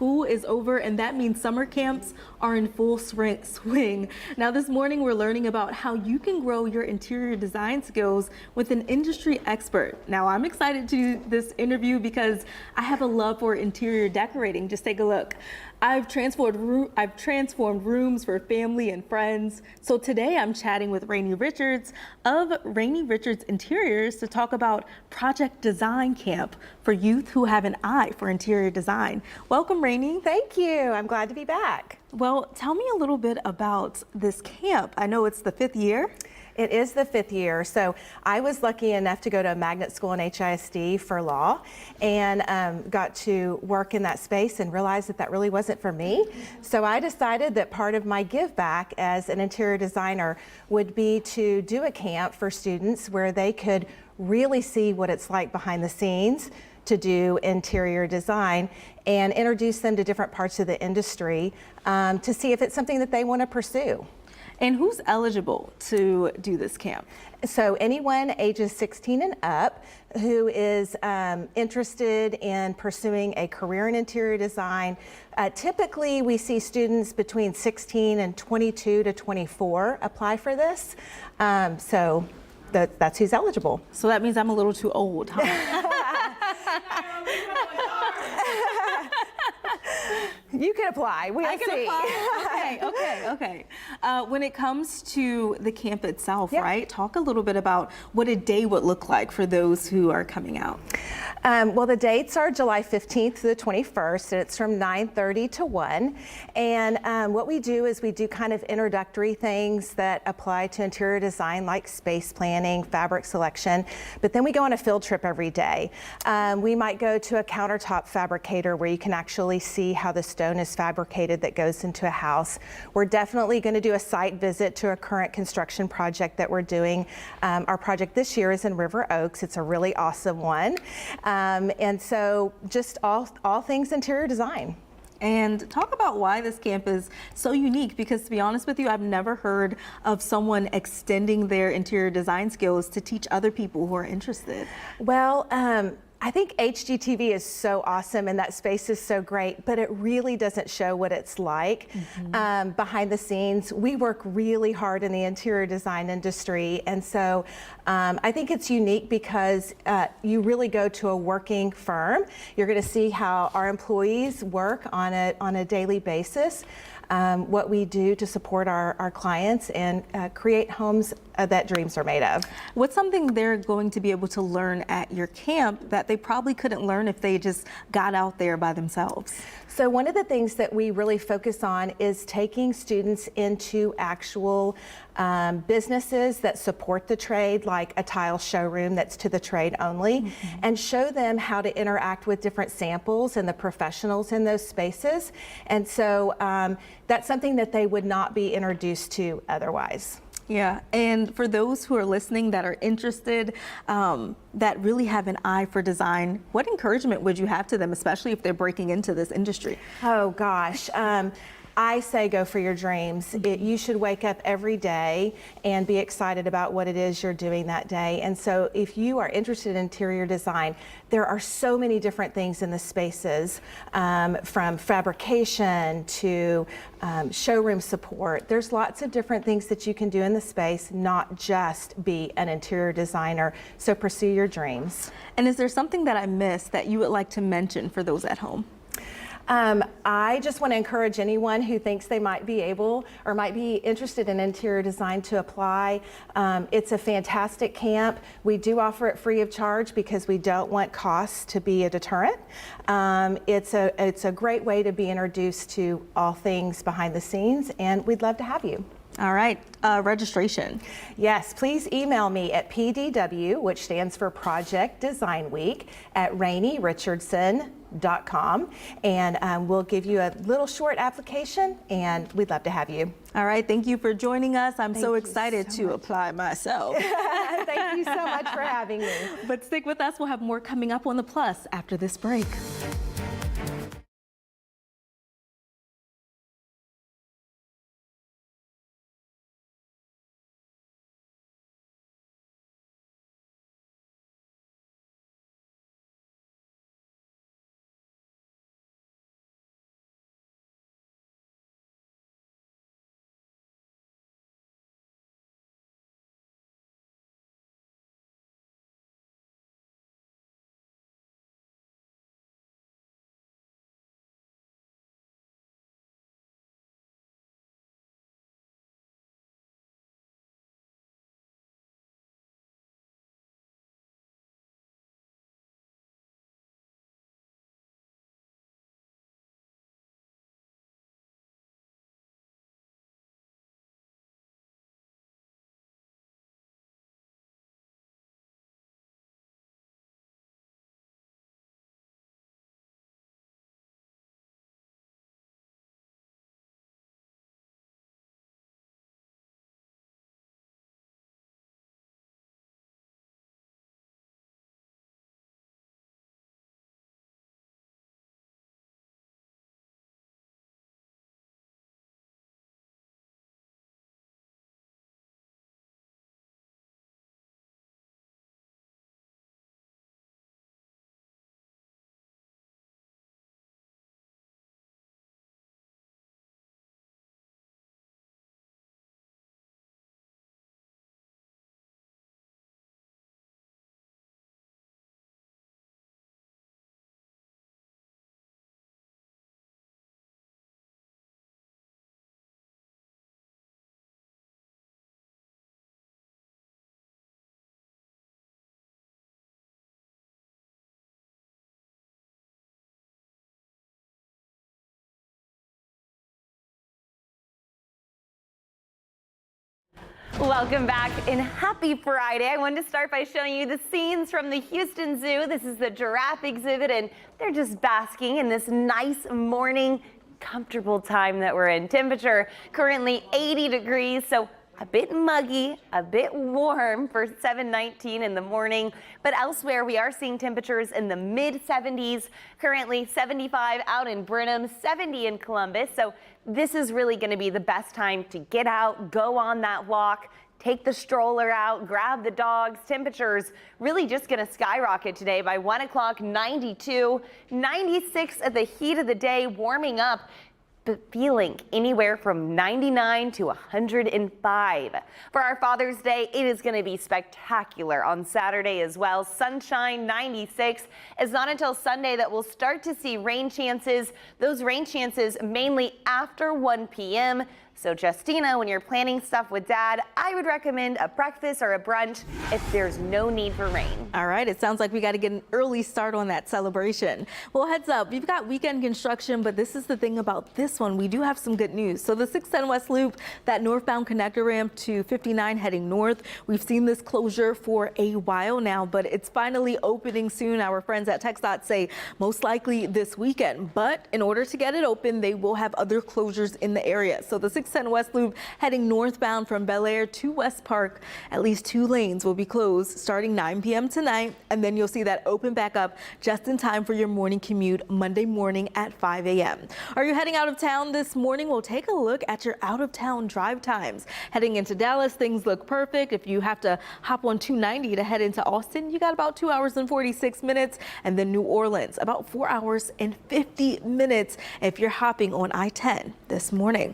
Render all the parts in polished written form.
school is over, and that means summer camps are in full swing. Now, this morning we're learning about how you can grow your interior design skills with an industry expert. Now, I'm excited to do this interview because I have a love for interior decorating. Just take a look. I've transformed rooms for family and friends. So today I'm chatting with Rainey Richards of Rainey Richards Interiors to talk about Project Design Camp for youth who have an eye for interior design. Welcome, Rainey. Thank you. I'm glad to be back. Well, tell me a little bit about this camp. I know it's the 5th year. It is the 5th year. So I was lucky enough to go to a magnet school in HISD for law and got to work in that space and realized that that really wasn't for me. So I decided that part of my give back as an interior designer would be to do a camp for students where they could really see what it's like behind the scenes to do interior design and introduce them to different parts of the industry to see if it's something that they want to pursue. And who's eligible to do this camp? So anyone ages 16 and up who is interested in pursuing a career in interior design. Typically we see students between 16 and 22 to 24 apply for this. So that's who's eligible. So that means I'm a little too old, huh? You can apply. We'll I can see. Apply. Okay. When it comes to the camp itself, Yep. right? Talk a little bit about what a day would look like for those who are coming out. Well, the dates are July 15th to the 21st, and it's from 9:30 to 1. And what we do is we do kind of introductory things that apply to interior design, like space planning, fabric selection. But then we go on a field trip every day. We might go to a countertop fabricator where you can actually see how the stone is fabricated that goes into a house. We're definitely going to do a site visit to a current construction project that we're doing. Our project this year is in River Oaks. It's a really awesome one. And so just all things interior design. And talk about why this camp is so unique, because to be honest with you, I've never heard of someone extending their interior design skills to teach other people who are interested. Well, I think HGTV is so awesome and that space is so great, but it really doesn't show what it's like behind the scenes. We work really hard in the interior design industry, and so I think it's unique because you really go to a working firm. You're going to see how our employees work on a daily basis. What we do to support our clients and create homes that dreams are made of. What's something they're going to be able to learn at your camp that they probably couldn't learn if they just got out there by themselves? So one of the things that we really focus on is taking students into actual businesses that support the trade, like a tile showroom that's to the trade only, and show them how to interact with different samples and the professionals in those spaces. And so that's something that they would not be introduced to otherwise. Yeah, and for those who are listening that are interested, that really have an eye for design, what encouragement would you have to them, especially if they're breaking into this industry? Oh gosh. I say go for your dreams. You should wake up every day and be excited about what it is you're doing that day. And so if you are interested in interior design, there are so many different things in the spaces, from fabrication to showroom support. There's lots of different things that you can do in the space, not just be an interior designer. So pursue your dreams. And is there something that I missed that you would like to mention for those at home? I just want to encourage anyone who thinks they might be able or might be interested in interior design to apply. It's a fantastic camp. We do offer it free of charge because we don't want costs to be a deterrent. It's a great way to be introduced to all things behind the scenes, and we'd love to have you. All right, registration. Yes, please email me at PDW, which stands for Project Design Week, at RaineyRichardson.com, and we'll give you a little short application, and we'd love to have you. All right, thank you for joining us. I'm so excited to apply myself. Thank you so much for having me. But stick with us, we'll have more coming up on The Plus after this break. Welcome back and happy Friday. I wanted to start by showing you the scenes from the Houston Zoo. This is the giraffe exhibit and they're just basking in this nice morning, comfortable time that we're in. Temperature currently 80 degrees, so a bit muggy, a bit warm for 7:19 in the morning. But elsewhere, we are seeing temperatures in the mid 70s, currently 75 out in Brenham, 70 in Columbus. So this is really going to be the best time to get out, go on that walk, take the stroller out, grab the dogs. Temperatures really just going to skyrocket today. By 1 o'clock, 92, 96 at the heat of the day, warming up, but feeling anywhere from 99 to 105. For our Father's Day, it is going to be spectacular on Saturday as well. Sunshine, 96. It's not until Sunday that we'll start to see rain chances. Those rain chances mainly after 1 p.m. So Justina, when you're planning stuff with Dad, I would recommend a breakfast or a brunch if there's no need for rain. All right, it sounds like we got to get an early start on that celebration. Well, heads up, we've got weekend construction, but this is the thing about this one. We do have some good news. So the 610 West Loop, that northbound connector ramp to 59 heading north, we've seen this closure for a while now, but it's finally opening soon. Our friends at TxDOT say most likely this weekend, but in order to get it open, they will have other closures in the area. So the 610 West Loop heading northbound from Bel Air to West Park, at least 2 lanes will be closed starting 9 p.m. tonight, and then you'll see that open back up just in time for your morning commute Monday morning at 5 a.m. Are you heading out of town this morning? We'll take a look at your out of town drive times. Heading into Dallas, things look perfect. If you have to hop on 290 to head into Austin, you got about 2 hours and 46 minutes, and then New Orleans about 4 hours and 50 minutes if you're hopping on I-10 this morning.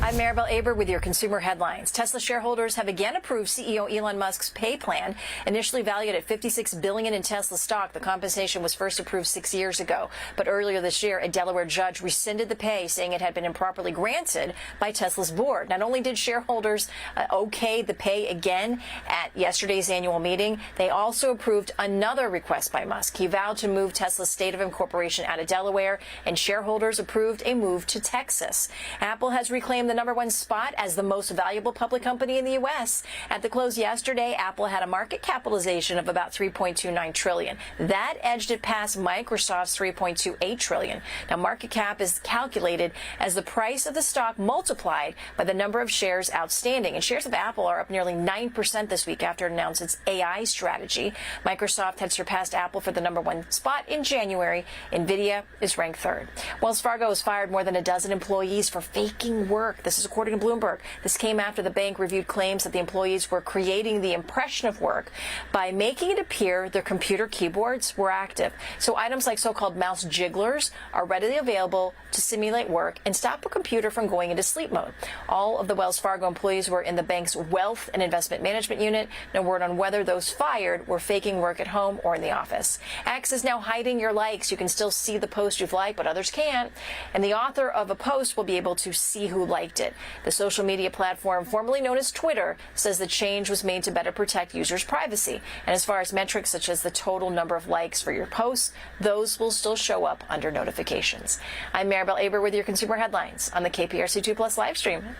I'm Maribel Aber with your consumer headlines. Tesla shareholders have again approved CEO Elon Musk's pay plan. Initially valued at $56 billion in Tesla stock, the compensation was first approved 6 years ago. But earlier this year, a Delaware judge rescinded the pay, saying it had been improperly granted by Tesla's board. Not only did shareholders okay the pay again at yesterday's annual meeting, they also approved another request by Musk. He vowed to move Tesla's state of incorporation out of Delaware, and shareholders approved a move to Texas. Apple has reclaimed the #1 spot as the most valuable public company in the U.S. At the close yesterday, Apple had a market capitalization of about $3.29 trillion. That edged it past Microsoft's $3.28 trillion. Now, market cap is calculated as the price of the stock multiplied by the number of shares outstanding. And shares of Apple are up nearly 9% this week after it announced its AI strategy. Microsoft had surpassed Apple for the #1 spot in January. Nvidia is ranked third. Wells Fargo has fired more than a dozen employees for faking work. This is according to Bloomberg. This came after the bank reviewed claims that the employees were creating the impression of work by making it appear their computer keyboards were active. So items like so-called mouse jigglers are readily available to simulate work and stop a computer from going into sleep mode. All of the Wells Fargo employees were in the bank's wealth and investment management unit. No word on whether those fired were faking work at home or in the office. X is now hiding your likes. You can still see the post you've liked, but others can't. And the author of a post will be able to see who liked it. The social media platform, formerly known as Twitter, says the change was made to better protect users' privacy. And as far as metrics such as the total number of likes for your posts, those will still show up under notifications. I'm Maribel Aber with your consumer headlines on the KPRC 2 Plus live stream.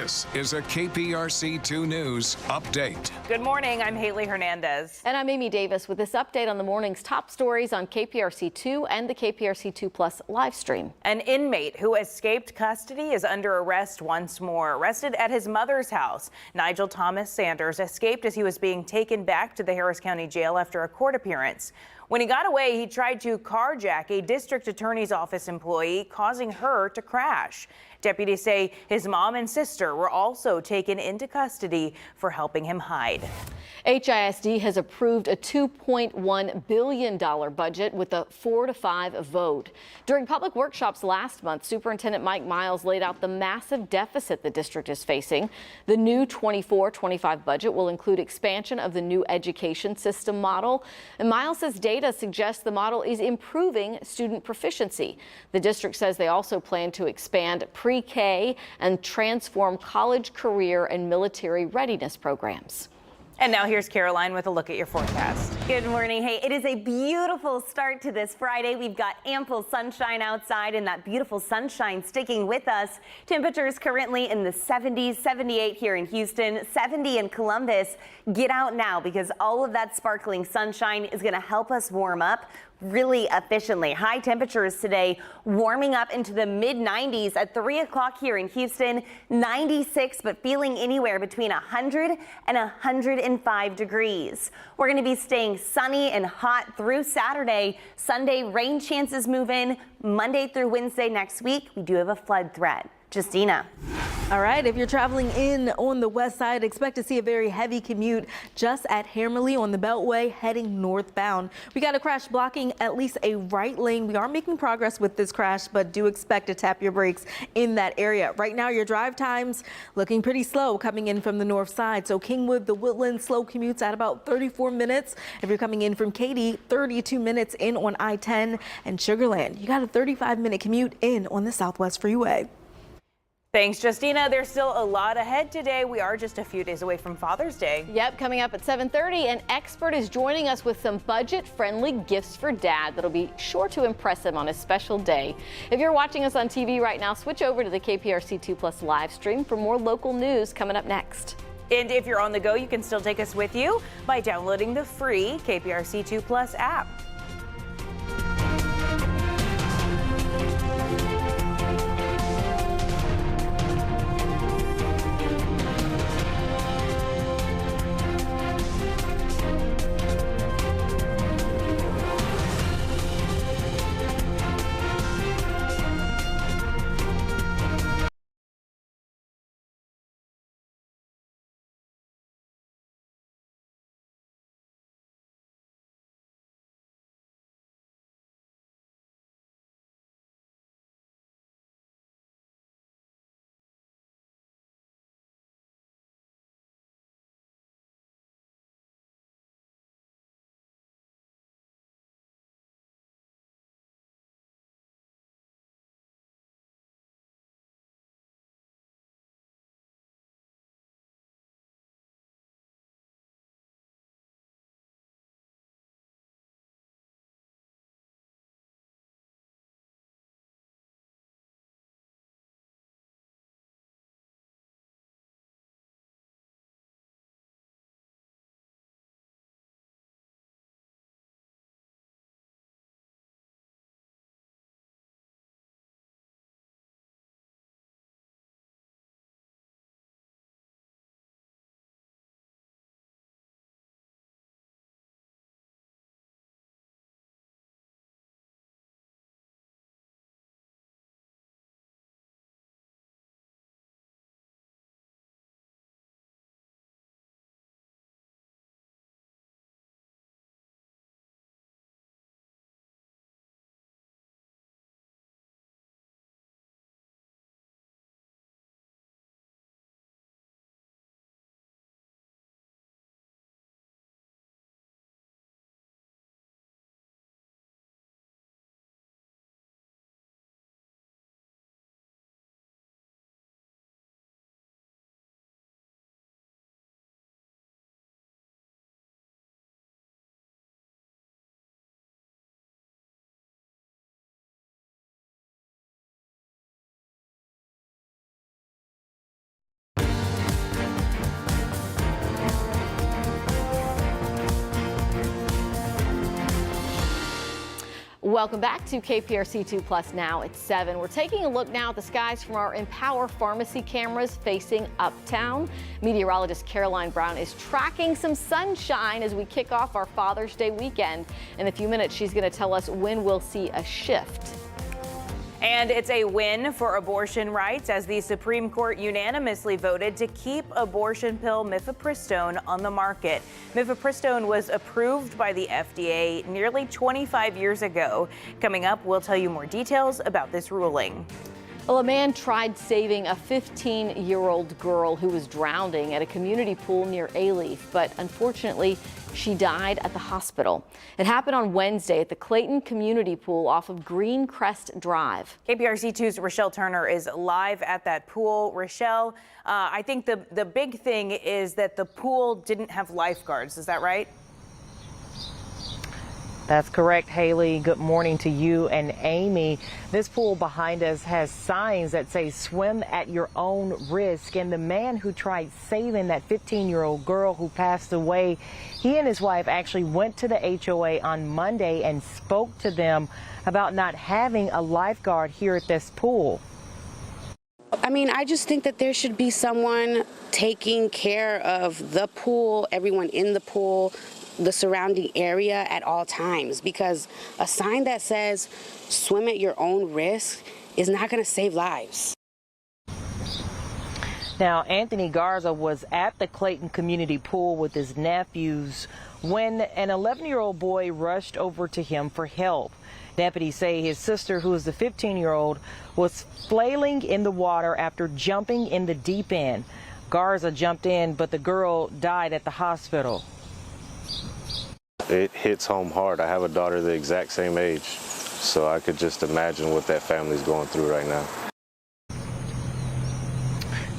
This is a KPRC2 News update. Good morning, I'm Haley Hernandez. And I'm Amy Davis with this update on the morning's top stories on KPRC2 and the KPRC2 Plus live stream. An inmate who escaped custody is under arrest once more. Arrested at his mother's house, Nigel Thomas Sanders escaped as he was being taken back to the Harris County Jail after a court appearance. When he got away, he tried to carjack a district attorney's office employee, causing her to crash. Deputies say his mom and sister were also taken into custody for helping him hide. HISD has approved a $2.1 billion budget with a 4-5 vote. During public workshops last month, Superintendent Mike Miles laid out the massive deficit the district is facing. The new 24-25 budget will include expansion of the new education system model. And Miles says data suggests the model is improving student proficiency. The district says they also plan to expand pre-K and transform college, career, and military readiness programs. And now here's Caroline with a look at your forecast. Good morning. Hey, it is a beautiful start to this Friday. We've got ample sunshine outside and that beautiful sunshine sticking with us. Temperatures currently in the 70s, 78 here in Houston, 70 in Columbus. Get out now because all of that sparkling sunshine is going to help us warm up really efficiently. High temperatures today warming up into the mid 90s at 3 o'clock here in Houston, 96, but feeling anywhere between 100 and 105 degrees. We're going to be staying sunny and hot through Saturday. Sunday, rain chances move in. Monday through Wednesday next week, we do have a flood threat. Justina. All right, if you're traveling in on the west side, expect to see a very heavy commute just at Hammerly on the Beltway heading northbound. We got a crash blocking at least a right lane. We are making progress with this crash, but do expect to tap your brakes in that area. Right now, your drive times looking pretty slow coming in from the north side. So Kingwood, the Woodland, slow commutes at about 34 minutes. If you're coming in from Katy, 32 minutes in on I-10 and Sugar Land. You got a 35-minute commute in on the Southwest Freeway. Thanks, Justina. There's still a lot ahead today. We are just a few days away from Father's Day. Yep, coming up at 7:30, an expert is joining us with some budget-friendly gifts for Dad that'll be sure to impress him on his special day. If you're watching us on TV right now, switch over to the KPRC2 Plus live stream for more local news coming up next. And if you're on the go, you can still take us with you by downloading the free KPRC2 Plus app. Welcome back to KPRC 2 Plus. Now it's 7. We're taking a look now at the skies from our Empower Pharmacy cameras facing uptown. Meteorologist Caroline Brown is tracking some sunshine as we kick off our Father's Day weekend. In a few minutes, she's going to tell us when we'll see a shift. And it's a win for abortion rights as the Supreme Court unanimously voted to keep abortion pill mifepristone on the market. Mifepristone was approved by the FDA nearly 25 years ago. Coming up, we'll tell you more details about this ruling. Well, a man tried saving a 15-year-old girl who was drowning at a community pool near Alief, but unfortunately, she died at the hospital. It happened on Wednesday at the Clayton Community Pool off of Greencrest Drive. KPRC 2's Rochelle Turner is live at that pool. Rochelle, I think the big thing is that the pool didn't have lifeguards. Is that right? That's correct, Haley. Good morning to you and Amy. This pool behind us has signs that say swim at your own risk. And the man who tried saving that 15-year-old girl who passed away, he and his wife actually went to the HOA on Monday and spoke to them about not having a lifeguard here at this pool. I mean, I just think that there should be someone taking care of the pool, everyone in the pool, the surrounding area at all times, because a sign that says swim at your own risk is not going to save lives. Now, Anthony Garza was at the Clayton Community Pool with his nephews when an 11-year-old boy rushed over to him for help. Deputies say his sister, who is the 15-year-old, was flailing in the water after jumping in the deep end. Garza jumped in, but the girl died at the hospital. It hits home hard. I have a daughter the exact same age, so I could just imagine what that family's going through right now.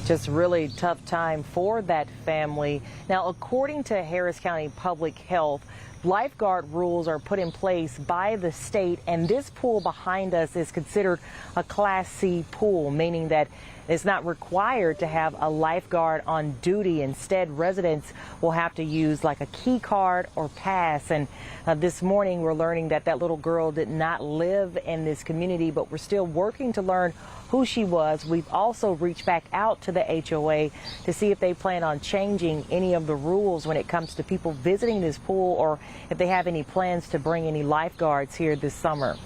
Just really tough time for that family. Now, according to Harris County Public Health, lifeguard rules are put in place by the state, and this pool behind us is considered a Class C pool, meaning that it's not required to have a lifeguard on duty. Instead, residents will have to use like a key card or pass. And this morning, we're learning that that little girl did not live in this community, but we're still working to learn who she was. We've also reached back out to the HOA to see if they plan on changing any of the rules when it comes to people visiting this pool, or if they have any plans to bring any lifeguards here this summer.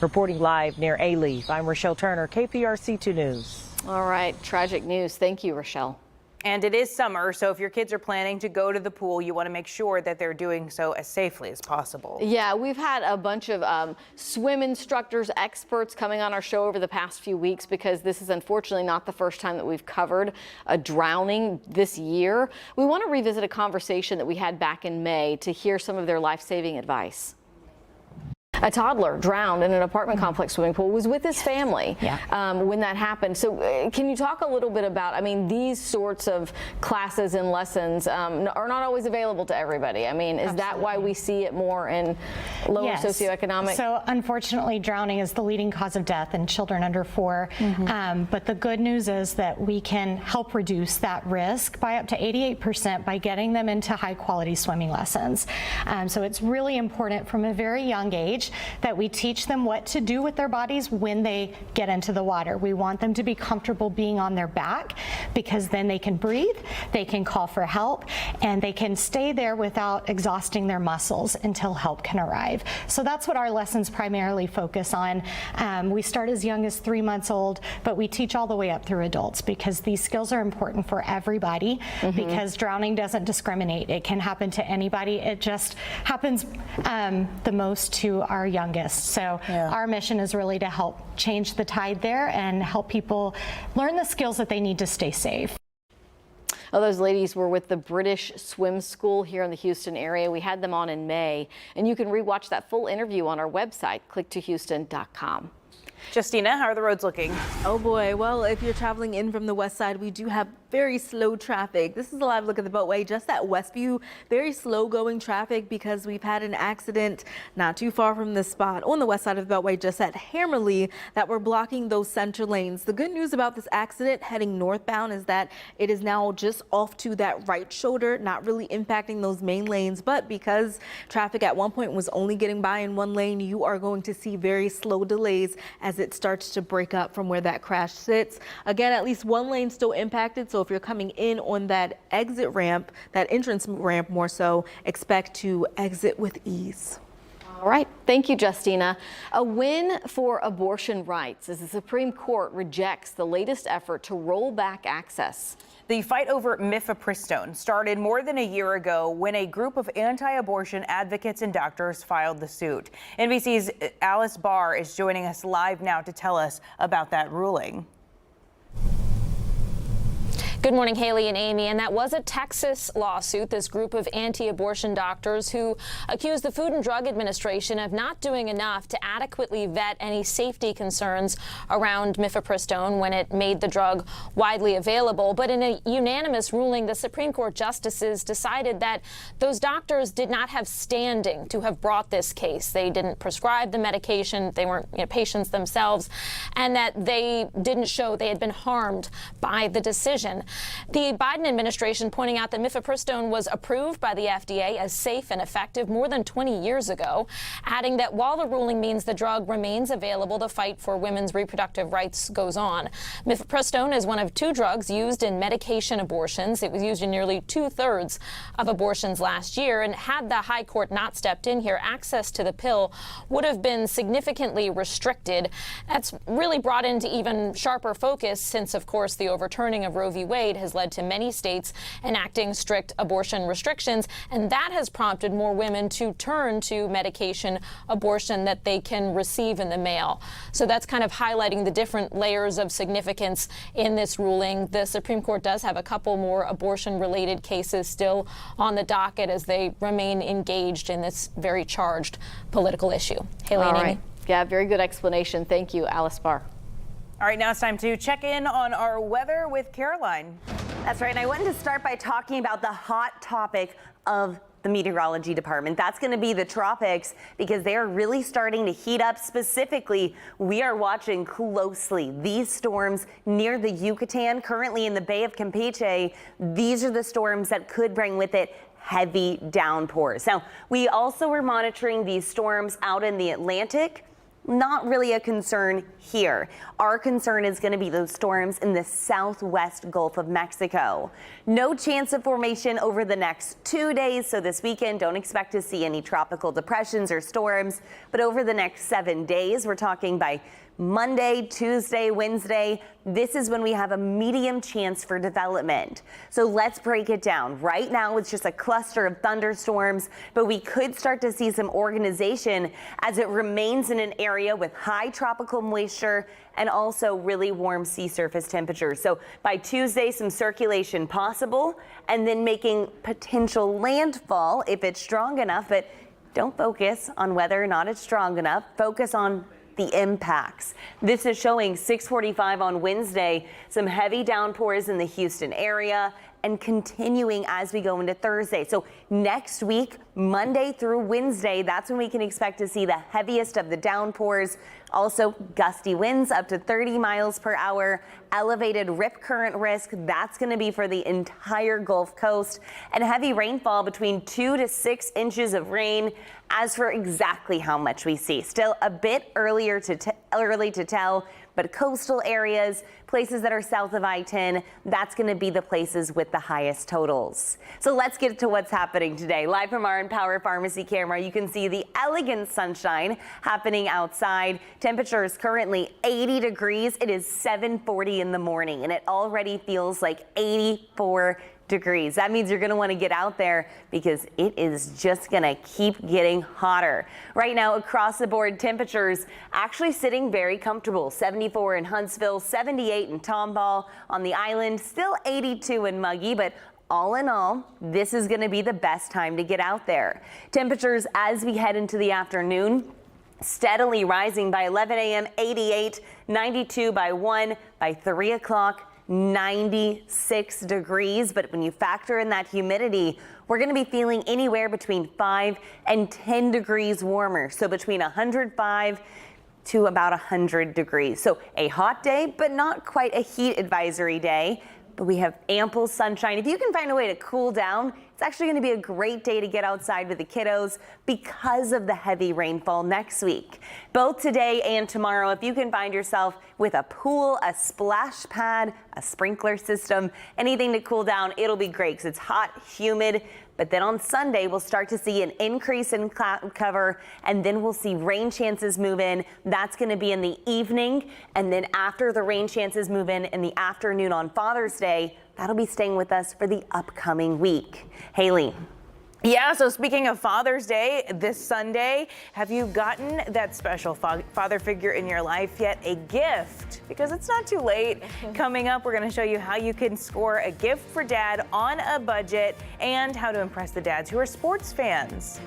Reporting live near Alief, I'm Rochelle Turner, KPRC 2 News. All right, tragic news. Thank you, Rochelle. And it is summer, so if your kids are planning to go to the pool, you want to make sure that they're doing so as safely as possible. Yeah, we've had a bunch of swim instructors, experts coming on our show over the past few weeks, because this is unfortunately not the first time that we've covered a drowning this year. We want to revisit a conversation that we had back in May to hear some of their life-saving advice. A toddler drowned in an apartment complex swimming pool, was with his family when that happened. So can you talk a little bit about, I mean, these sorts of classes and lessons are not always available to everybody. I mean, is that why we see it more in lower socioeconomic? So unfortunately, drowning is the leading cause of death in children under 4. But the good news is that we can help reduce that risk by up to 88% by getting them into high quality swimming lessons. So it's really important from a very young age that we teach them what to do with their bodies when they get into the water. We want them to be comfortable being on their back, because then they can breathe, they can call for help, and they can stay there without exhausting their muscles until help can arrive. So that's what our lessons primarily focus on. We start as young as 3 months old, but we teach all the way up through adults, because these skills are important for everybody, because drowning doesn't discriminate. It can happen to anybody. It just happens the most to our youngest. So our mission is really to help change the tide there and help people learn the skills that they need to stay safe. Oh, those ladies were with the British Swim School here in the Houston area. We had them on in May, and you can rewatch that full interview on our website, click2houston.com. Justina, how are the roads looking? Oh boy, well, if you're traveling in from the west side, we do have very slow traffic. This is a live look at the Beltway just at Westview. Very slow going traffic because we've had an accident not too far from this spot on the west side of the Beltway just at Hammerly that we're blocking those center lanes. The good news about this accident heading northbound is that it is now just off to that right shoulder, not really impacting those main lanes. But because traffic at one point was only getting by in one lane, you are going to see very slow delays as it starts to break up from where that crash sits. Again, at least one lane still impacted. So if you're coming in on that exit ramp, that entrance ramp more so, expect to exit with ease. All right. Thank you, Justina. A win for abortion rights as the Supreme Court rejects the latest effort to roll back access. The fight over mifepristone started more than a year ago when a group of anti-abortion advocates and doctors filed the suit. NBC's Alice Barr is joining us live now to tell us about that ruling. Good morning, Haley and Amy. And that was a Texas lawsuit, this group of anti-abortion doctors who accused the Food and Drug Administration of not doing enough to adequately vet any safety concerns around mifepristone when it made the drug widely available. But in a unanimous ruling, the Supreme Court justices decided that those doctors did not have standing to have brought this case. They didn't prescribe the medication. They weren't patients themselves, and that they didn't show they had been harmed by the decision. The Biden administration pointing out that mifepristone was approved by the FDA as safe and effective more than 20 years ago, adding that while the ruling means the drug remains available, the fight for women's reproductive rights goes on. Mifepristone is one of two drugs used in medication abortions. It was used in nearly 2/3 of abortions last year, and had the high court not stepped in here, access to the pill would have been significantly restricted. That's really brought into even sharper focus since, of course, the overturning of Roe v. Wade has led to many states enacting strict abortion restrictions, and that has prompted more women to turn to medication abortion that they can receive in the mail. So that's kind of highlighting the different layers of significance in this ruling. The Supreme Court does have a couple more abortion-related cases still on the docket as they remain engaged in this very charged political issue. Haley and Amy. Yeah, very good explanation. Thank you, Alice Barr. All right, now it's time to check in on our weather with Caroline. That's right. And I wanted to start by talking about the hot topic of the meteorology department. That's going to be the tropics, because they are really starting to heat up. Specifically, we are watching closely these storms near the Yucatan, currently in the Bay of Campeche. These are the storms that could bring with it heavy downpours. Now, we also were monitoring these storms out in the Atlantic. Not really a concern here. Our concern is going to be those storms in the southwest Gulf of Mexico. No chance of formation over the next 2 days, so this weekend don't expect to see any tropical depressions or storms. But over the next 7 days, we're talking by Monday, Tuesday, Wednesday, this is when we have a medium chance for development. So let's break it down. Right now, it's just a cluster of thunderstorms, but we could start to see some organization as it remains in an area with high tropical moisture and also really warm sea surface temperatures. So by Tuesday, some circulation possible, and then making potential landfall if it's strong enough. But don't focus on whether or not it's strong enough. Focus on the impacts. This is showing 6:45 on Wednesday, some heavy downpours in the Houston area, and continuing as we go into Thursday. So next week, Monday through Wednesday, that's when we can expect to see the heaviest of the downpours. Also, gusty winds up to 30 miles per hour, elevated rip current risk. That's going to be for the entire Gulf Coast, and heavy rainfall between 2 to 6 inches of rain. As for exactly how much we see, still a bit early to tell, but coastal areas, places that are south of I-10, that's going to be the places with the highest totals. So let's get to what's happening today. Live from our Empower Pharmacy camera, you can see the elegant sunshine happening outside. Temperature is currently 80 degrees. It is 7:40 in the morning, and it already feels like 84 degrees. That means you're going to want to get out there because it is just going to keep getting hotter. Right now, across the board, temperatures actually sitting very comfortable. 74 in Huntsville, 78 in Tomball. On the island, still 82 in Muggy, but all in all, this is going to be the best time to get out there. Temperatures as we head into the afternoon, steadily rising by 11 a.m., 88, 92 by 1, by 3 o'clock, 96 degrees. But when you factor in that humidity, we're going to be feeling anywhere between 5 and 10 degrees warmer. So between 105 to about 100 degrees. So a hot day, but not quite a heat advisory day. But we have ample sunshine. If you can find a way to cool down, it's actually going to be a great day to get outside with the kiddos because of the heavy rainfall next week. Both today and tomorrow, if you can find yourself with a pool, a splash pad, a sprinkler system, anything to cool down, it'll be great because it's hot, humid. But then on Sunday, we'll start to see an increase in cloud cover, and then we'll see rain chances move in. That's going to be in the evening. And then after the rain chances move in the afternoon on Father's Day, that'll be staying with us for the upcoming week. Haley. Yeah, so speaking of Father's Day, this Sunday, have you gotten that special father figure in your life yet? A gift, because it's not too late. Coming up, we're going to show you how you can score a gift for dad on a budget and how to impress the dads who are sports fans.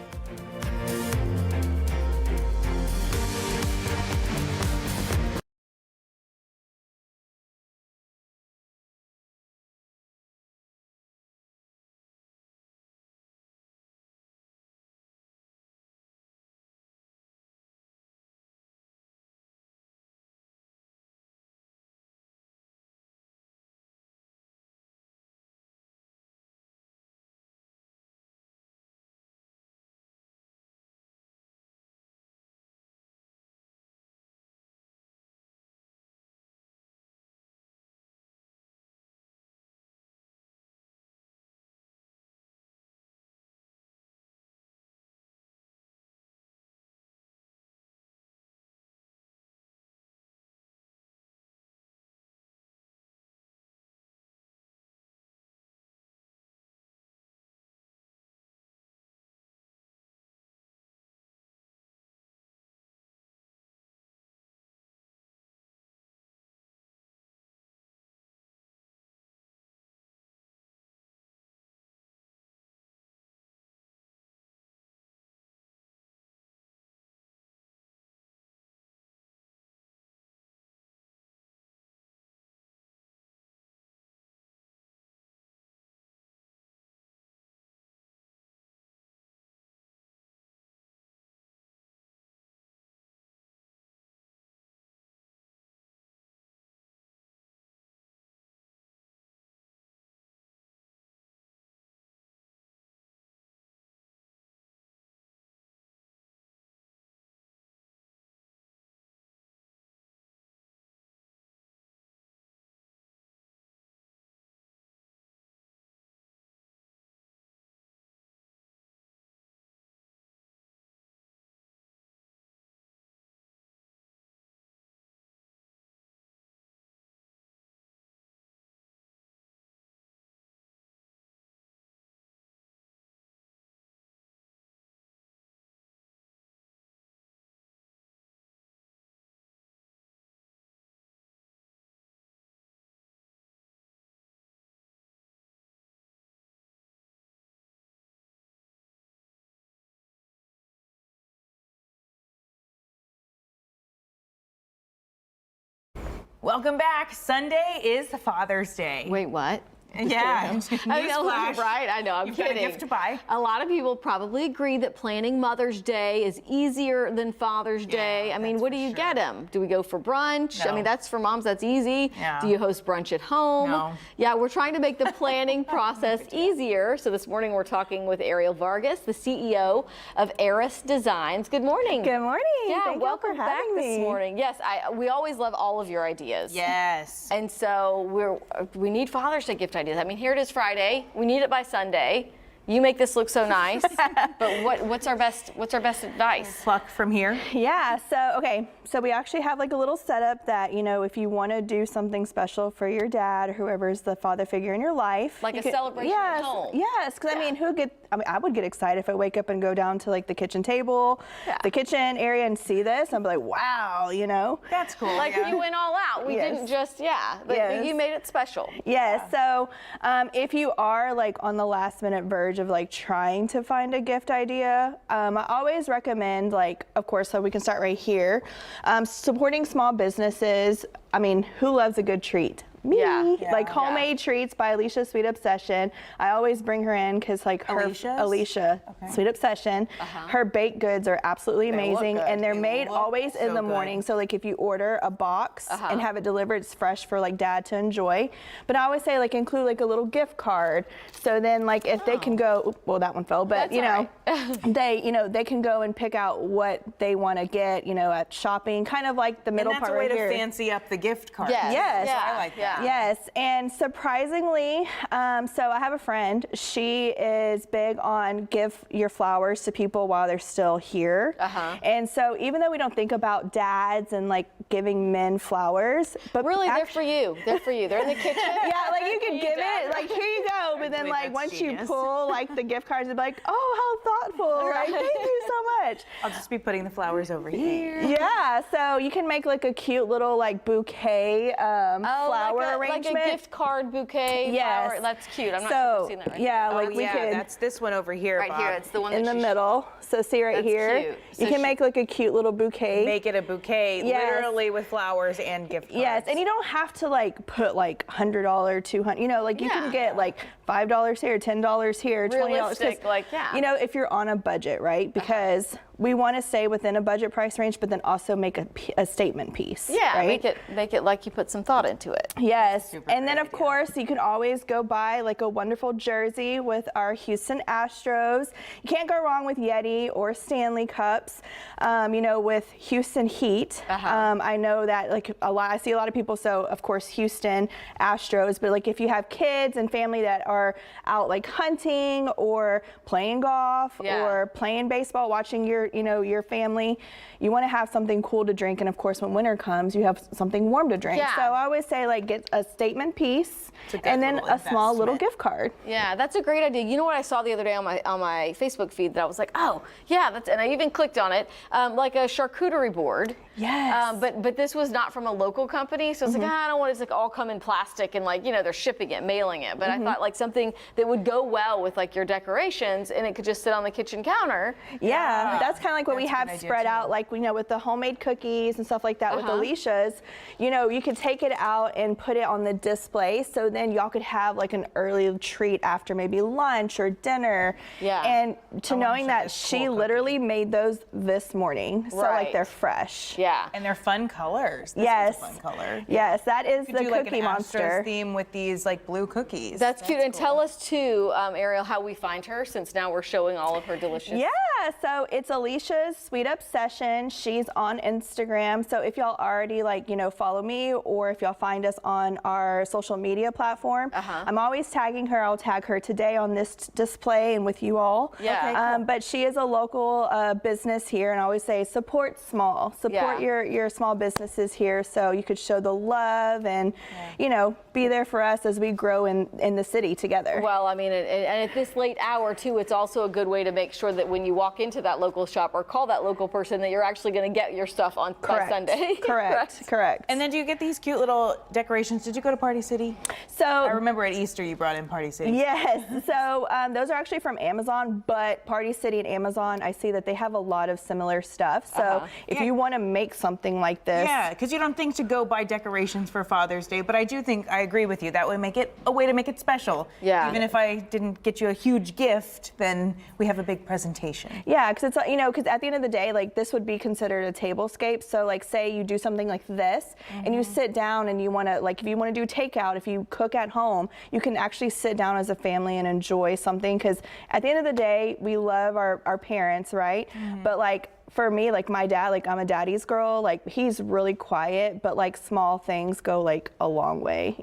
Welcome back. Sunday is Father's Day. Wait, what? Yeah. I know, right? I know. I'm You've kidding. got a gift to buy. A lot of people probably agree that planning Mother's Day is easier than Father's Day. I mean, what do you get them? Do we go for brunch? No. I mean, that's for moms. That's easy. Yeah. Do you host brunch at home? No. Yeah, we're trying to make the planning process easier. So this morning we're talking with Ariel Vargas, the CEO of Eris Designs. Good morning. Good morning. Yeah, Thank you welcome for back having this me. morning. Yes, we always love all of your ideas. Yes. And so we need Father's Day gift ideas. I mean, here it is Friday. We need it by Sunday. You make this look so nice. But what's our best advice? Pluck from here. Yeah, so we actually have like a little setup that, you know, if you want to do something special for your dad or whoever's the father figure in your life. Like a celebration yes, at home. Yes, because I mean, I would get excited if I wake up and go down to like the kitchen table, the kitchen area and see this. I'd be like, wow, you know. That's cool. Like you went all out. We didn't just, but you made it special. Yes, so if you are like on the last minute verge of like trying to find a gift idea, I always recommend, like, of course, so we can start right here, supporting small businesses. I mean, who loves a good treat? me. Yeah. Like homemade treats by Alicia Sweet Obsession. I always bring her in because like Alicia Sweet Obsession, her baked goods are absolutely amazing, and they're made always in the morning. So like if you order a box and have it delivered, it's fresh for like dad to enjoy. But I always say like include like a little gift card. So then like if they can go, well that one fell, but you know, they can go and pick out what they want to get, at shopping, kind of like the middle part right here. That's a way to fancy up the gift card. Yes. Yeah. I like that. Yes, and surprisingly, so I have a friend. She is big on give your flowers to people while they're still here. And so even though we don't think about dads and like giving men flowers, but really they're for you. They're for you. They're in the kitchen. Yeah, like you can give it, like here you go. But then like once you pull like the gift cards, it'll be like, oh, how thoughtful. Right? Thank you so much. I'll just be putting the flowers over here. Yeah, so you can make like a cute little like bouquet flower arrangement. Like a gift card bouquet. Yes. Flower. That's cute. I'm not sure if I've seen that right yeah, now. like we could. That's this one over here, Right Bob. here. It's the one in that the she middle. So see right That's here. cute. You So can make like a cute little bouquet. Make it a bouquet, literally with flowers and gift cards. Yes, and you don't have to like put like $100, $200. Like you can get like $5 here, $10 here, $20. Realistic, like, yeah. If you're on a budget, right? Because we want to stay within a budget price range, but then also make a statement piece. Yeah, right? make it like you put some thought into it. Yes, and then of course you can always go buy like a wonderful jersey with our Houston Astros. You can't go wrong with Yeti or Stanley Cups. With Houston Heat, I know that like I see a lot of people. So of course Houston Astros, but like if you have kids and family that are out like hunting or playing golf or playing baseball, watching your family, you want to have something cool to drink, and of course when winter comes you have something warm to drink. So I always say like get a statement piece and then a small little gift card. Yeah, that's a great idea. You know what I saw the other day on my Facebook feed that I was like, oh yeah, and I even clicked on it, like a charcuterie board. Yes. But this was not from a local company, so it's like I don't want it's like all come in plastic and like they're shipping it, mailing it. But I thought like something that would go well with like your decorations, and it could just sit on the kitchen counter. Yeah, that's kind of like what we have spread out, like with the homemade cookies and stuff like that with Alicia's. You could take it out and put it on the display, so then y'all could have like an early treat after maybe lunch or dinner. Yeah. And knowing that she literally made those this morning, so like they're fresh. Yeah. And they're fun colors. This Yes. one's a fun color. Yes, that is You the could do like Cookie an Monster. Astros theme with these like blue cookies. That's cute. And tell us too, Ariel, how we find her, since now we're showing all of her delicious. Yeah, so it's Alicia's Sweet Obsession. She's on Instagram. So if y'all already follow me, or if y'all find us on our social media platform, I'm always tagging her. I'll tag her today on this display and with you all. Yeah. Okay, cool. But she is a local business here, and I always say support small. Support your small businesses here, so you could show the love and be there for us as we grow in the city together. Well, I mean, and at this late hour too, it's also a good way to make sure that when you walk into that local shop or call that local person, that you're actually going to get your stuff on by Sunday. Correct. And then do you get these cute little decorations? Did you go to Party City? So I remember at Easter you brought in Party City. Yes. So those are actually from Amazon, but Party City and Amazon, I see that they have a lot of similar stuff. So if you want to make something like this. Yeah, because you don't think to go buy decorations for Father's Day, but I do think, I agree with you, that would make it a way to make it special. Yeah. Even if I didn't get you a huge gift, then we have a big presentation. Yeah, because it's because at the end of the day, like this would be considered a tablescape. So like say you do something like this and you sit down and you want to if you want to do takeout, if you cook at home, you can actually sit down as a family and enjoy something, because at the end of the day, we love our parents, right? But like for me, like my dad, like I'm a daddy's girl, like he's really quiet, but like small things go like a long way,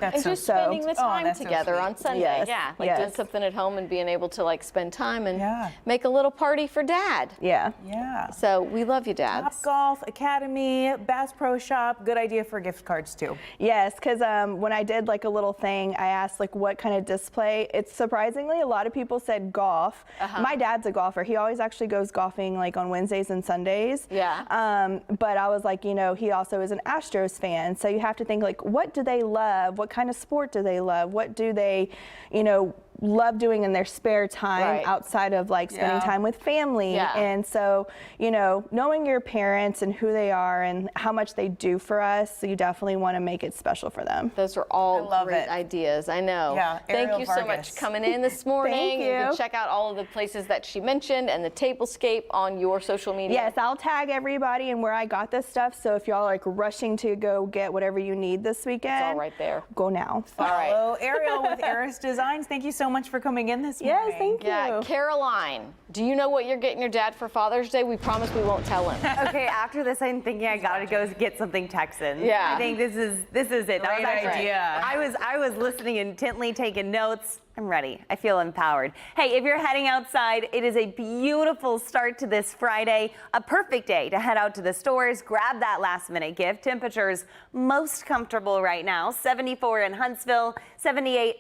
That's And just spending the time together on Sunday. Yes. Yeah, like doing Yes. something at home and being able to like spend time and make a little party for Dad. Yeah. Yeah. So we love you, Dads. Topgolf Academy, Bass Pro Shop, good idea for gift cards too. Yes, because when I did like a little thing, I asked like what kind of display. It's surprisingly a lot of people said golf. My dad's a golfer. He always actually goes golfing like on Wednesdays and Sundays. Yeah. But I was like, he also is an Astros fan. So you have to think like, what do they love? What kind of sport do they love? What do they, love doing in their spare time Right. outside of like spending Yeah. time with family. Yeah. And so, you know, knowing your parents and who they are and how much they do for us, you definitely want to make it special for them. Those are all love great it. ideas. I know. Yeah, Thank Ariel you so much Vargas. for coming in this morning. Thank You can you. check out all of the places that she mentioned and the tablescape on your social media. Yes, I'll tag everybody and where I got this stuff. So if y'all are like rushing to go get whatever you need this weekend, It's all right there. go now. All right. Follow Ariel with Eris Designs. Thank you so much for coming in this morning. Yes, thank you. Yeah, Caroline, do you know what you're getting your dad for Father's Day? We promise we won't tell him. Okay, after this, I'm thinking I gotta go get something Texan. Yeah. I think this is it. That was Great actually idea. I was listening intently, taking notes. I'm ready. I feel empowered. Hey, if you're heading outside, it is a beautiful start to this Friday. A perfect day to head out to the stores, grab that last-minute gift. Temperatures most comfortable right now. 74 in Huntsville, 78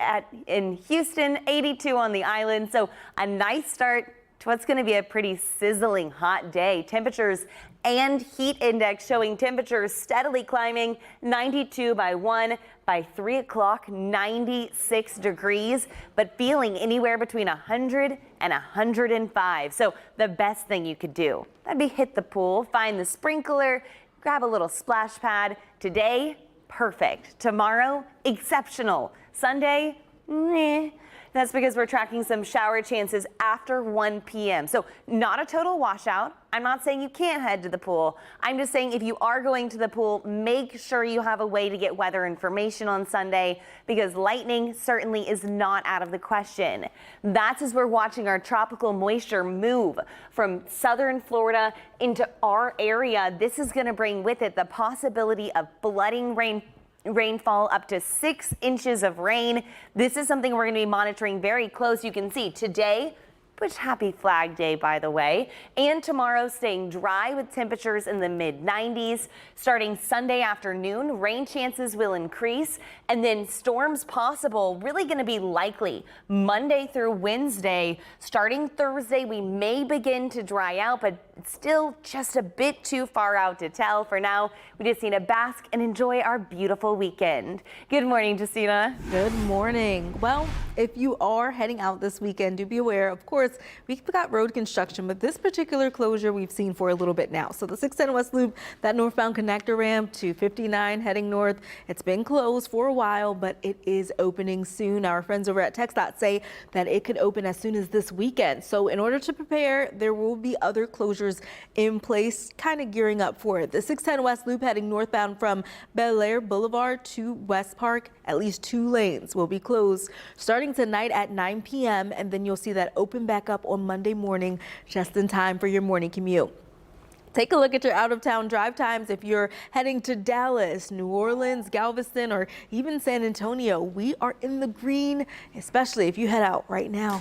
in Houston, 82 on the island. So a nice start to what's going to be a pretty sizzling hot day. Temperatures and heat index showing temperatures steadily climbing. 92 by 1, by 3 o'clock, 96 degrees, but feeling anywhere between 100 and 105. So the best thing you could do, that'd be hit the pool, find the sprinkler, grab a little splash pad. Today, perfect. Tomorrow, exceptional. Sunday, meh. That's because we're tracking some shower chances after 1 p.m. So not a total washout. I'm not saying you can't head to the pool. I'm just saying if you are going to the pool, make sure you have a way to get weather information on Sunday because lightning certainly is not out of the question. That's as we're watching our tropical moisture move from southern Florida into our area. This is going to bring with it the possibility of flooding rainfall up to 6 inches of rain. This is something we're going to be monitoring very close. You can see today, which happy Flag Day, by the way, and tomorrow staying dry with temperatures in the mid-90s. Starting Sunday afternoon, rain chances will increase and then storms possible, really going to be likely Monday through Wednesday. Starting Thursday, we may begin to dry out, but it's still just a bit too far out to tell. For now, we just need to bask and enjoy our beautiful weekend. Good morning, Justina. Good morning. Well, if you are heading out this weekend, do be aware, of course, we've got road construction, but this particular closure we've seen for a little bit now. So the 610 West Loop, that northbound connector ramp to 59 heading north, it's been closed for a while, but it is opening soon. Our friends over at TxDOT say that it could open as soon as this weekend. So in order to prepare, there will be other closures in place, kind of gearing up for it. The 610 West Loop heading northbound from Bel Air Boulevard to West Park, at least 2 lanes will be closed starting tonight at 9 p.m. and then you'll see that open back up on Monday morning, just in time for your morning commute. Take a look at your out-of-town drive times if you're heading to Dallas, New Orleans, Galveston, or even San Antonio. We are in the green, especially if you head out right now.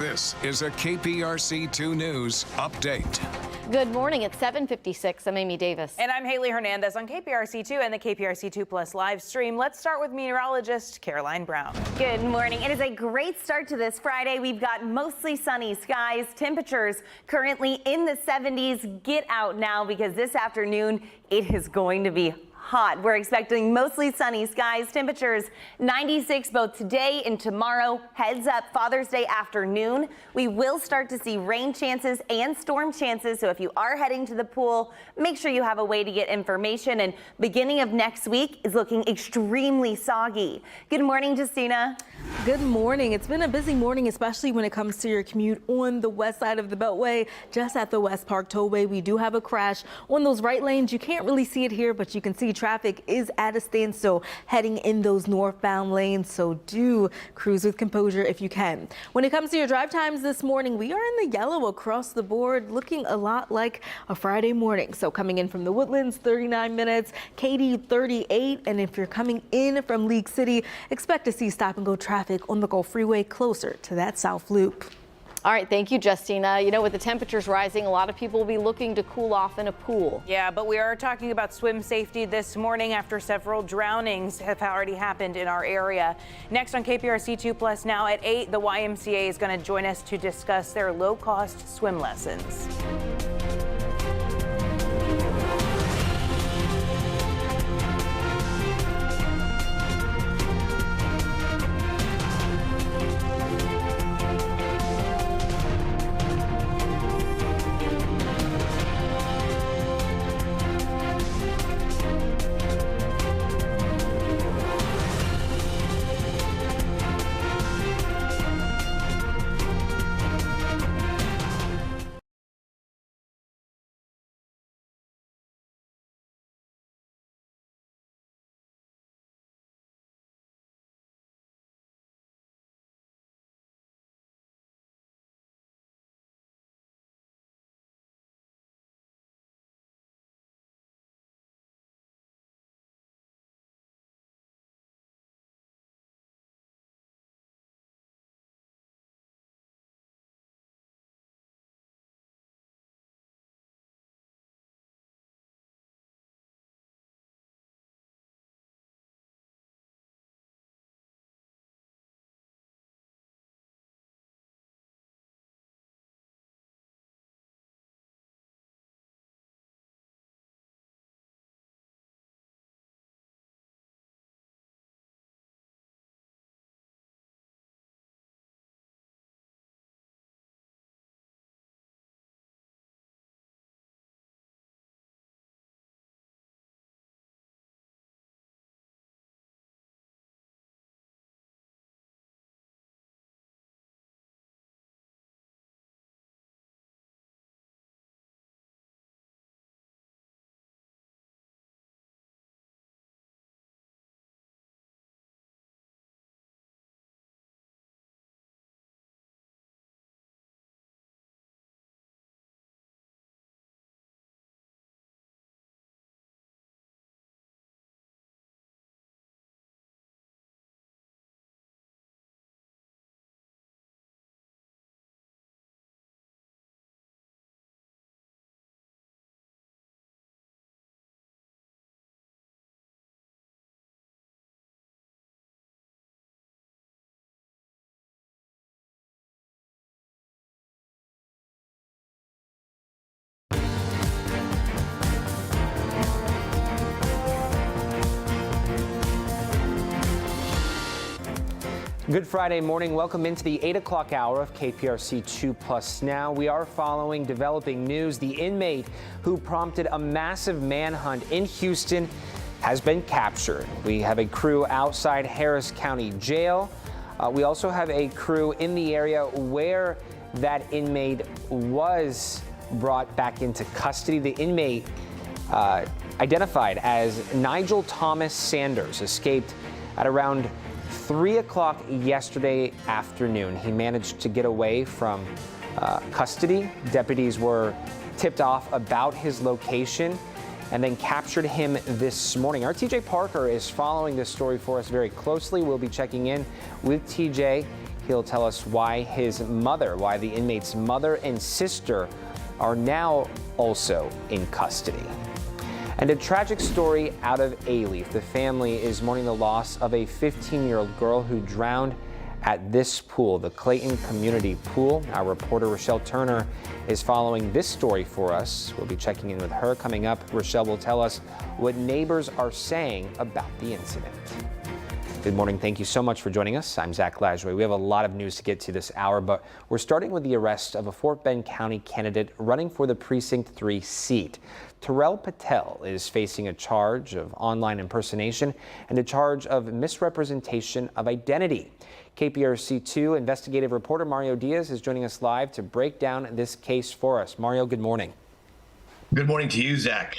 This is a KPRC 2 News update. Good morning. It's 7:56. I'm Amy Davis. And I'm Haley Hernandez on KPRC2 and the KPRC2 Plus live stream. Let's start with meteorologist Caroline Brown. Good morning. It is a great start to this Friday. We've got mostly sunny skies, temperatures currently in the 70s. Get out now because this afternoon it is going to be hot. We're expecting mostly sunny skies, temperatures 96 both today and tomorrow. Heads up, Father's Day afternoon. We will start to see rain chances and storm chances. So if you are heading to the pool, make sure you have a way to get information. And beginning of next week is looking extremely soggy. Good morning, Justina. Good morning. It's been a busy morning, especially when it comes to your commute on the west side of the Beltway, just at the West Park Tollway. We do have a crash on those right lanes. You can't really see it here, but you can see traffic is at a standstill heading in those northbound lanes. So do cruise with composure if you can. When it comes to your drive times this morning, we are in the yellow across the board, looking a lot like a Friday morning. So coming in from the Woodlands, 39 minutes, Katy 38. And if you're coming in from League City, expect to see stop and go traffic on the Gulf Freeway closer to that South Loop. All right. Thank you, Justina. You know, with the temperatures rising, a lot of people will be looking to cool off in a pool. Yeah, but we are talking about swim safety this morning after several drownings have already happened in our area. Next on KPRC2 Plus now at 8, the YMCA is going to join us to discuss their low-cost swim lessons. Good Friday morning. Welcome into the 8 o'clock hour of KPRC 2 Plus. Now we are following developing news. The inmate who prompted a massive manhunt in Houston has been captured. We have a crew outside Harris County Jail. We also have a crew in the area where that inmate was brought back into custody. The inmate identified as Nigel Thomas Sanders escaped at around 3 o'clock yesterday afternoon. He managed to get away from custody. Deputies were tipped off about his location and then captured him this morning. Our TJ Parker is following this story for us very closely. We'll be checking in with TJ He'll tell us why why the inmate's mother and sister are now also in custody. And a tragic story out of Alief. The family is mourning the loss of a 15-year-old girl who drowned at this pool, the Clayton Community Pool. Our reporter Rochelle Turner is following this story for us. We'll be checking in with her coming up. Rochelle will tell us what neighbors are saying about the incident. Good morning. Thank you so much for joining us. I'm Zach Lajoie. We have a lot of news to get to this hour, but we're starting with the arrest of a Fort Bend County candidate running for the Precinct 3 seat. Terrell Patel is facing a charge of online impersonation and a charge of misrepresentation of identity. KPRC2 investigative reporter Mario Diaz is joining us live to break down this case for us. Mario, good morning. Good morning to you, Zach.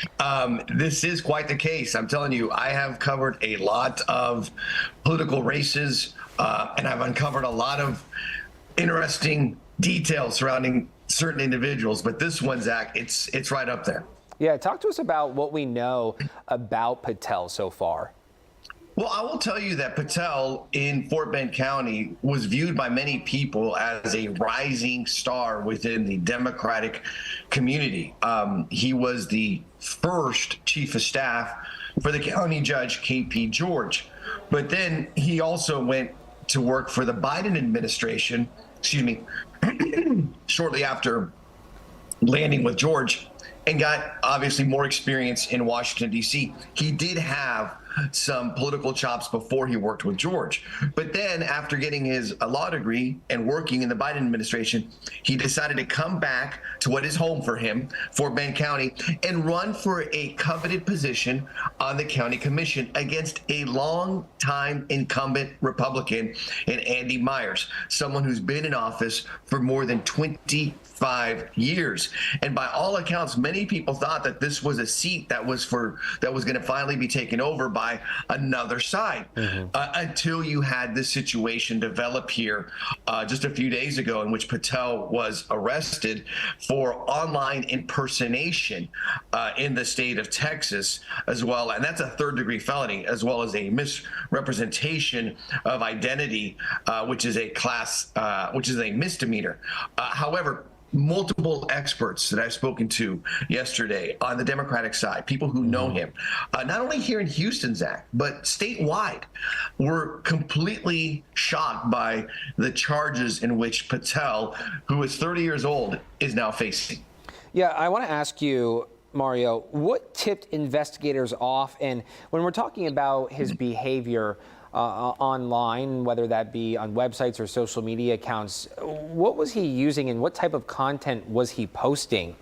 This is quite the case. I'm telling you, I have covered a lot of political races, and I've uncovered a lot of interesting details surrounding certain individuals. But this one, Zach, it's right up there. Yeah, talk to us about what we know about Patel so far. Well, I will tell you that Patel in Fort Bend County was viewed by many people as a rising star within the Democratic community. He was the first chief of staff for the county judge, KP George. But then he also went to work for the Biden administration, shortly after landing with George, and got obviously more experience in Washington, D.C. He did have some political chops before he worked with George. But then after getting his law degree and working in the Biden administration, he decided to come back to what is home for him, Fort Bend County, and run for a coveted position on the county commission against a long-time incumbent Republican in Andy Myers, someone who's been in office for more than 25 years. And by all accounts, many people thought that this was a seat that was going to finally be taken over by another side, until you had this situation develop here just a few days ago, in which Patel was arrested for online impersonation in the state of Texas as well. And that's a third-degree felony, as well as a misrepresentation of identity, which is a misdemeanor. However, multiple experts that I've spoken to yesterday on the Democratic side, people who know him, not only here in Houston, Zach, but statewide, were completely shocked by the charges in which Patel, who is 30 years old, is now facing. Yeah, I want to ask you, Mario, what tipped investigators off? And when we're talking about his behavior online, whether that be on websites or social media accounts, what was he using and what type of content was he posting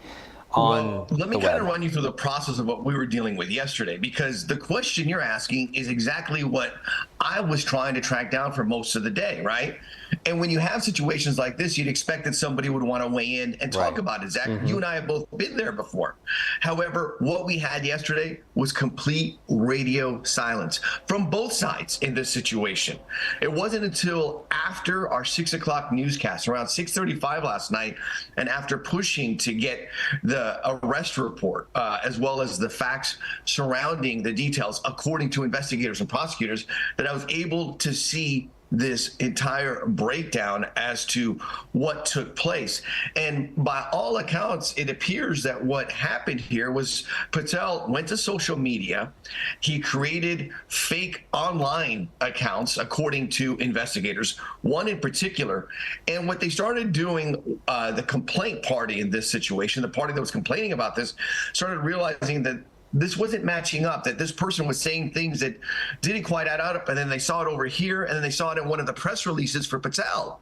on the web? Let me kind of run you through the process of what we were dealing with yesterday, because the question you're asking is exactly what I was trying to track down for most of the day, right? And when you have situations like this, you'd expect that somebody would want to weigh in and talk about it, Zach. You and I have both been there before. However, what we had yesterday was complete radio silence from both sides in this situation. It wasn't until after our 6 o'clock newscast, around 6:35 last night, and after pushing to get the arrest report, as well as the facts surrounding the details, according to investigators and prosecutors, that I was able to see this entire breakdown as to what took place. And by all accounts, it appears that what happened here was Patel went to social media. He created fake online accounts, according to investigators, one in particular. And what they started doing, the complaint party in this situation, the party that was complaining about this, started realizing that this wasn't matching up, that this person was saying things that didn't quite add up, and then they saw it over here, and then they saw it in one of the press releases for Patel.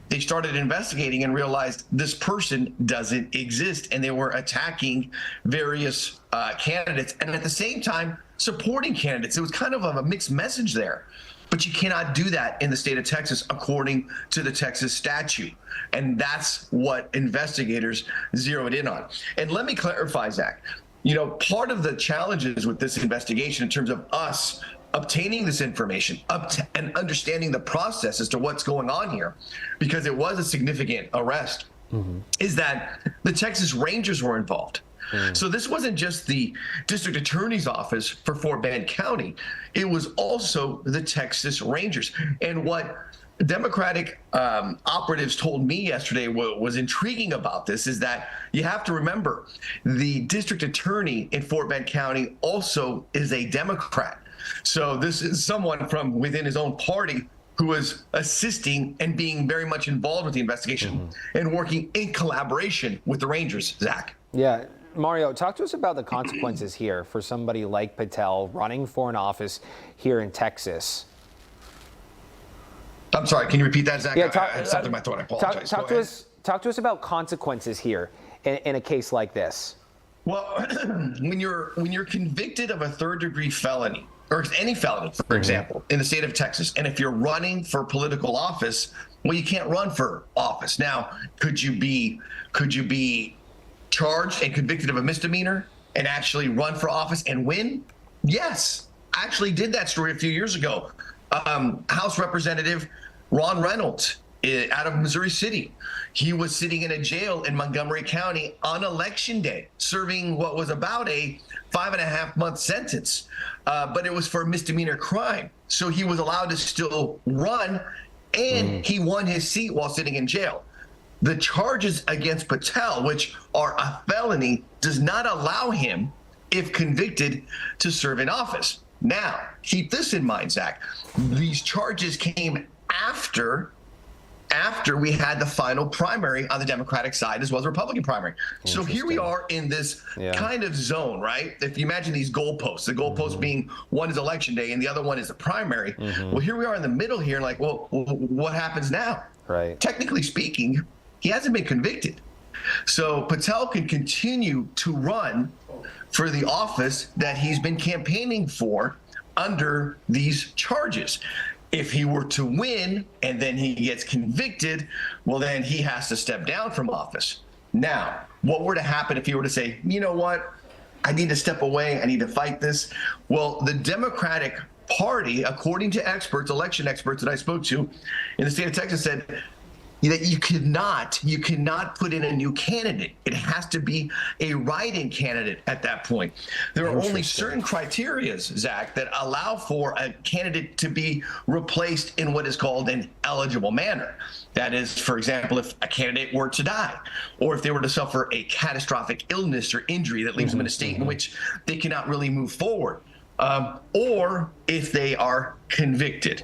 They started investigating and realized this person doesn't exist, and they were attacking various candidates, and at the same time supporting candidates. It was kind of a mixed message there. But you cannot do that in the state of Texas, according to the Texas statute. And that's what investigators zeroed in on. And let me clarify, Zach. You know, part of the challenges with this investigation, in terms of us obtaining this information and understanding the process as to what's going on here, because it was a significant arrest, is that the Texas Rangers were involved. So this wasn't just the district attorney's office for Fort Bend County. It was also the Texas Rangers. And what Democratic operatives told me yesterday what was intriguing about this is that you have to remember the district attorney in Fort Bend County also is a Democrat. So this is someone from within his own party who was assisting and being very much involved with the investigation and working in collaboration with the Rangers, Zach. Yeah. Mario, talk to us about the consequences here for somebody like Patel running for an office here in Texas. I'm sorry, can you repeat that, Zach? Yeah, I had something in my throat. I apologize. Talk to us about consequences here in a case like this. Well, when you're convicted of a third-degree felony, or any felony, for example, in the state of Texas, and if you're running for political office, well, you can't run for office. Now, could you be charged and convicted of a misdemeanor and actually run for office and win? Yes. I actually did that story a few years ago. House Representative Ron Reynolds out of Missouri City. He was sitting in a jail in Montgomery County on election day, serving what was about a 5.5-month sentence, but it was for a misdemeanor crime. So he was allowed to still run, and he won his seat while sitting in jail. The charges against Patel, which are a felony, does not allow him, if convicted, to serve in office. Now, keep this in mind, Zach. These charges came after we had the final primary on the Democratic side as well as the Republican primary. So here we are in this kind of zone, right? If you imagine these goalposts, the goalposts being one is election day and the other one is the primary. Well, here we are in the middle here, like, well, what happens now? Right. Technically speaking, he hasn't been convicted. So Patel can continue to run for the office that he's been campaigning for under these charges. If he were to win and then he gets convicted, well, then he has to step down from office. Now, what were to happen if he were to say, you know what, I need to step away, I need to fight this? Well, the Democratic Party, according to experts, election experts that I spoke to in the state of Texas, said that you cannot put in a new candidate. It has to be a write-in candidate at that point. There are only certain criteria, Zach, that allow for a candidate to be replaced in what is called an eligible manner. That is, for example, if a candidate were to die, or if they were to suffer a catastrophic illness or injury that leaves them in a state in which they cannot really move forward, or if they are convicted.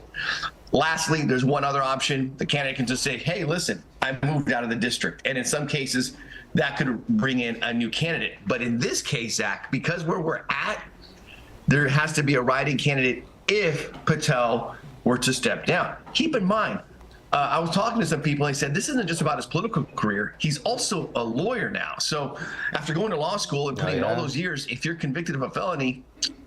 Lastly, there's one other option. The candidate can just say, hey, listen, I moved out of the district. And in some cases, that could bring in a new candidate. But in this case, Zach, because where we're at, there has to be a write-in candidate if Patel were to step down. Keep in mind, I was talking to some people, and they said this isn't just about his political career. He's also a lawyer now. So after going to law school and putting in all those years, if you're convicted of a felony,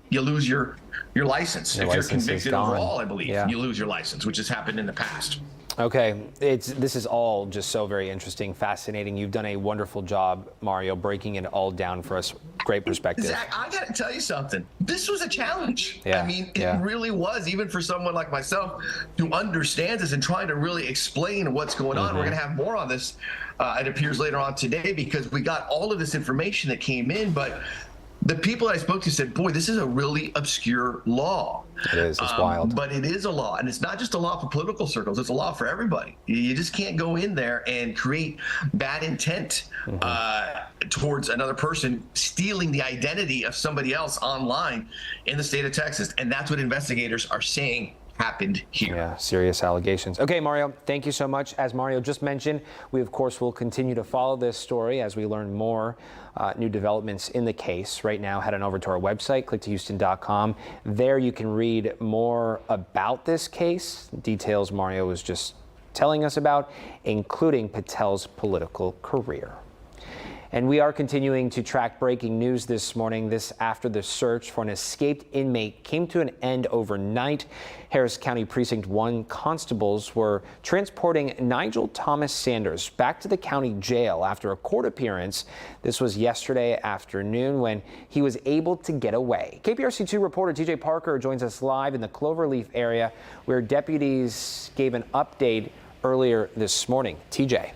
you lose your license. If you're convicted overall, I believe, you lose your license, which has happened in the past. Okay, this is all just so very interesting, fascinating. You've done a wonderful job, Mario, breaking it all down for us. Great perspective. Zach, I got to tell you something. This was a challenge. Yeah, I mean, it really was, even for someone like myself who understands this and trying to really explain what's going on. We're going to have more on this, it appears, later on today, because we got all of this information that came in, but the people I spoke to said, boy, this is a really obscure law. It is. It's wild. But it is a law. And it's not just a law for political circles. It's a law for everybody. You just can't go in there and create bad intent towards another person, stealing the identity of somebody else online in the state of Texas. And that's what investigators are saying happened here. Yeah, serious allegations. Okay, Mario, thank you so much. As Mario just mentioned, we, of course, will continue to follow this story as we learn more new developments in the case. Right now, head on over to our website, click2houston.com. There you can read more about this case, details Mario was just telling us about, including Patel's political career. And we are continuing to track breaking news this morning. This after the search for an escaped inmate came to an end overnight. Harris County Precinct 1 constables were transporting Nigel Thomas Sanders back to the county jail after a court appearance. This was yesterday afternoon when he was able to get away. KPRC2 reporter TJ Parker joins us live in the Cloverleaf area where deputies gave an update earlier this morning. TJ.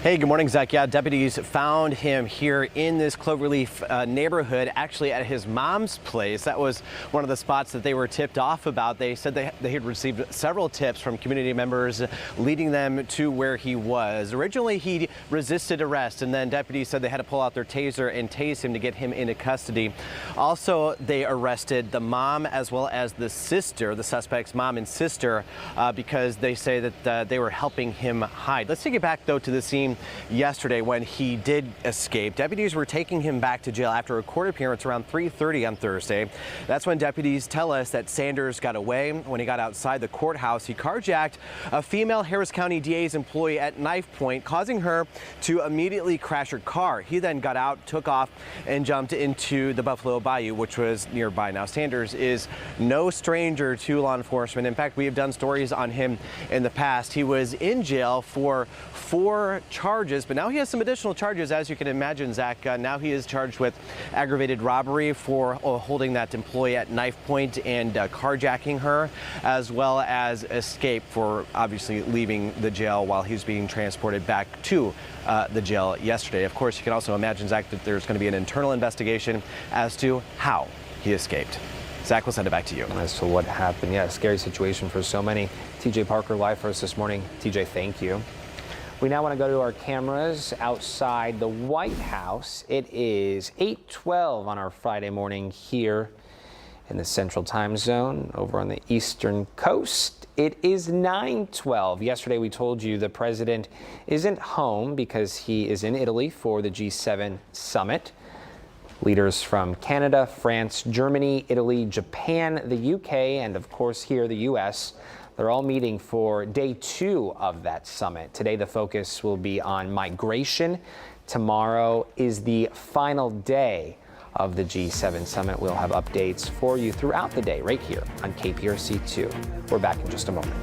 Hey, good morning, Zach. Yeah, deputies found him here in this Cloverleaf neighborhood, actually at his mom's place. That was one of the spots that they were tipped off about. They said they had received several tips from community members leading them to where he was. Originally, he resisted arrest, and then deputies said they had to pull out their taser and tase him to get him into custody. Also, they arrested the mom as well as the sister, the suspect's mom and sister, because they say that they were helping him hide. Let's take it back, though, to the scene yesterday when he did escape. Deputies were taking him back to jail after a court appearance around 3:30 on Thursday. That's when deputies tell us that Sanders got away. When he got outside the courthouse, he carjacked a female Harris County DA's employee at knife point, causing her to immediately crash her car. He then got out, took off, and jumped into the Buffalo Bayou, which was nearby. Now, Sanders is no stranger to law enforcement. In fact, we have done stories on him in the past. He was in jail for 4 charges, but now he has some additional charges, as you can imagine, Zach. Now he is charged with aggravated robbery for holding that employee at knife point and carjacking her, as well as escape for obviously leaving the jail while he's being transported back to the jail yesterday. Of course, you can also imagine, Zach, that there's going to be an internal investigation as to how he escaped. Zach, we'll send it back to you. As to what happened, yeah, scary situation for so many. TJ Parker live for us this morning. TJ, thank you. We now want to go to our cameras outside the White House. It is 8:12 on our Friday morning here in the Central Time Zone. Over on the Eastern Coast, it is 9:12. Yesterday, we told you the president isn't home because he is in Italy for the G7 summit. Leaders from Canada, France, Germany, Italy, Japan, the UK, and of course here the US. They're all meeting for day 2 of that summit. Today, the focus will be on migration. Tomorrow is the final day of the G7 summit. We'll have updates for you throughout the day right here on KPRC2. We're back in just a moment.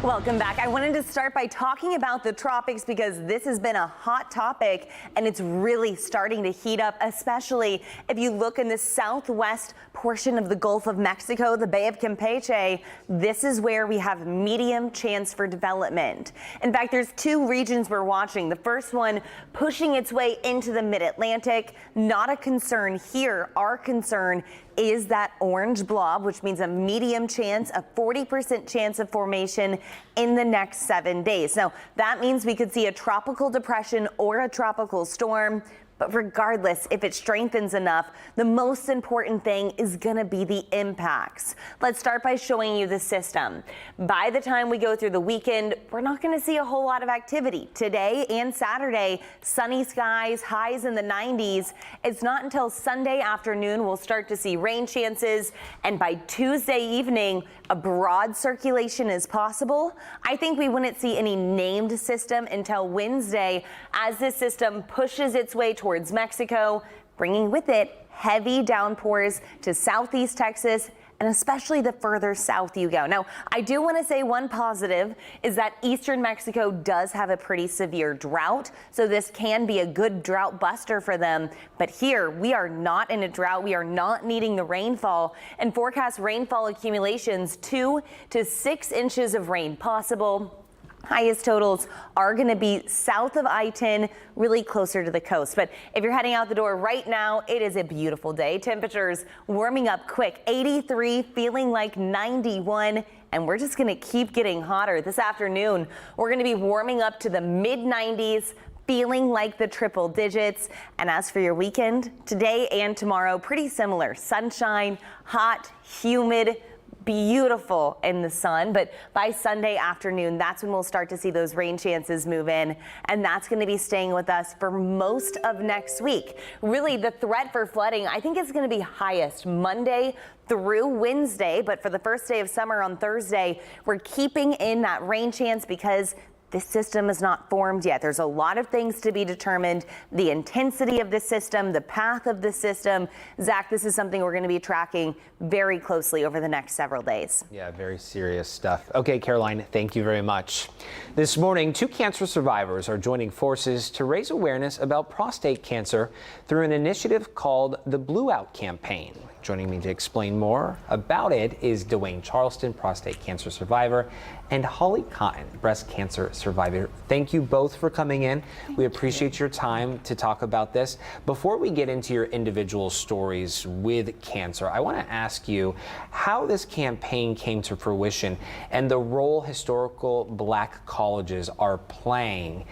Welcome back. I wanted to start by talking about the tropics because this has been a hot topic and it's really starting to heat up, especially if you look in the southwest portion of the Gulf of Mexico, the Bay of Campeche. This is where we have medium chance for development. In fact, there's two regions we're watching. The first one pushing its way into the mid-Atlantic. Not a concern here. Our concern is that orange blob, which means a medium chance, a 40% chance of formation in the next 7 days. Now, that means we could see a tropical depression or a tropical storm. But regardless, if it strengthens enough, the most important thing is going to be the impacts. Let's start by showing you the system. By the time we go through the weekend, we're not going to see a whole lot of activity. Today and Saturday, sunny skies, highs in the 90s. It's not until Sunday afternoon we'll start to see rain chances. And by Tuesday evening, a broad circulation is possible. I think we wouldn't see any named system until Wednesday as this system pushes its way towards Mexico, bringing with it heavy downpours to southeast Texas and especially the further south you go. Now, I do want to say one positive is that eastern Mexico does have a pretty severe drought, so this can be a good drought buster for them. But here, we are not in a drought. We are not needing the rainfall, and forecast rainfall accumulations 2 to 6 inches of rain possible. Highest totals are going to be south of I-10, really closer to the coast. But if you're heading out the door right now, it is a beautiful day. Temperatures warming up quick, 83, feeling like 91. And we're just going to keep getting hotter. This afternoon, we're going to be warming up to the mid-90s, feeling like the triple digits. And as for your weekend, today and tomorrow, pretty similar. Sunshine, hot, humid, beautiful in the sun, but by Sunday afternoon, that's when we'll start to see those rain chances move in, and that's going to be staying with us for most of next week. Really, the threat for flooding, I think, is going to be highest Monday through Wednesday, but for the first day of summer on Thursday, we're keeping in that rain chance because this system is not formed yet. There's a lot of things to be determined. The intensity of the system, the path of the system. Zach, this is something we're going to be tracking very closely over the next several days. Yeah, very serious stuff. Okay, Caroline, thank you very much. This morning, 2 cancer survivors are joining forces to raise awareness about prostate cancer through an initiative called the Blue Out Campaign. Joining me to explain more about it is Dwayne Charleston, prostate cancer survivor, and Holly Cotton, breast cancer survivor. Thank you both for coming in. We appreciate your time to talk about this. Before we get into your individual stories with cancer, I want to ask you how this campaign came to fruition and the role historical Black colleges are playing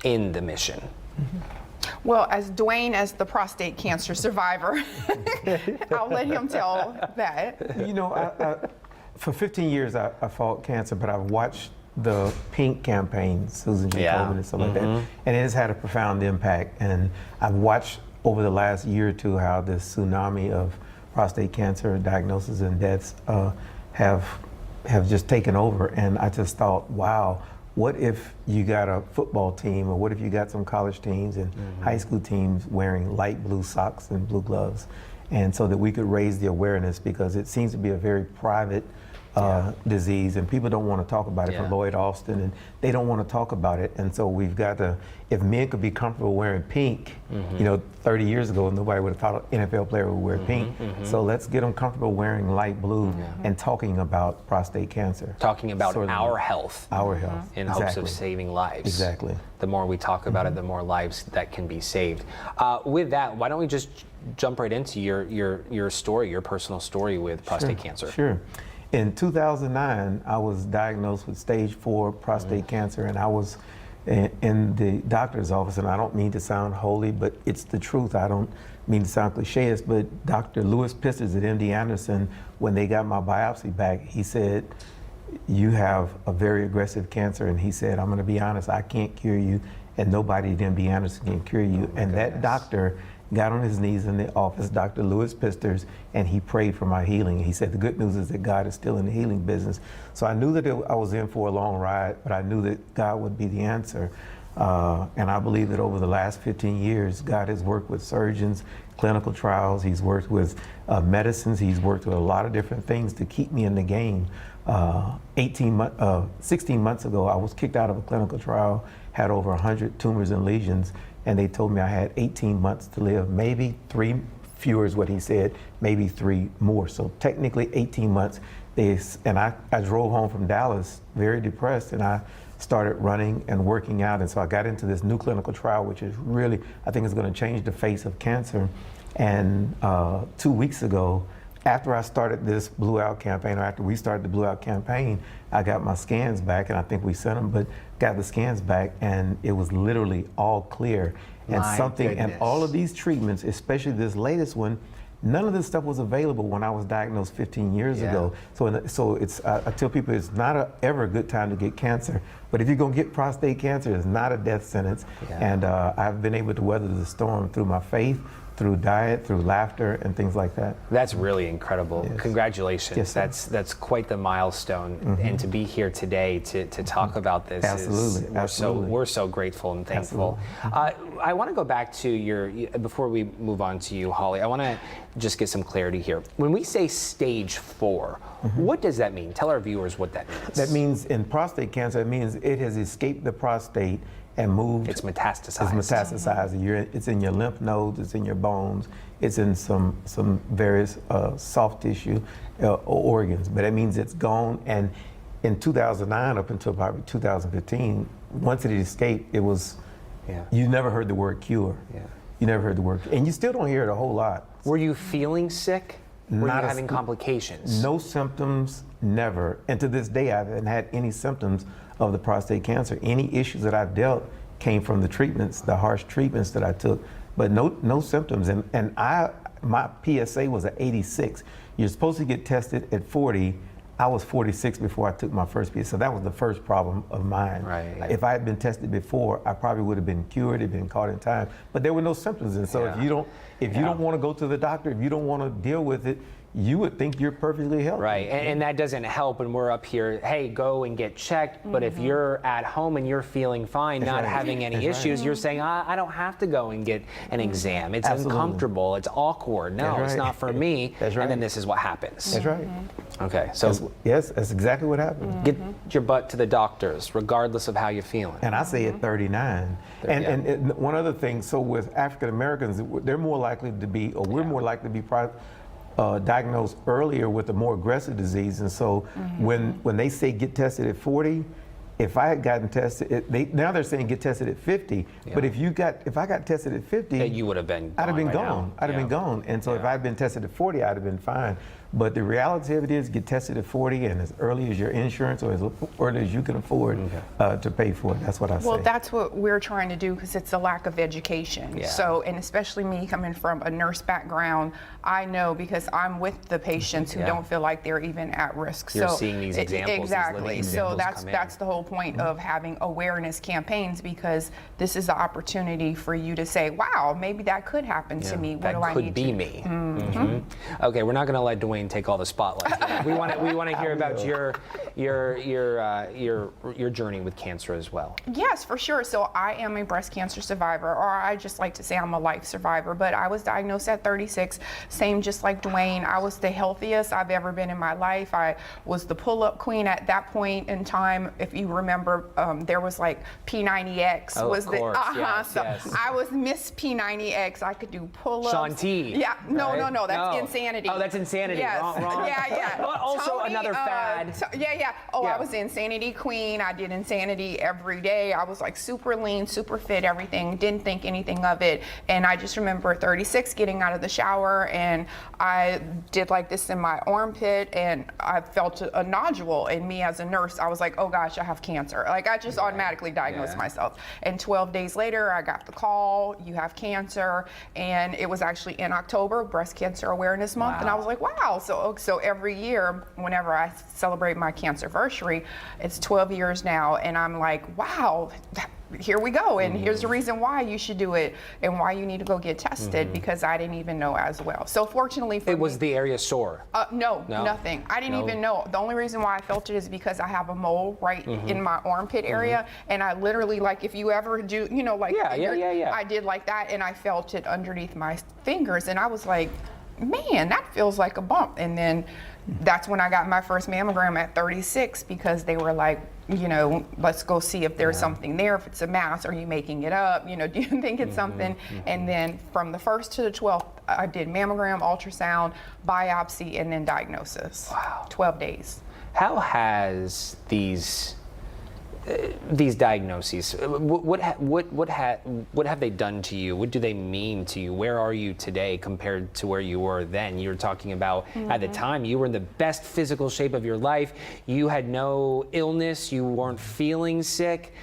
in the mission. Well, as Dwayne, as the prostate cancer survivor, I'll let him tell that. You know, for 15 years, I fought cancer, but I've watched the Pink campaign, Susan G. Komen and stuff like that, and it has had a profound impact. And I've watched over the last year or two how this tsunami of prostate cancer diagnoses and deaths have just taken over. And I just thought, wow, what if you got a football team, or what if you got some college teams and high school teams wearing light blue socks and blue gloves? And so that we could raise the awareness, because it seems to be a very private disease, and people don't want to talk about it. For Lloyd Austin, and they don't want to talk about it. And so we've got to, if men could be comfortable wearing pink, you know, 30 years ago, nobody would have thought an NFL player would wear pink. So let's get them comfortable wearing light blue and talking about prostate cancer. Talking about our health. Our health. In hopes of saving lives. Exactly. The more we talk about it, the more lives that can be saved. With that, why don't we just jump right into your story, your personal story with prostate cancer? Sure. In 2009, I was diagnosed with stage 4 prostate cancer, and I was in the doctor's office, and I don't mean to sound holy, but it's the truth. I don't mean to sound cliché, but Dr. Lewis Pisters at MD Anderson, when they got my biopsy back, he said, "You have a very aggressive cancer," and he said, "I'm going to be honest, I can't cure you, and nobody at MD Anderson can cure you." And that doctor got on his knees in the office, Dr. Lewis Pisters, and he prayed for my healing. He said, the good news is that God is still in the healing business. So I knew that I was in for a long ride, but I knew that God would be the answer. And I believe that over the last 15 years, God has worked with surgeons, clinical trials, he's worked with medicines, he's worked with a lot of different things to keep me in the game. 16 months ago, I was kicked out of a clinical trial, had over 100 tumors and lesions, and they told me I had 18 months to live, maybe 3 fewer is what he said, maybe 3 more. So technically 18 months. I drove home from Dallas very depressed, and I started running and working out. And so I got into this new clinical trial, which is really, I think is going to change the face of cancer. And 2 weeks ago, after I started this Blue Out campaign, or after we started the Blue Out campaign, I got my scans back, and I think we sent them, but got the scans back, and it was literally all clear. And and all of these treatments, especially this latest one, none of this stuff was available when I was diagnosed 15 years ago. So it's I tell people it's not ever a good time to get cancer, but if you're gonna get prostate cancer, it's not a death sentence. And I've been able to weather the storm through my faith, through diet, through laughter, and things like that. That's really incredible. Yes. Congratulations. Yes, that's quite the milestone. And to be here today to talk about this we're so grateful and thankful. I want to go back to before we move on to you, Holly, I want to just get some clarity here. When we say stage 4, what does that mean? Tell our viewers what that means. That means in prostate cancer, it means it has escaped the prostate and moved. It's metastasized. It's metastasized. It's in your lymph nodes, it's in your bones, it's in some various soft tissue organs, but it means it's gone. And in 2009 up until probably 2015, once it escaped, it was, you never heard the word cure. You never heard the word, and you still don't hear it a whole lot. Were you feeling sick? Were you having complications? No symptoms, never. And to this day, I haven't had any symptoms of the prostate cancer. Any issues that I've dealt came from the treatments, the harsh treatments that I took, but no symptoms. And my PSA was at 86. You're supposed to get tested at 40. I was 46 before I took my first PSA. So that was the first problem of mine. If I had been tested before, I probably would have been cured, had been caught in time. But there were no symptoms. And so if you don't want to go to the doctor, if you don't want to deal with it, you would think you're perfectly healthy. Right, and that doesn't help when we're up here, hey, go and get checked, but if you're at home and you're feeling fine, not having any issues, you're saying, I don't have to go and get an exam. It's uncomfortable, it's awkward. No, it's not for me. And then this is what happens. That's right. Okay, so yes, that's exactly what happened. Get your butt to the doctors, regardless of how you're feeling. And I say at 39. And one other thing, so with African Americans, they're more likely to be, or we're more likely to be diagnosed earlier with a more aggressive disease. And so when they say get tested at 40, if I had gotten tested, now they're saying get tested at 50. But if I got tested at 50, you would have been. I'd have been gone. I'd have been gone. And so if I had been tested at 40, I'd have been fine. But the reality of it is, get tested at 40, and as early as your insurance or as early as you can afford to pay for it. That's what I say. Well, that's what we're trying to do, because it's a lack of education. So, and especially me coming from a nurse background, I know, because I'm with the patients who don't feel like they're even at risk. You're seeing these examples. Exactly. So that's the whole point of having awareness campaigns, because this is the opportunity for you to say, wow, maybe that could happen to me. What do I need to do? That could be me. Okay, we're not going to let Dwayne take all the spotlight. we want to hear about your journey with cancer as well. Yes, for sure. So I am a breast cancer survivor, or I just like to say I'm a life survivor. But I was diagnosed at 36, same just like Dwayne. I was the healthiest I've ever been in my life. I was the pull-up queen at that point in time. If you remember, there was like P90X. Yes. I was Miss P90X. I could do pull-ups. Shaun T. Yeah. No. That's Insanity. Oh, that's Insanity. Yes. Wrong. Yeah. Also another fad. I was the Insanity queen. I did Insanity every day. I was like super lean, super fit, everything. Didn't think anything of it. And I just remember 36 getting out of the shower, and I did like this in my armpit, and I felt a nodule. And me as a nurse, I was like, oh gosh, I have cancer. Like, I just automatically diagnosed myself. And 12 days later, I got the call, you have cancer. And it was actually in October, Breast Cancer Awareness Month. And I was like, wow. So every year, whenever I celebrate my cancerversary, it's 12 years now, and I'm like, wow, here we go, and here's the reason why you should do it and why you need to go get tested, because I didn't even know as well. So fortunately for me, was the area sore? No, nothing. I didn't even know. The only reason why I felt it is because I have a mole right in my armpit area, and I literally, like, if you ever do, I did like that, and I felt it underneath my fingers, and I was like, man, that feels like a bump. And then that's when I got my first mammogram at 36 because they were like, you know, let's go see if there's something there. If it's a mass, are you making it up? You know, do you think it's something? And then from the 1st to the 12th, I did mammogram, ultrasound, biopsy, and then diagnosis. Wow. 12 days. How has these diagnoses, what have they done to you? What do they mean to you? Where are you today compared to where you were then? You were talking about at the time you were in the best physical shape of your life. You had no illness. You weren't feeling sick.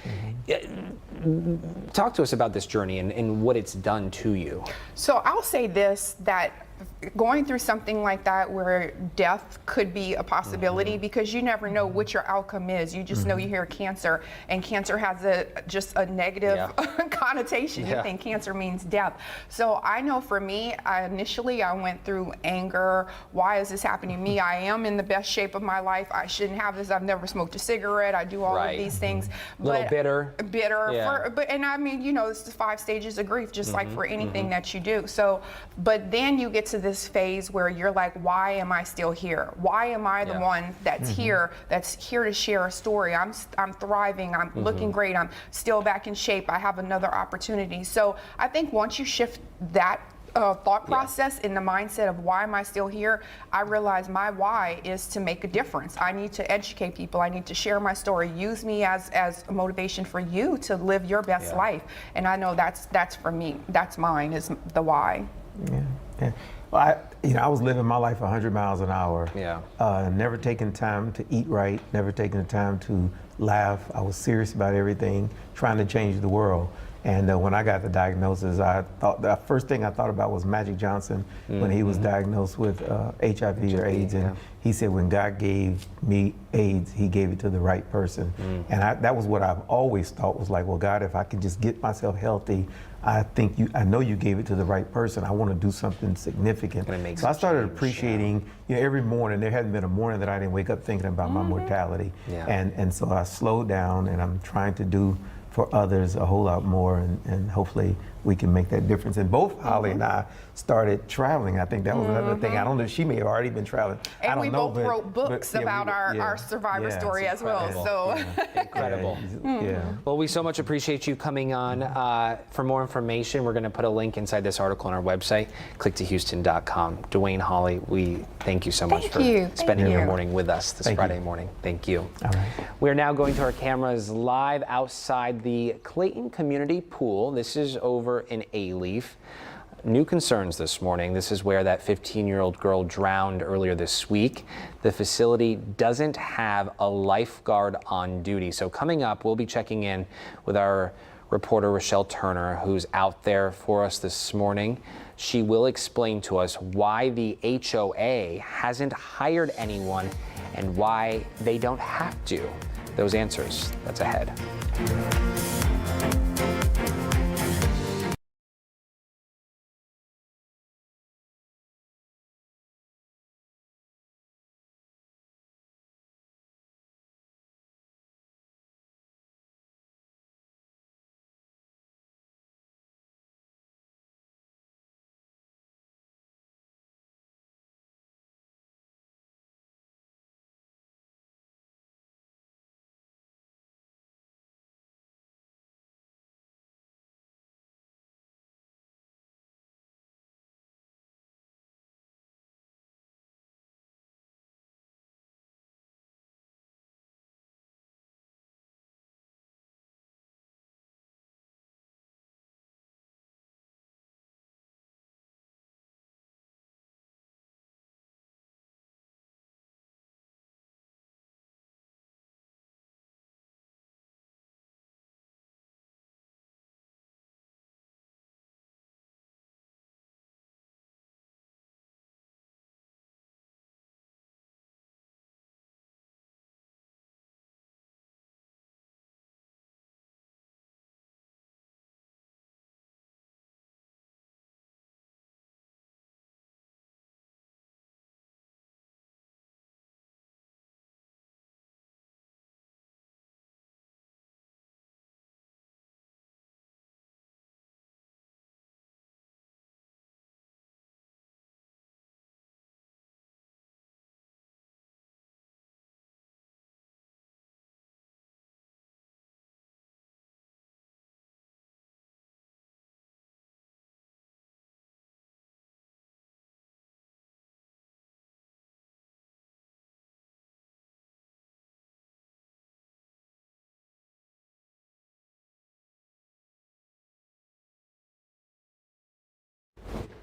Talk to us about this journey and what it's done to you. So I'll say this, that going through something like that where death could be a possibility because you never know what your outcome is. You just know you hear cancer, and cancer has just a negative connotation. You think cancer means death. So I know for me, initially I went through anger. Why is this happening to me? I am in the best shape of my life. I shouldn't have this. I've never smoked a cigarette. I do all of these things. A little bitter. And I mean, you know, it's the 5 stages of grief, just like for anything that you do. So, but then you get to this phase where you're like, why am I still here? Why am I the one that's here to share a story? I'm thriving, I'm looking great, I'm still back in shape, I have another opportunity. So I think once you shift that thought process in the mindset of why am I still here, I realize my why is to make a difference. I need to educate people, I need to share my story, use me as a motivation for you to live your best life. And I know that's for me, that's mine, is the why. Yeah. Well, I was living my life 100 miles an hour. Never taking time to eat right, never taking the time to laugh. I was serious about everything, trying to change the world. And when I got the diagnosis, I thought the first thing I thought about was Magic Johnson when he was diagnosed with HIV or AIDS. And he said, when God gave me AIDS, he gave it to the right person. And that was what I've always thought, was like, well, God, if I can just get myself healthy, I know you gave it to the right person. I want to do something significant. So I started appreciating, every morning. There hadn't been a morning that I didn't wake up thinking about my mortality. And so I slowed down, and I'm trying to do for others a whole lot more, and hopefully we can make that difference. And both Holly and I started traveling. I think that was another thing. I don't know, she may have already been traveling. And I don't we know, both wrote books about our survivor story as well. So incredible. Well, we so much appreciate you coming on. For more information, we're going to put a link inside this article on our website, clicktohouston.com. Dwayne, Holly, we thank you so much for spending your morning with us this Friday morning. Thank you. All right. We're now going to our cameras live outside the Clayton Community Pool. This is over in Alief. New concerns this morning. This is where that 15-year-old girl drowned earlier this week. The facility doesn't have a lifeguard on duty. So coming up, we'll be checking in with our reporter Rochelle Turner, who's out there for us this morning. She will explain to us why the HOA hasn't hired anyone and why they don't have to. Those answers, that's ahead.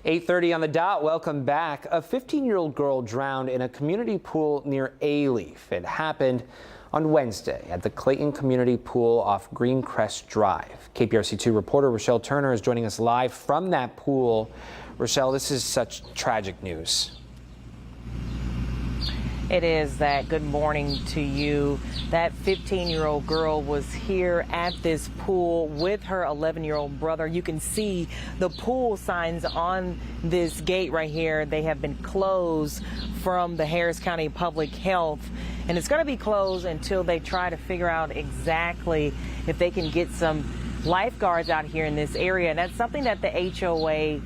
8:30 on the dot. Welcome back. A 15-year-old girl drowned in a community pool near Alief. It happened on Wednesday at the Clayton Community Pool off Greencrest Drive. KPRC2 reporter Rochelle Turner is joining us live from that pool. Rochelle, this is such tragic news. It is, Zach. Good morning to you. That 15-year-old girl was here at this pool with her 11-year-old brother. You can see the pool signs on this gate right here. They have been closed from the Harris County Public Health, and it's going to be closed until they try to figure out exactly if they can get some lifeguards out here in this area. And that's something that the HOA,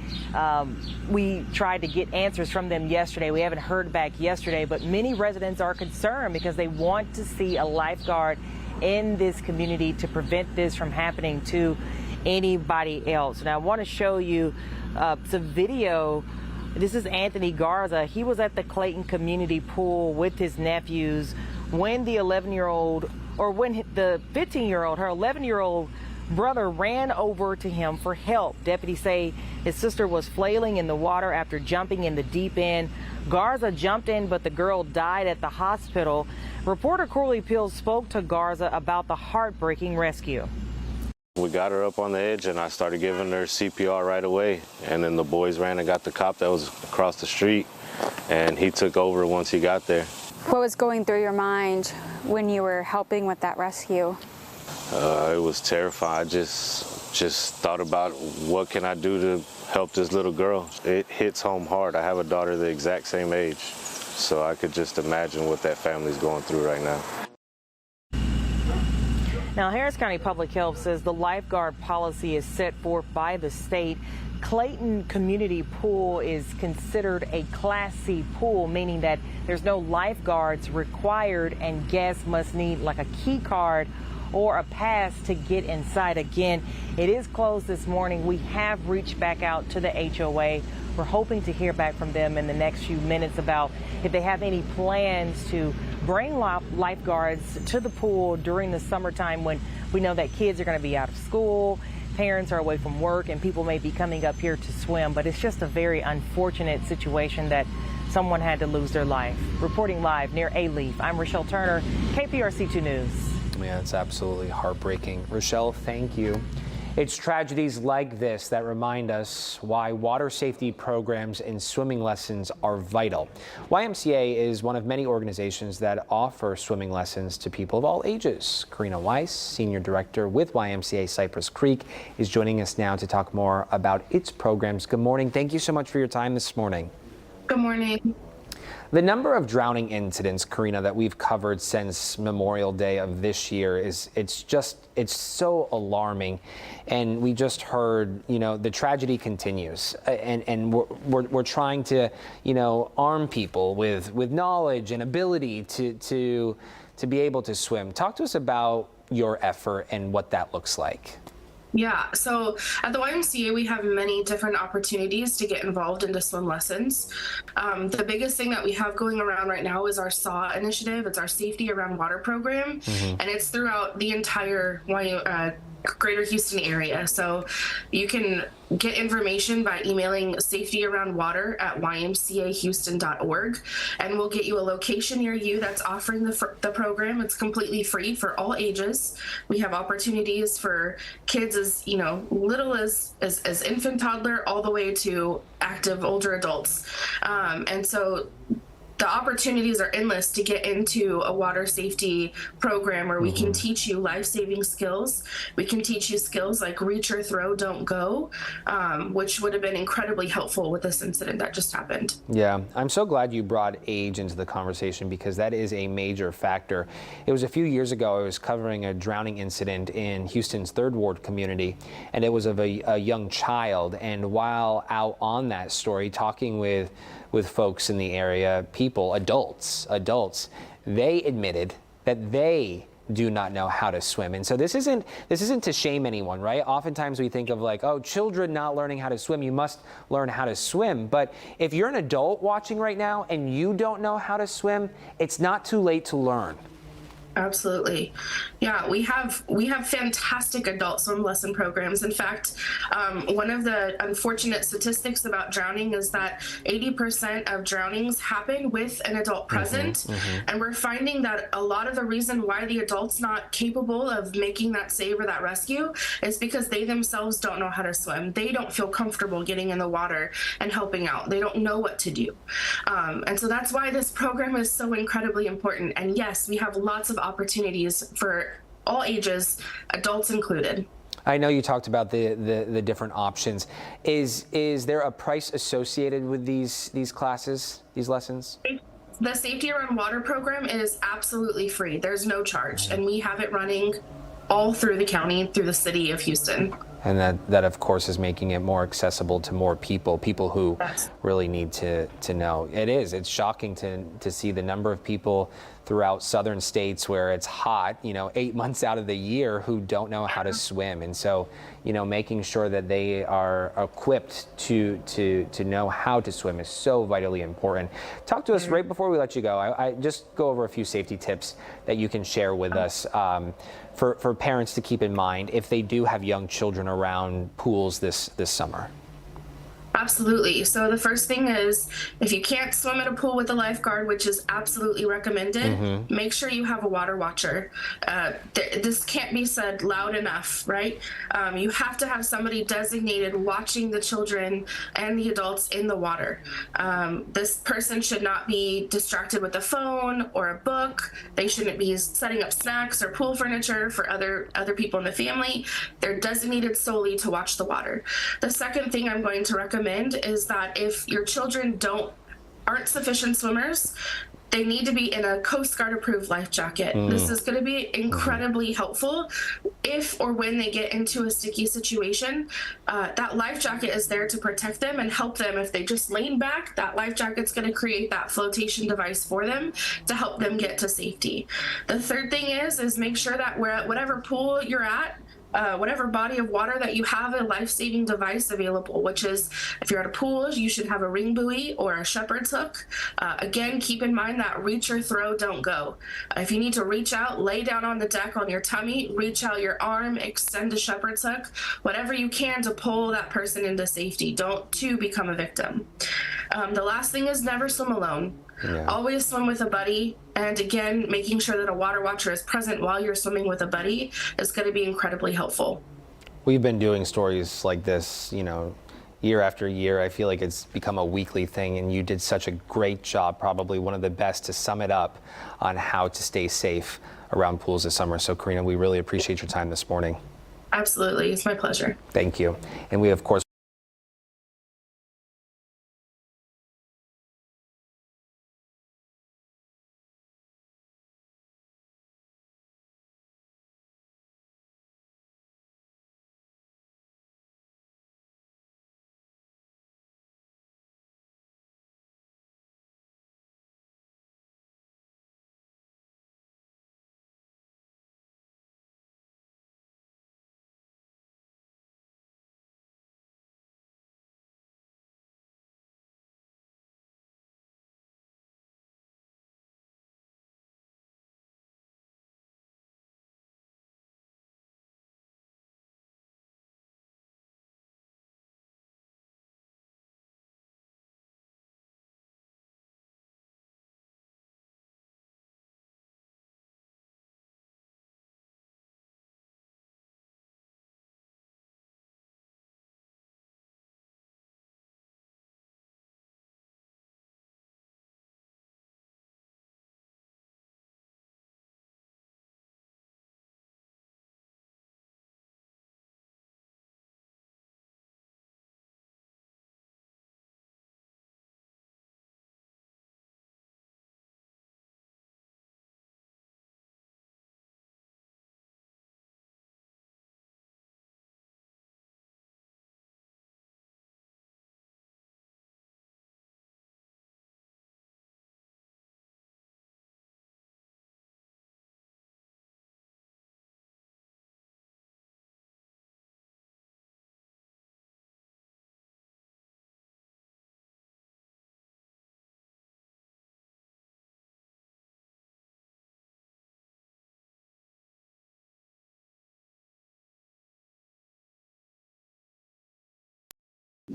we tried to get answers from them yesterday. We haven't heard back yesterday, but many residents are concerned because they want to see a lifeguard in this community to prevent this from happening to anybody else. And I want to show you some video. This is Anthony Garza. He was at the Clayton Community Pool with his nephews when the 11-year-old, or when the 15-year-old, her 11-year-old brother ran over to him for help. Deputies say his sister was flailing in the water after jumping in the deep end. Garza jumped in, but the girl died at the hospital. Reporter Corley Pills spoke to Garza about the heartbreaking rescue. We got her up on the edge and I started giving her CPR right away. And then the boys ran and got the cop that was across the street, and he took over once he got there. What was going through your mind when you were helping with that rescue? It was terrifying. I just thought about what can I do to help this little girl. It hits home hard. I have a daughter the exact same age, so I could just imagine what that family's going through right now. Now, Harris County Public Health says the lifeguard policy is set forth by the state. Clayton Community Pool is considered a Class C pool, meaning that there's no lifeguards required and guests must need like a key card or a pass to get inside. Again, it is closed this morning. We have reached back out to the HOA. We're hoping to hear back from them in the next few minutes about if they have any plans to bring lifeguards to the pool during the summertime when we know that kids are going to be out of school, parents are away from work, and people may be coming up here to swim. But it's just a very unfortunate situation that someone had to lose their life. Reporting live near Alief, I'm Rochelle Turner, KPRC2 News. Yeah, it's absolutely heartbreaking. Rochelle, thank you. It's tragedies like this that remind us why water safety programs and swimming lessons are vital. YMCA is one of many organizations that offer swimming lessons to people of all ages. Karina Weiss, Senior Director with YMCA Cypress Creek, is joining us now to talk more about its programs. Good morning. Thank you so much for your time this morning. Good morning. The number of drowning incidents, Karina, that we've covered since Memorial Day of this year it's so alarming. And we just heard, the tragedy continues, and we're trying to, arm people with knowledge and ability to be able to swim. Talk to us about your effort and what that looks like. Yeah, so at the YMCA, we have many different opportunities to get involved into swim lessons. The biggest thing that we have going around right now is our SAW initiative. It's our Safety Around Water program, and it's throughout the entire Greater Houston area. So you can get information by emailing safetyaroundwater@ymcahouston.org, and we'll get you a location near you that's offering the program. It's completely free for all ages. We have opportunities for kids as little as infant, toddler, all the way to active older adults, and so the opportunities are endless to get into a water safety program where we can teach you life-saving skills. We can teach you skills like reach or throw, don't go, which would have been incredibly helpful with this incident that just happened. Yeah, I'm so glad you brought age into the conversation because that is a major factor. It was a few years ago I was covering a drowning incident in Houston's 3rd Ward community, and it was of a young child. And while out on that story, talking with folks in the area, adults, they admitted that they do not know how to swim. And so this isn't to shame anyone, right? Oftentimes we think of like, oh, children not learning how to swim, you must learn how to swim. But if you're an adult watching right now and you don't know how to swim, it's not too late to learn. Absolutely. Yeah, we have fantastic adult swim lesson programs. In fact, one of the unfortunate statistics about drowning is that 80% of drownings happen with an adult present. And we're finding that a lot of the reason why the adult's not capable of making that save or that rescue is because they themselves don't know how to swim. They don't feel comfortable getting in the water and helping out. They don't know what to do. And so that's why this program is so incredibly important. And yes, we have lots of opportunities for all ages, adults included. I know you talked about the different options. Is there a price associated with these classes, these lessons? The Safety Around Water program is absolutely free. There's no charge, and we have it running all through the county, through the city of Houston. And that of course is making it more accessible to more people who really need to know. It's shocking to see the number of people throughout southern states where it's hot, 8 months out of the year, who don't know how to swim. And so, making sure that they are equipped to know how to swim is so vitally important. Talk to us right before we let you go. I just go over a few safety tips that you can share with us for parents to keep in mind if they do have young children around pools this summer. Absolutely. So the first thing is, if you can't swim at a pool with a lifeguard, which is absolutely recommended, make sure you have a water watcher. This can't be said loud enough, right? You have to have somebody designated watching the children and the adults in the water. This person should not be distracted with a phone or a book. They shouldn't be setting up snacks or pool furniture for other people in the family. They're designated solely to watch the water. The second thing I'm going to recommend is that if your children aren't sufficient swimmers, they need to be in a Coast Guard approved life jacket. This is going to be incredibly helpful if or when they get into a sticky situation. That life jacket is there to protect them and help them. If they just lean back, that life jacket's going to create that flotation device for them to help them get to safety. The third thing is make sure that whatever pool you're at, whatever body of water, that you have a life-saving device available, which is, if you're at a pool, you should have a ring buoy or a shepherd's hook. Again, keep in mind that reach or throw, don't go. If you need to reach out, lay down on the deck on your tummy, reach out your arm, extend a shepherd's hook, whatever you can to pull that person into safety. Don't become a victim. The last thing is never swim alone. Always swim with a buddy. And again, making sure that a water watcher is present while you're swimming with a buddy is going to be incredibly helpful. We've been doing stories like this, year after year. I feel like it's become a weekly thing, and you did such a great job, probably one of the best, to sum it up on how to stay safe around pools this summer. So Karina, we really appreciate your time this morning. Absolutely. It's my pleasure. Thank you. And we, of course,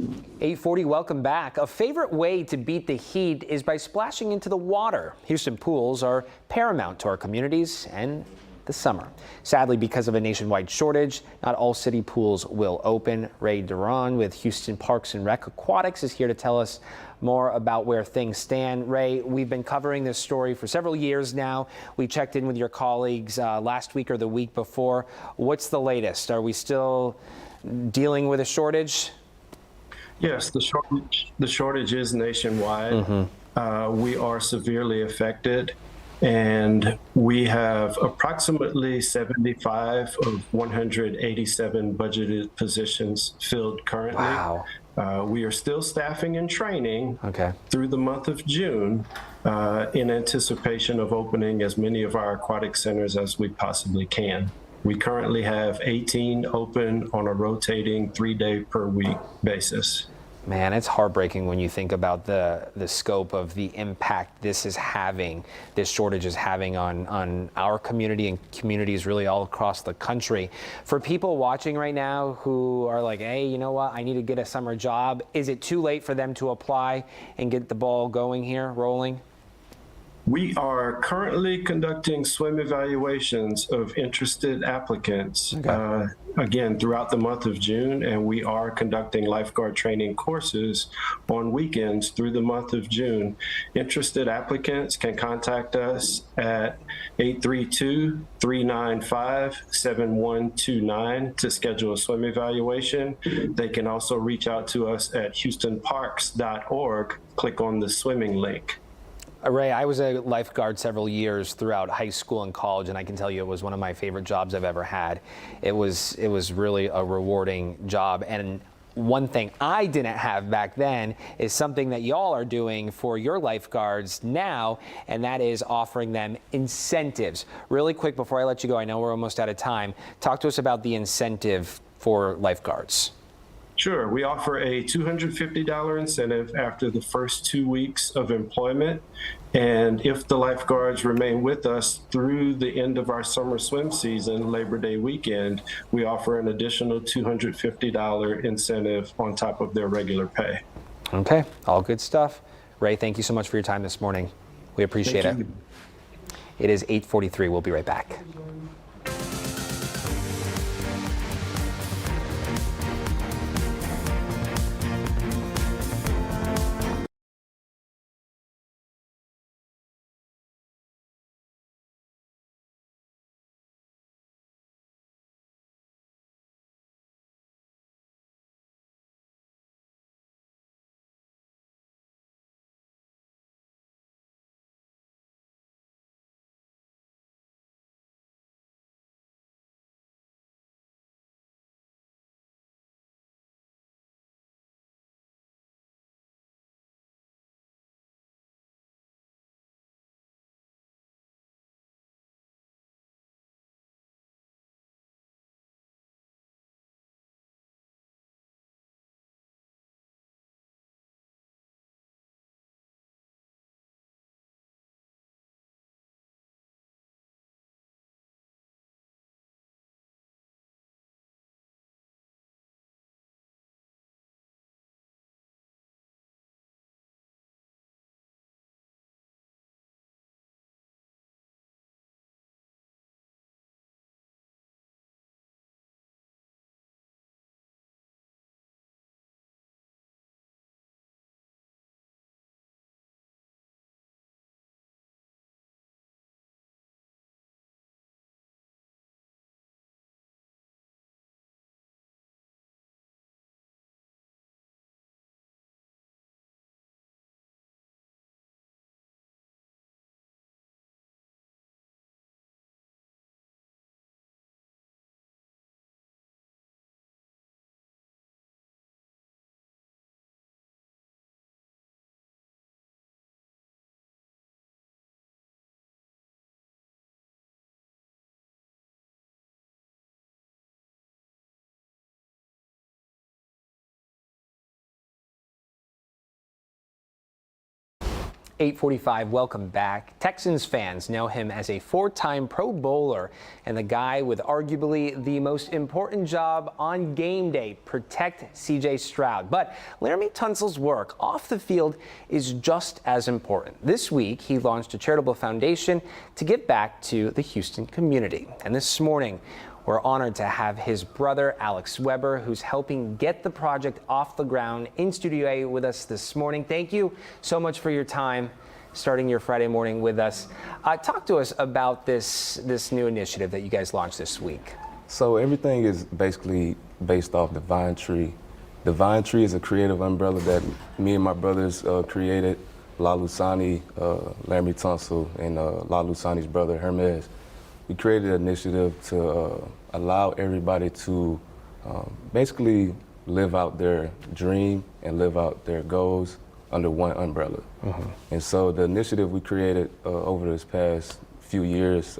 840, welcome back. A favorite way to beat the heat is by splashing into the water. Houston pools are paramount to our communities and the summer. Sadly, because of a nationwide shortage, not all city pools will open. Ray Duran with Houston Parks and Rec Aquatics is here to tell us more about where things stand. Ray, we've been covering this story for several years now. We checked in with your colleagues last week or the week before. What's the latest? Are we still dealing with a shortage? Yes, the shortage is nationwide. We are severely affected, and we have approximately 75 of 187 budgeted positions filled currently. Wow. We are still staffing and training through the month of June in anticipation of opening as many of our aquatic centers as we possibly can. We currently have 18 open on a rotating 3-day per week basis. Man, it's heartbreaking when you think about the scope of the impact this shortage is having on our community and communities really all across the country. For people watching right now who are like, hey, you know what, I need to get a summer job, is it too late for them to apply and get the ball going here, rolling? We are currently conducting swim evaluations of interested applicants, again, throughout the month of June, and we are conducting lifeguard training courses on weekends through the month of June. Interested applicants can contact us at 832-395-7129 to schedule a swim evaluation. They can also reach out to us at houstonparks.org. Click on the swimming link. Ray, I was a lifeguard several years throughout high school and college, and I can tell you it was one of my favorite jobs I've ever had. It was really a rewarding job. And one thing I didn't have back then is something that y'all are doing for your lifeguards now, and that is offering them incentives. Really quick before I let you go, I know we're almost out of time. Talk to us about the incentive for lifeguards. Sure. We offer a $250 incentive after the first 2 weeks of employment. And if the lifeguards remain with us through the end of our summer swim season, Labor Day weekend, we offer an additional $250 incentive on top of their regular pay. Okay, all good stuff. Ray, thank you so much for your time this morning. We appreciate it. It is 8:43. We'll be right back. 8:45, welcome back. Texans fans know him as a 4-time Pro Bowler and the guy with arguably the most important job on game day, protect C.J. Stroud. But Laremy Tunsil's work off the field is just as important. This week, he launched a charitable foundation to give back to the Houston community. And this morning, we're honored to have his brother, Alex Weber, who's helping get the project off the ground, in Studio A with us this morning. Thank you so much for your time, starting your Friday morning with us. Talk to us about this new initiative that you guys launched this week. So everything is basically based off Divine Tree. Divine Tree is a creative umbrella that me and my brothers created, La Lusani, Laremy Tunsil, and La Lusani's brother, Hermes. We created an initiative to allow everybody to basically live out their dream and live out their goals under one umbrella. And so the initiative we created over this past few years,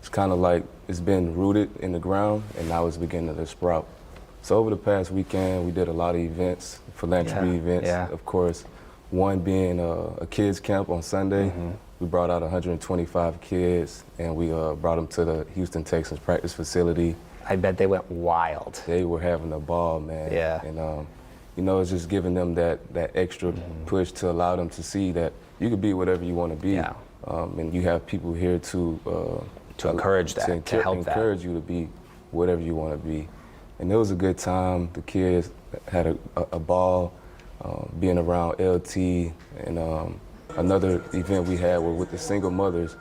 it's kind of like it's been rooted in the ground and now it's beginning to sprout. So over the past weekend, we did a lot of events, philanthropy events, of course. One being a kids camp on Sunday. We brought out 125 kids, and we brought them to the Houston Texans practice facility. I bet they went wild. They were having a ball, man. Yeah. And you know, it's just giving them that extra push to allow them to see that you can be whatever you want to be. Yeah. And you have people here to encourage that, to help encourage you to be whatever you want to be. And it was a good time. The kids had a ball, being around LT, and another event we had was with the single mothers,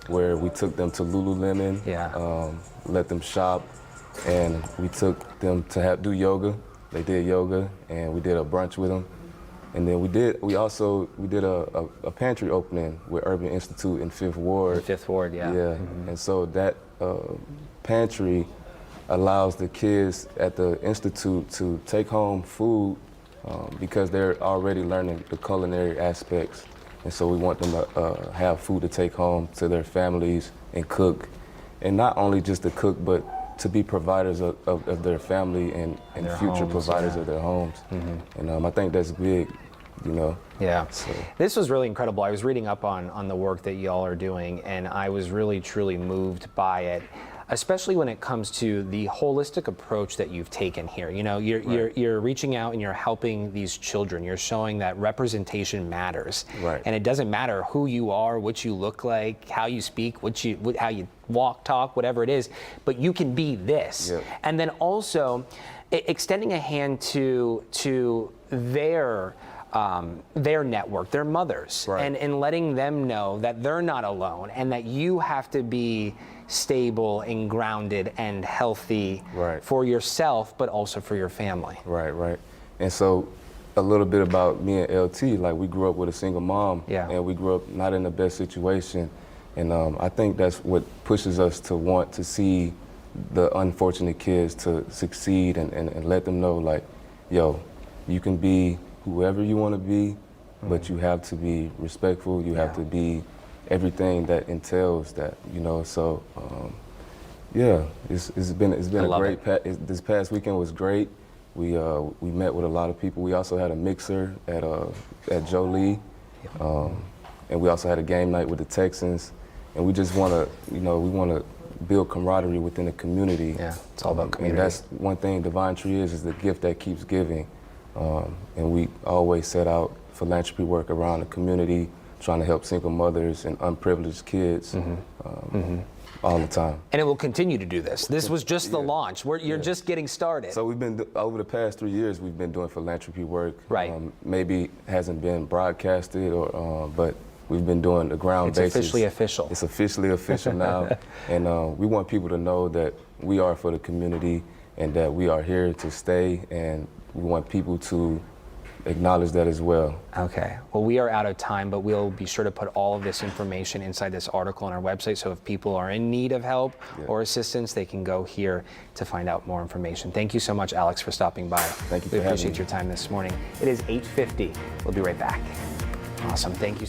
where we took them to Lululemon, let them shop, and we took them to do yoga. They did yoga, and we did a brunch with them. And then we did a pantry opening with Urban Institute in Fifth Ward. Fifth Ward, yeah. Yeah, and so that pantry allows the kids at the Institute to take home food because they're already learning the culinary aspects. And so we want them to have food to take home to their families and cook. And not only just to cook, but to be providers of their family and future homes, providers of their homes. And I think that's big, you know. Yeah. So. This was really incredible. I was reading up on the work that y'all are doing, and I was really, truly moved by it, especially when it comes to the holistic approach that you've taken here. You know, you're reaching out and you're helping these children. You're showing that representation matters. Right. And it doesn't matter who you are, what you look like, how you speak, how you walk, talk, whatever it is, but you can be this. Yep. And then also extending a hand to their network, their mothers, and letting them know that they're not alone and that you have to be stable and grounded and healthy for yourself, but also for your family. Right. And so a little bit about me and LT, like we grew up with a single mom, and we grew up not in the best situation. And I think that's what pushes us to want to see the unfortunate kids to succeed and let them know, like, yo, you can be whoever you want to be, but you have to be respectful, you have to be everything that entails that, you know. So it's been a great this past weekend was great. We met with a lot of people. We also had a mixer at Jolie, and we also had a game night with the Texans, and we just want to build camaraderie within the community. Yeah, it's all about community. And that's one thing Divine Tree is the gift that keeps giving. And we always set out philanthropy work around the community, trying to help single mothers and unprivileged kids all the time. And it will continue to do this. This was just the launch. You're just getting started. So we've been, over the past 3 years, we've been doing philanthropy work. Right. Maybe hasn't been broadcasted, but we've been doing the ground basis. It's officially official. It's officially official now. And we want people to know that we are for the community and that we are here to stay, and we want people to acknowledge that as well. Okay. Well, we are out of time, but we'll be sure to put all of this information inside this article on our website, so if people are in need of help or assistance, they can go here to find out more information. Thank you so much, Alex, for stopping by. Thank you for We having appreciate me. your time this morning. It is 8:50. We'll be right back. Awesome. Thank you.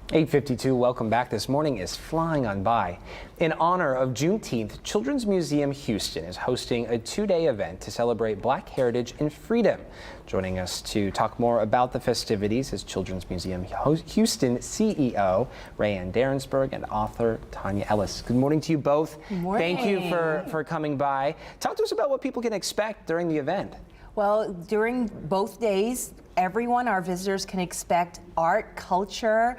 8:52, welcome back. This morning is flying on by. In honor of Juneteenth, Children's Museum Houston is hosting a two-day event to celebrate Black heritage and freedom. Joining us to talk more about the festivities is Children's Museum Houston CEO Rayanne Derensburg and author Tanya Ellis. Good morning to you both. Good morning. Thank you for coming by. Talk to us about what people can expect during the event. Well, during both days, everyone, our visitors, can expect art, culture,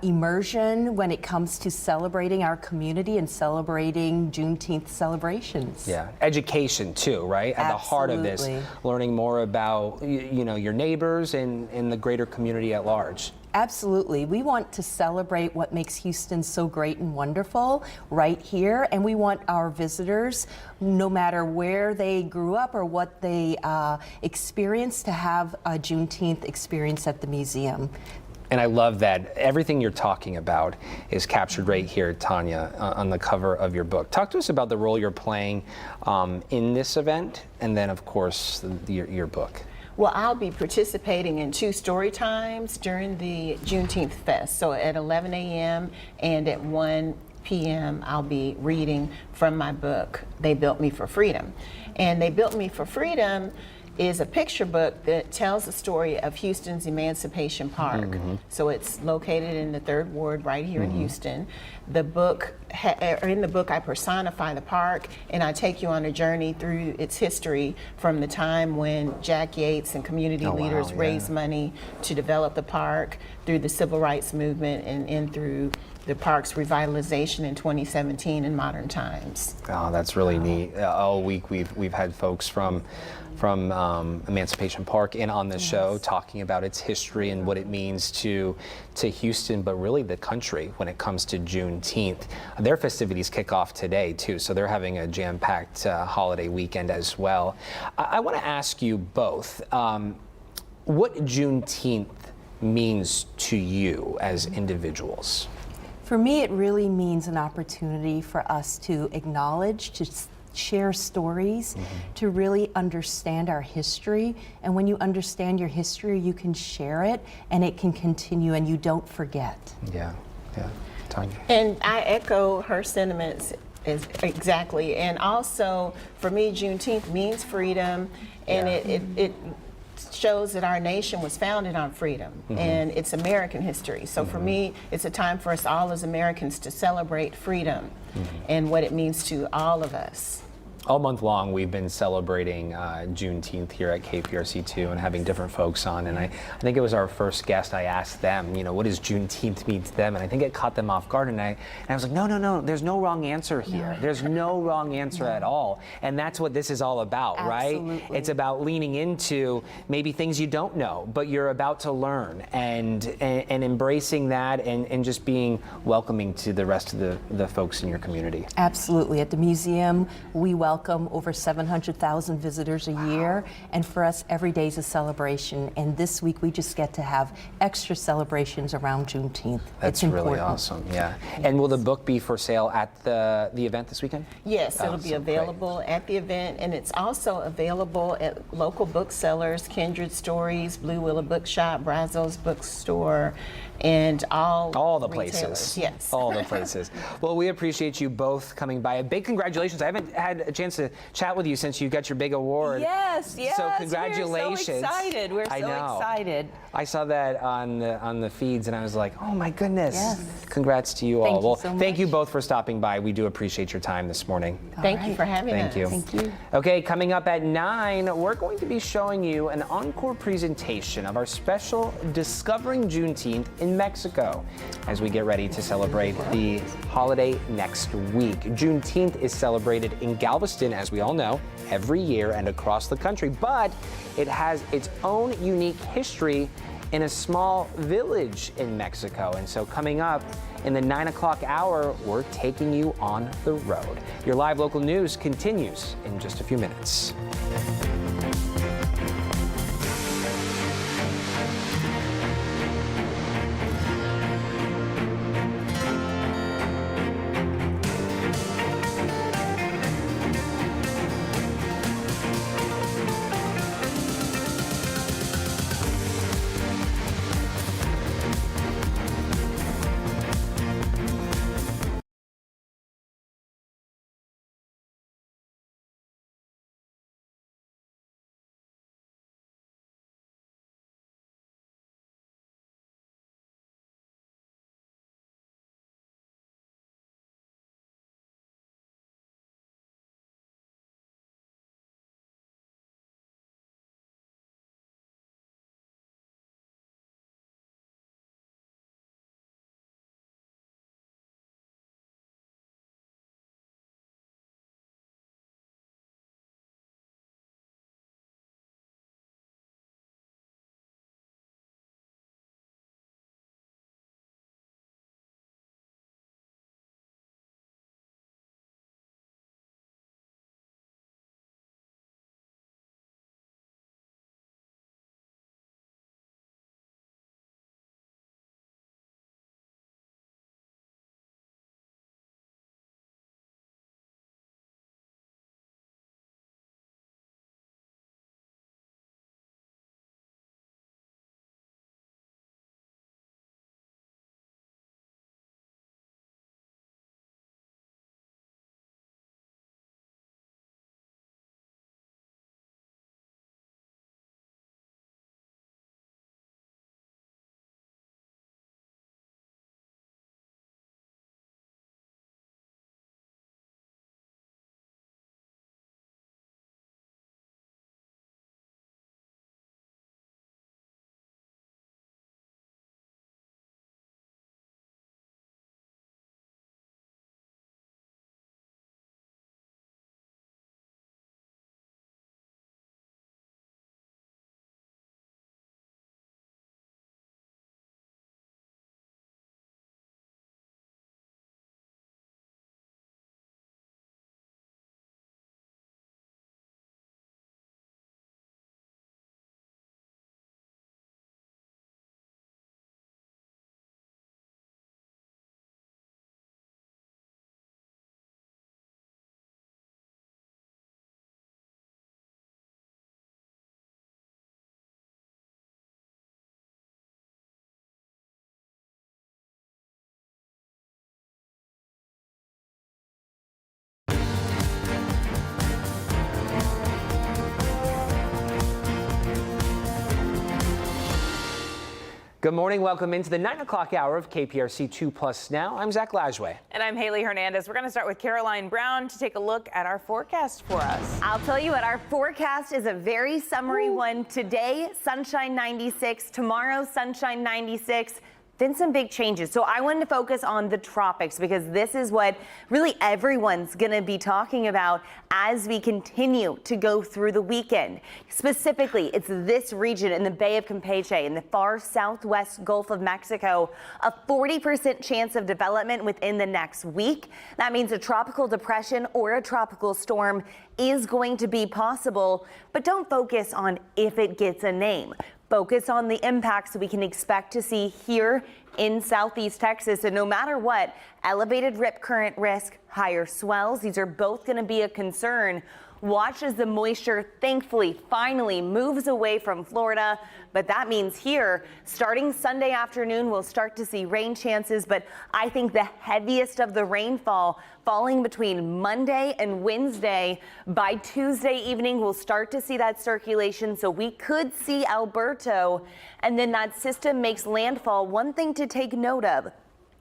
immersion when it comes to celebrating our community and celebrating Juneteenth celebrations. Yeah, education too, right? At the heart of this, learning more about your neighbors and the greater community at large. Absolutely. We want to celebrate what makes Houston so great and wonderful right here, and we want our visitors, no matter where they grew up or what they experienced, to have a Juneteenth experience at the museum. And I love that everything you're talking about is captured right here, Tanya, on the cover of your book. Talk to us about the role you're playing in this event, and then, of course, your book. Well, I'll be participating in 2 story times during the Juneteenth Fest. So at 11 a.m. and at 1 p.m. I'll be reading from my book, They Built Me for Freedom. And They Built Me for Freedom is a picture book that tells the story of Houston's Emancipation Park. So it's located in the 3rd Ward right here in Houston. The book, in the book, I personify the park, and I take you on a journey through its history from the time when Jack Yates and community leaders raised money to develop the park, through the civil rights movement, and through the park's revitalization in 2017 in modern times. Oh, that's really neat. All week we've had folks from Emancipation Park in on the show talking about its history and what it means to Houston, but really the country when it comes to Juneteenth. Their festivities kick off today too, so they're having a jam-packed holiday weekend as well. I want to ask you both, what Juneteenth means to you as individuals? For me, it really means an opportunity for us to acknowledge, to share stories, to really understand our history. And when you understand your history, you can share it and it can continue and you don't forget. Yeah. Tanya. And I echo her sentiments exactly. And also, for me, Juneteenth means freedom, and it shows that our nation was founded on freedom, and it's American history. So for me, it's a time for us all as Americans to celebrate freedom and what it means to all of us. All month long, we've been celebrating Juneteenth here at KPRC2 and having different folks on. And I think it was our first guest. I asked them, what does Juneteenth mean to them? And I think it caught them off guard. And I was like, no, there's no wrong answer here. There's no wrong answer at all. And that's what this is all about, right? It's about leaning into maybe things you don't know, but you're about to learn, and embracing that, and just being welcoming to the rest of the folks in your community. Absolutely. At the museum, we welcome over 700,000 visitors a year, and for us, every day is a celebration. And this week, we just get to have extra celebrations around Juneteenth. That's it's important. Really awesome. Yeah. And will the book be for sale at the event this weekend? Yes, it'll be available at the event, and it's also available at local booksellers, Kindred Stories, Blue Willow Bookshop, Brazos Bookstore, and all the retailers. places. Yes. All the places. Well, we appreciate you both coming by. A big congratulations. I haven't had a chance to chat with you since you got your big award. Yes. So congratulations. We're so excited. We're so excited. I saw that on the feeds and I was like, oh my goodness. Yes. Congrats to you all. Thank you you both for stopping by. We do appreciate your time this morning. Thank you for having us. Thank you. Thank you. Okay, coming up at 9, we're going to be showing you an encore presentation of our special Discovering Juneteenth in Mexico as we get ready to celebrate the holiday next week. Juneteenth is celebrated in Galveston, as we all know, every year and across the country, but it has its own unique history in a small village in Mexico. And so coming up in the 9 o'clock hour, we're taking you on the road. Your live local news continues in just a few minutes. Good morning. Welcome into the 9 o'clock hour of KPRC 2 Plus Now. I'm Zach Lajwe. And I'm Haley Hernandez. We're going to start with Caroline Brown to take a look at our forecast for us. I'll tell you what, our forecast is a very summary one. Today, sunshine 96. Tomorrow, sunshine 96. Then some big changes. So I wanted to focus on the tropics because this is what really everyone's going to be talking about as we continue to go through the weekend. Specifically, it's this region in the Bay of Campeche in the far southwest Gulf of Mexico, a 40% chance of development within the next week. That means a tropical depression or a tropical storm is going to be possible, but don't focus on if it gets a name. Focus on the impacts we can expect to see here in Southeast Texas. And no matter what, elevated rip current risk, higher swells, these are both going to be a concern. Watch as the moisture thankfully finally moves away from Florida. But that means here, starting Sunday afternoon, we'll start to see rain chances. But I think the heaviest of the rainfall falling between Monday and Wednesday. By Tuesday evening, we'll start to see that circulation. So we could see Alberto, and then that system makes landfall. One thing to take note of.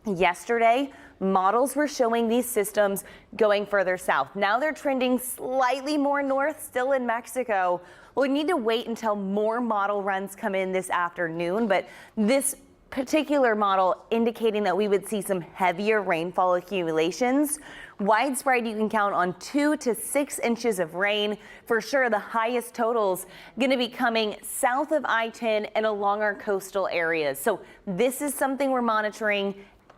Yesterday, models were showing these systems going further south. Now they're trending slightly more north, still in Mexico. We need to wait until more model runs come in this afternoon, but this particular model indicating that we would see some heavier rainfall accumulations. Widespread, you can count on 2 to 6 inches of rain. For sure, the highest totals going to be coming south of I-10 and along our coastal areas. So this is something we're monitoring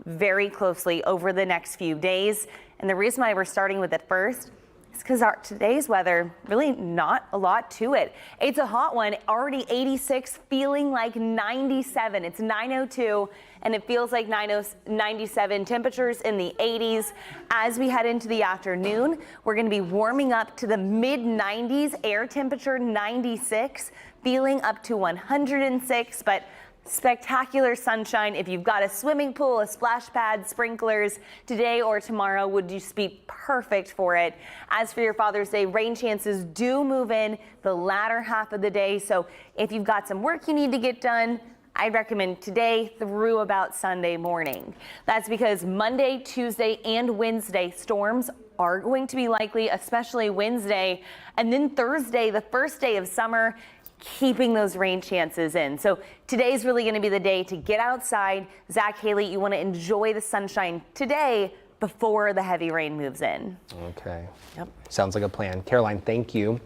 very closely over the next few days. And the reason why we're starting with it first is because today's weather, really not a lot to it. It's a hot one, already 86, feeling like 97. It's 9:02 and it feels like 97. Temperatures in the 80s. As we head into the afternoon, we're going to be warming up to the mid 90s, air temperature 96, feeling up to 106, but spectacular sunshine. If you've got a swimming pool, a splash pad, sprinklers, today or tomorrow would just be perfect for it. As for your Father's Day, rain chances do move in the latter half of the day. So if you've got some work you need to get done, I'd recommend today through about Sunday morning. That's because Monday, Tuesday, and Wednesday storms are going to be likely, especially Wednesday. And then Thursday, the first day of summer, keeping those rain chances in. So today's really going to be the day to get outside. Zach, Haley, you want to enjoy the sunshine today before the heavy rain moves in. Okay. Yep. Sounds like a plan. Caroline, thank you.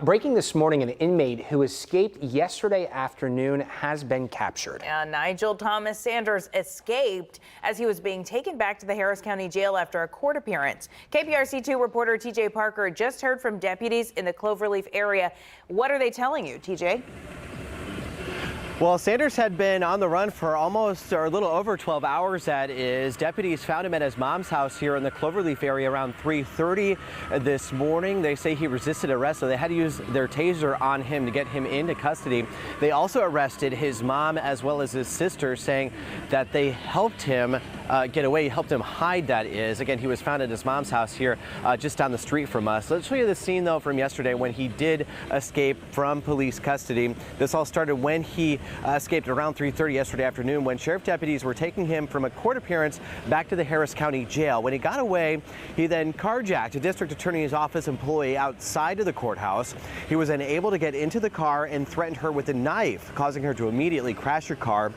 Breaking this morning, an inmate who escaped yesterday afternoon has been captured. And Nigel Thomas Sanders escaped as he was being taken back to the Harris County Jail after a court appearance. KPRC2 reporter TJ Parker just heard from deputies in the Cloverleaf area. What are they telling you, TJ? Well, Sanders had been on the run for almost, or a little over 12 hours, that is. Deputies found him at his mom's house here in the Cloverleaf area around 3:30 this morning. They say he resisted arrest, so they had to use their taser on him to get him into custody. They also arrested his mom as well as his sister, saying that they helped him get away, helped him hide, that is. Again, he was found at his mom's house here just down the street from us. Let's show you the scene, though, from yesterday when he did escape from police custody. This all started when he escaped around 3:30 yesterday afternoon when sheriff deputies were taking him from a court appearance back to the Harris County Jail. When he got away, he then carjacked a district attorney's office employee outside of the courthouse. He was then able to get into the car and threatened her with a knife, causing her to immediately crash her car.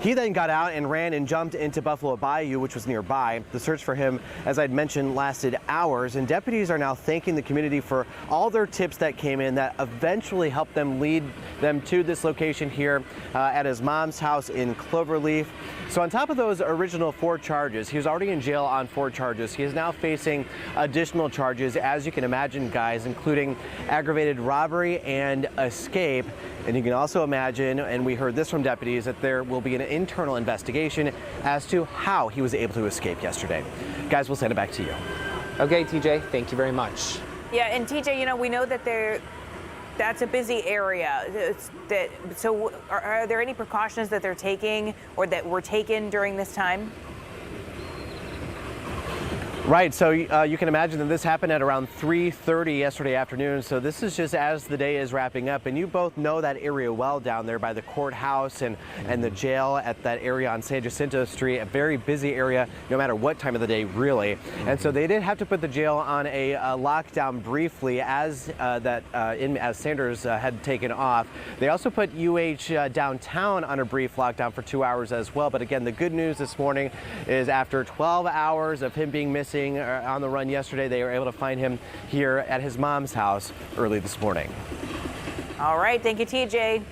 He then got out and ran and jumped into Buffalo Bayou, which was nearby. The search for him, as I'd mentioned, lasted hours, and deputies are now thanking the community for all their tips that came in that eventually helped them lead them to this location here at his mom's house in Cloverleaf. So on top of those original 4 charges, he was already in jail on 4 charges. He is now facing additional charges, as you can imagine, guys, including aggravated robbery and escape. And you can also imagine, and we heard this from deputies, that there will be an internal investigation as to how he was able to escape yesterday. Guys, we'll send it back to you. Okay, TJ, thank you very much. Yeah, and TJ, you know, we know that that's a busy area. So are there any precautions that they're taking or that were taken during this time? Right, so you can imagine that this happened at around 3:30 yesterday afternoon. So this is just as the day is wrapping up, and you both know that area well down there by the courthouse and the jail at that area on San Jacinto Street, a very busy area no matter what time of the day, really. And so they did have to put the jail on a lockdown briefly as as Sanders had taken off. They also put UH downtown on a brief lockdown for 2 hours as well. But again, the good news this morning is after 12 hours of him being missing on the run yesterday, they were able to find him here at his mom's house early this morning. All right, thank you, TJ.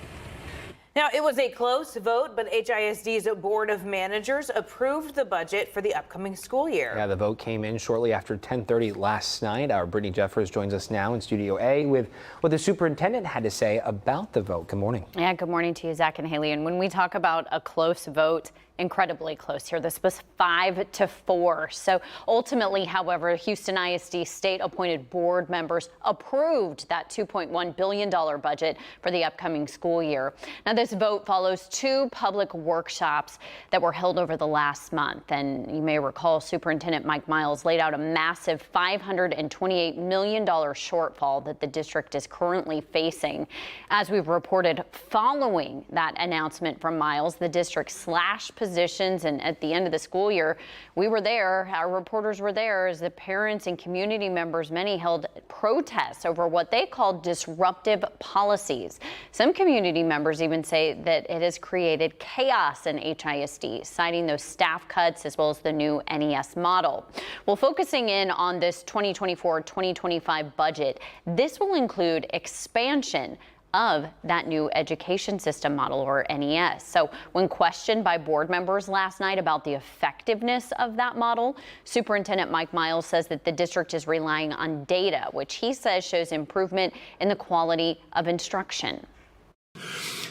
Now, it was a close vote, but HISD's Board of Managers approved the budget for the upcoming school year. Yeah, the vote came in shortly after 10:30 last night. Our Brittany Jeffers joins us now in Studio A with what the superintendent had to say about the vote. Good morning. Yeah, good morning to you, Zach and Haley. And when we talk about a close vote, incredibly close here. This was 5-4. So ultimately, however, Houston ISD state-appointed board members approved that $2.1 billion budget for the upcoming school year. Now, this vote follows 2 public workshops that were held over the last month. And you may recall Superintendent Mike Miles laid out a massive $528 million shortfall that the district is currently facing. As we've reported, following that announcement from Miles, the district slashed positions, and at the end of the school year, we were there, our reporters were there, as the parents and community members, many held protests over what they called disruptive policies. Some community members even say that it has created chaos in HISD, citing those staff cuts as well as the new NES model. Well, focusing in on this 2024-2025 budget, this will include expansion of that new education system model, or NES. So when questioned by board members last night about the effectiveness of that model, Superintendent Mike Miles says that the district is relying on data, which he says shows improvement in the quality of instruction.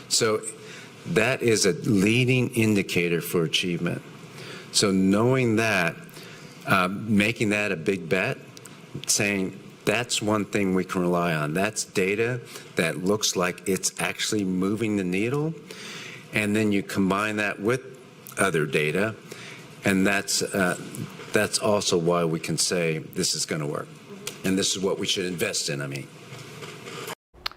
So that is a leading indicator for achievement. So knowing that, making that a big bet, saying, that's one thing we can rely on. That's data that looks like it's actually moving the needle. And then you combine that with other data. And that's also why we can say this is going to work. And this is what we should invest in, I mean.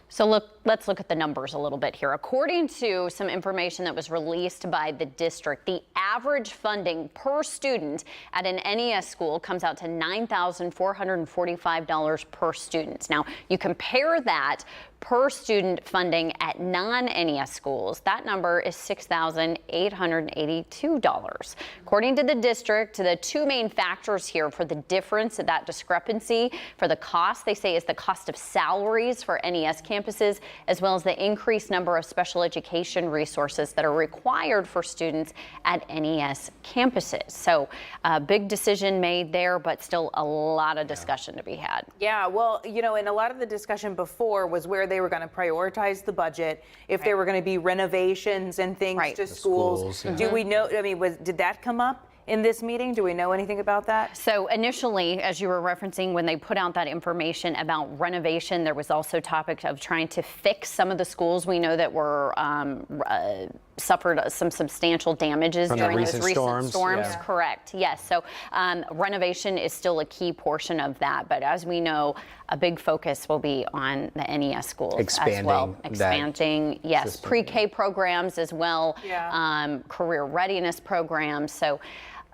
So let's look at the numbers a little bit here. According to some information that was released by the district, the average funding per student at an NES school comes out to $9,445 per student. Now, you compare that per student funding at non-NES schools, that number is $6,882. According to the district, the 2 main factors here for the difference, that discrepancy for the cost, they say, is the cost of salaries for NES campuses, as well as the increased number of special education resources that are required for students at NES campuses. So a big decision made there, but still a lot of discussion to be had. Yeah, well, you know, and a lot of the discussion before was where they were going to prioritize the budget, if there were going to be renovations and things to schools. Do we know, I mean, did that come up in this meeting? Do we know anything about that? So initially, as you were referencing, when they put out that information about renovation, there was also topic of trying to fix some of the schools we know that were suffered some substantial damages from during the those recent storms. Yeah. Correct. Yes. So renovation is still a key portion of that. But as we know, a big focus will be on the NES schools as well. Expanding, yes, system. Pre-K programs as well, career readiness programs. So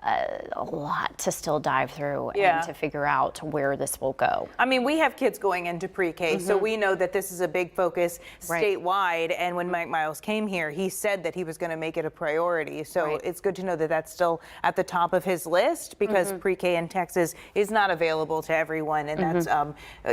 a lot to still dive through and to figure out where this will go. I mean, we have kids going into pre-K, so we know that this is a big focus statewide. And when Mike Miles came here, he said that he was going to make it a priority. So it's good to know that that's still at the top of his list, because pre-K in Texas is not available to everyone. And that's,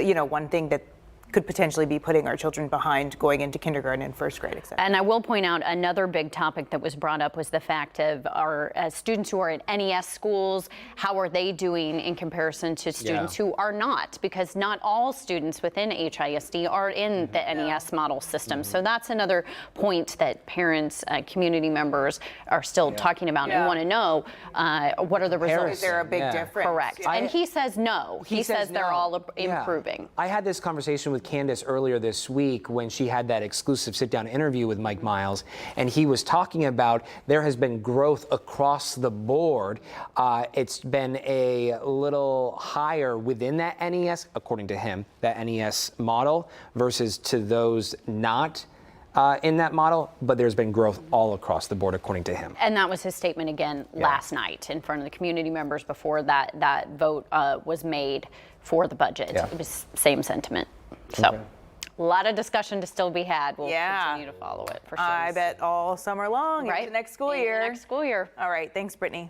you know, one thing that could potentially be putting our children behind going into kindergarten and first grade, etc. And I will point out another big topic that was brought up was the fact of our students who are at NES schools, how are they doing in comparison to students who are not? Because not all students within HISD are in the NES model system. So that's another point that parents, community members are still talking about and want to know what are the results. Is there a big difference? Correct. And he says no. He says they're all improving. I had this conversation with with Candace earlier this week when she had that exclusive sit-down interview with Mike Miles, and he was talking about there has been growth across the board. It's been a little higher within that NES, according to him, that NES model, versus to those not in that model, but there's been growth all across the board, according to him. And that was his statement again last night in front of the community members before that vote was made for the budget. It was same sentiment. So a lot of discussion to still be had. We'll continue to follow it for sure. I bet all summer long, right? The next school year. Next school year. All right. Thanks, Brittany.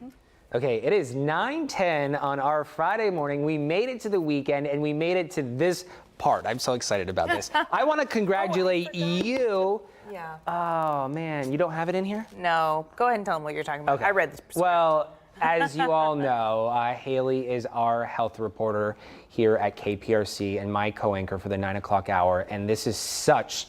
Okay, it is 9:10 on our Friday morning. We made it to the weekend, and we made it to this part. I'm so excited about this. I want to congratulate you. Yeah. Oh, man. You don't have it in here? No. Go ahead and tell them what you're talking about. Okay. I read this. Well, as you all know, Haley is our health reporter here at KPRC and my co-anchor for the 9 o'clock hour. And this is such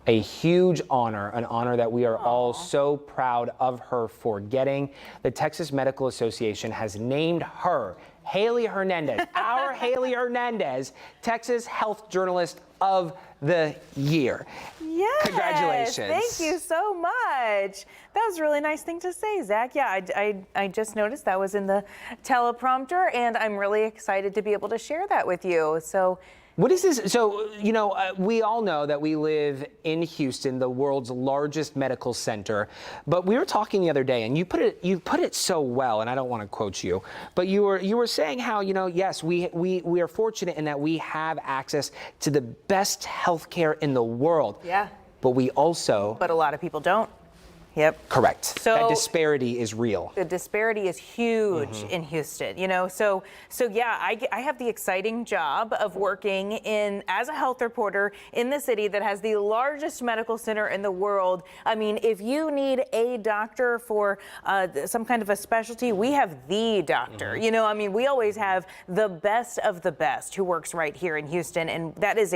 a huge honor, an honor that we are all so proud of her for getting. The Texas Medical Association has named her, Haley Hernandez, our Haley Hernandez, Texas Health Journalist of the Year. Yes. Congratulations. Thank you so much. That was a really nice thing to say, Zach. Yeah, I just noticed that was in the teleprompter, and I'm really excited to be able to share that with you. So. What is this? So, you know, we all know that we live in Houston, the world's largest medical center. But we were talking the other day, and you put it so well, and I don't want to quote you, but you were saying how, you know, yes, we are fortunate in that we have access to the best healthcare in the world. Yeah. But we also. But a lot of people don't. Yep. Correct. So that disparity is real. The disparity is huge in Houston, you know. So yeah, I have the exciting job of working as a health reporter in the city that has the largest medical center in the world. I mean, if you need a doctor for some kind of a specialty, we have the doctor. You know, I mean, we always have the best of the best who works right here in Houston, and that is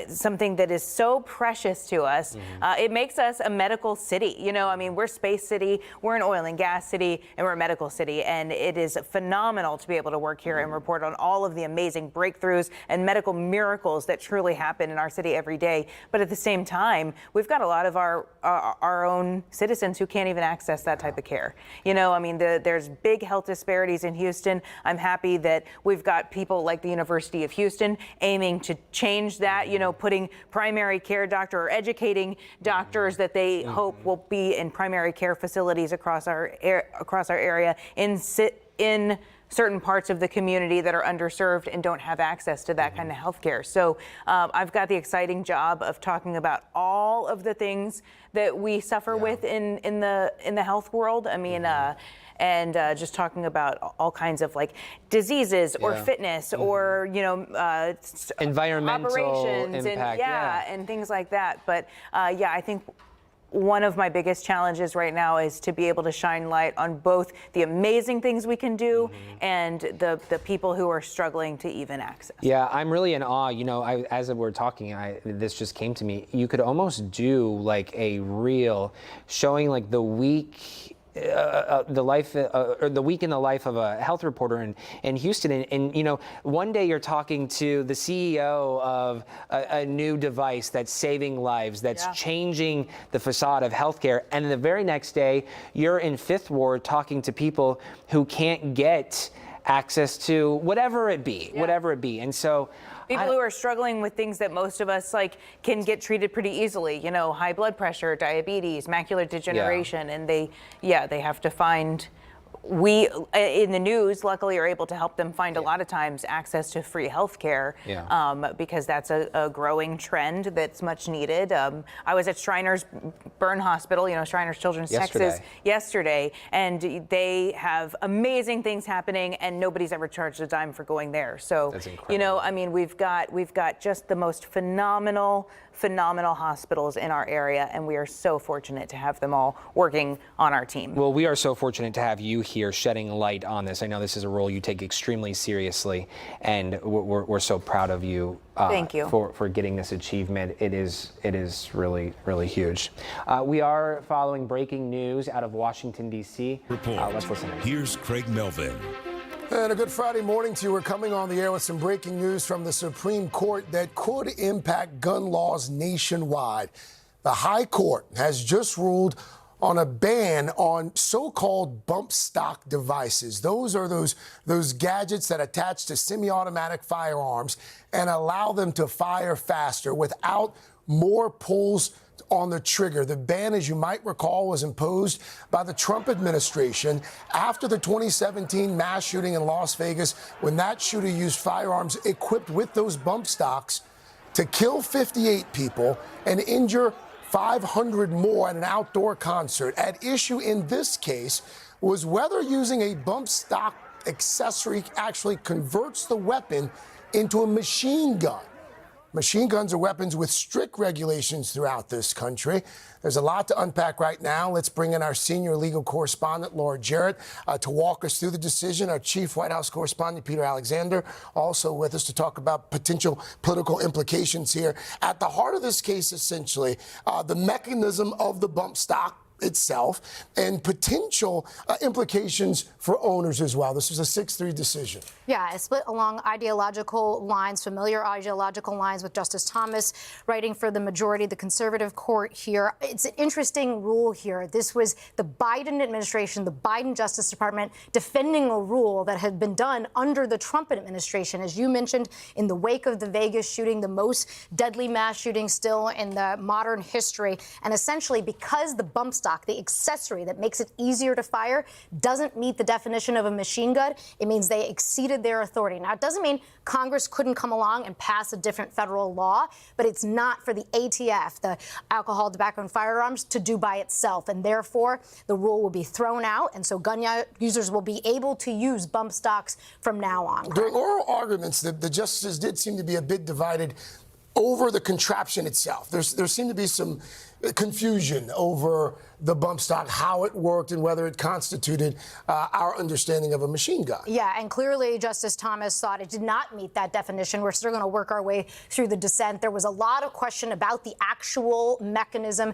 something that is so precious to us. It makes us a medical city. You know, I mean, we're Space City, we're an oil and gas city, and we're a medical city. And it is phenomenal to be able to work here and report on all of the amazing breakthroughs and medical miracles that truly happen in our city every day. But at the same time, we've got a lot of our own citizens who can't even access that type of care. You know, I mean, there's big health disparities in Houston. I'm happy that we've got people like the University of Houston aiming to change that, you know, putting primary care doctor or educating doctors that they hope will be in primary care facilities across our area in certain parts of the community that are underserved and don't have access to that kind of health care. So I've got the exciting job of talking about all of the things that we suffer with in the health world. I mean, and just talking about all kinds of like diseases or fitness or, you know, environmental operations impact, and things like that. But I think one of my biggest challenges right now is to be able to shine light on both the amazing things we can do and the people who are struggling to even access. Yeah, I'm really in awe. You know, as we're talking, this just came to me. You could almost do like a reel showing like the week. The week in the life of a health reporter in Houston, and you know, one day you're talking to the CEO of a new device that's saving lives, that's changing the facade of healthcare, and the very next day you're in Fifth Ward talking to people who can't get access to whatever it be, and so. People who are struggling with things that most of us like can get treated pretty easily, you know, high blood pressure, diabetes, macular degeneration, and they have to find. We in the news luckily are able to help them find a lot of times access to free health care because that's a growing trend that's much needed. I was at Shriners Burn Hospital, you know, Shriners Children's Texas yesterday, and they have amazing things happening and nobody's ever charged a dime for going there. So, you know, I mean, we've got just the most phenomenal hospitals in our area, and we are so fortunate to have them all working on our team. Well, we are so fortunate to have you here shedding light on this. I know this is a role you take extremely seriously, and we're so proud of you. Thank you for getting this achievement. It is really, really huge. We are following breaking news out of Washington, D.C. Report. Let's listen in. Here's Craig Melvin. And a good Friday morning to you. We're coming on the air with some breaking news from the Supreme Court that could impact gun laws nationwide. The High Court has just ruled on a ban on so-called bump stock devices. Those are those gadgets that attach to semi-automatic firearms and allow them to fire faster without more pulls on the trigger. The ban, as you might recall, was imposed by the Trump administration after the 2017 mass shooting in Las Vegas, when that shooter used firearms equipped with those bump stocks to kill 58 people and injure 500 more at an outdoor concert. At issue in this case was whether using a bump stock accessory actually converts the weapon into a machine gun. Machine guns are weapons with strict regulations throughout this country. There's a lot to unpack right now. Let's bring in our senior legal correspondent, Laura Jarrett, to walk us through the decision. Our chief White House correspondent, Peter Alexander, also with us to talk about potential political implications here. At the heart of this case, essentially, the mechanism of the bump stock itself and potential implications for owners as well. This was a 6-3 decision. Yeah, it split along ideological lines, familiar ideological lines, with Justice Thomas writing for the majority, the conservative court here. It's an interesting rule here. This was the Biden administration, the Biden Justice Department, defending a rule that had been done under the Trump administration. As you mentioned, in the wake of the Vegas shooting, the most deadly mass shooting still in the modern history. And essentially, because the bump stock, the accessory that makes it easier to fire, doesn't meet the definition of a machine gun, it means they exceeded their authority. Now, it doesn't mean Congress couldn't come along and pass a different federal law, but it's not for the ATF, the Alcohol, Tobacco, and Firearms, to do by itself. And therefore, the rule will be thrown out. And so gun users will be able to use bump stocks from now on. During oral arguments, the justices did seem to be a bit divided over the contraption itself. There seemed to be some confusion over the bump stock, how it worked, and whether it constituted our understanding of a machine gun. Yeah, and clearly Justice Thomas thought it did not meet that definition. We're still going to work our way through the dissent. There was a lot of question about the actual mechanism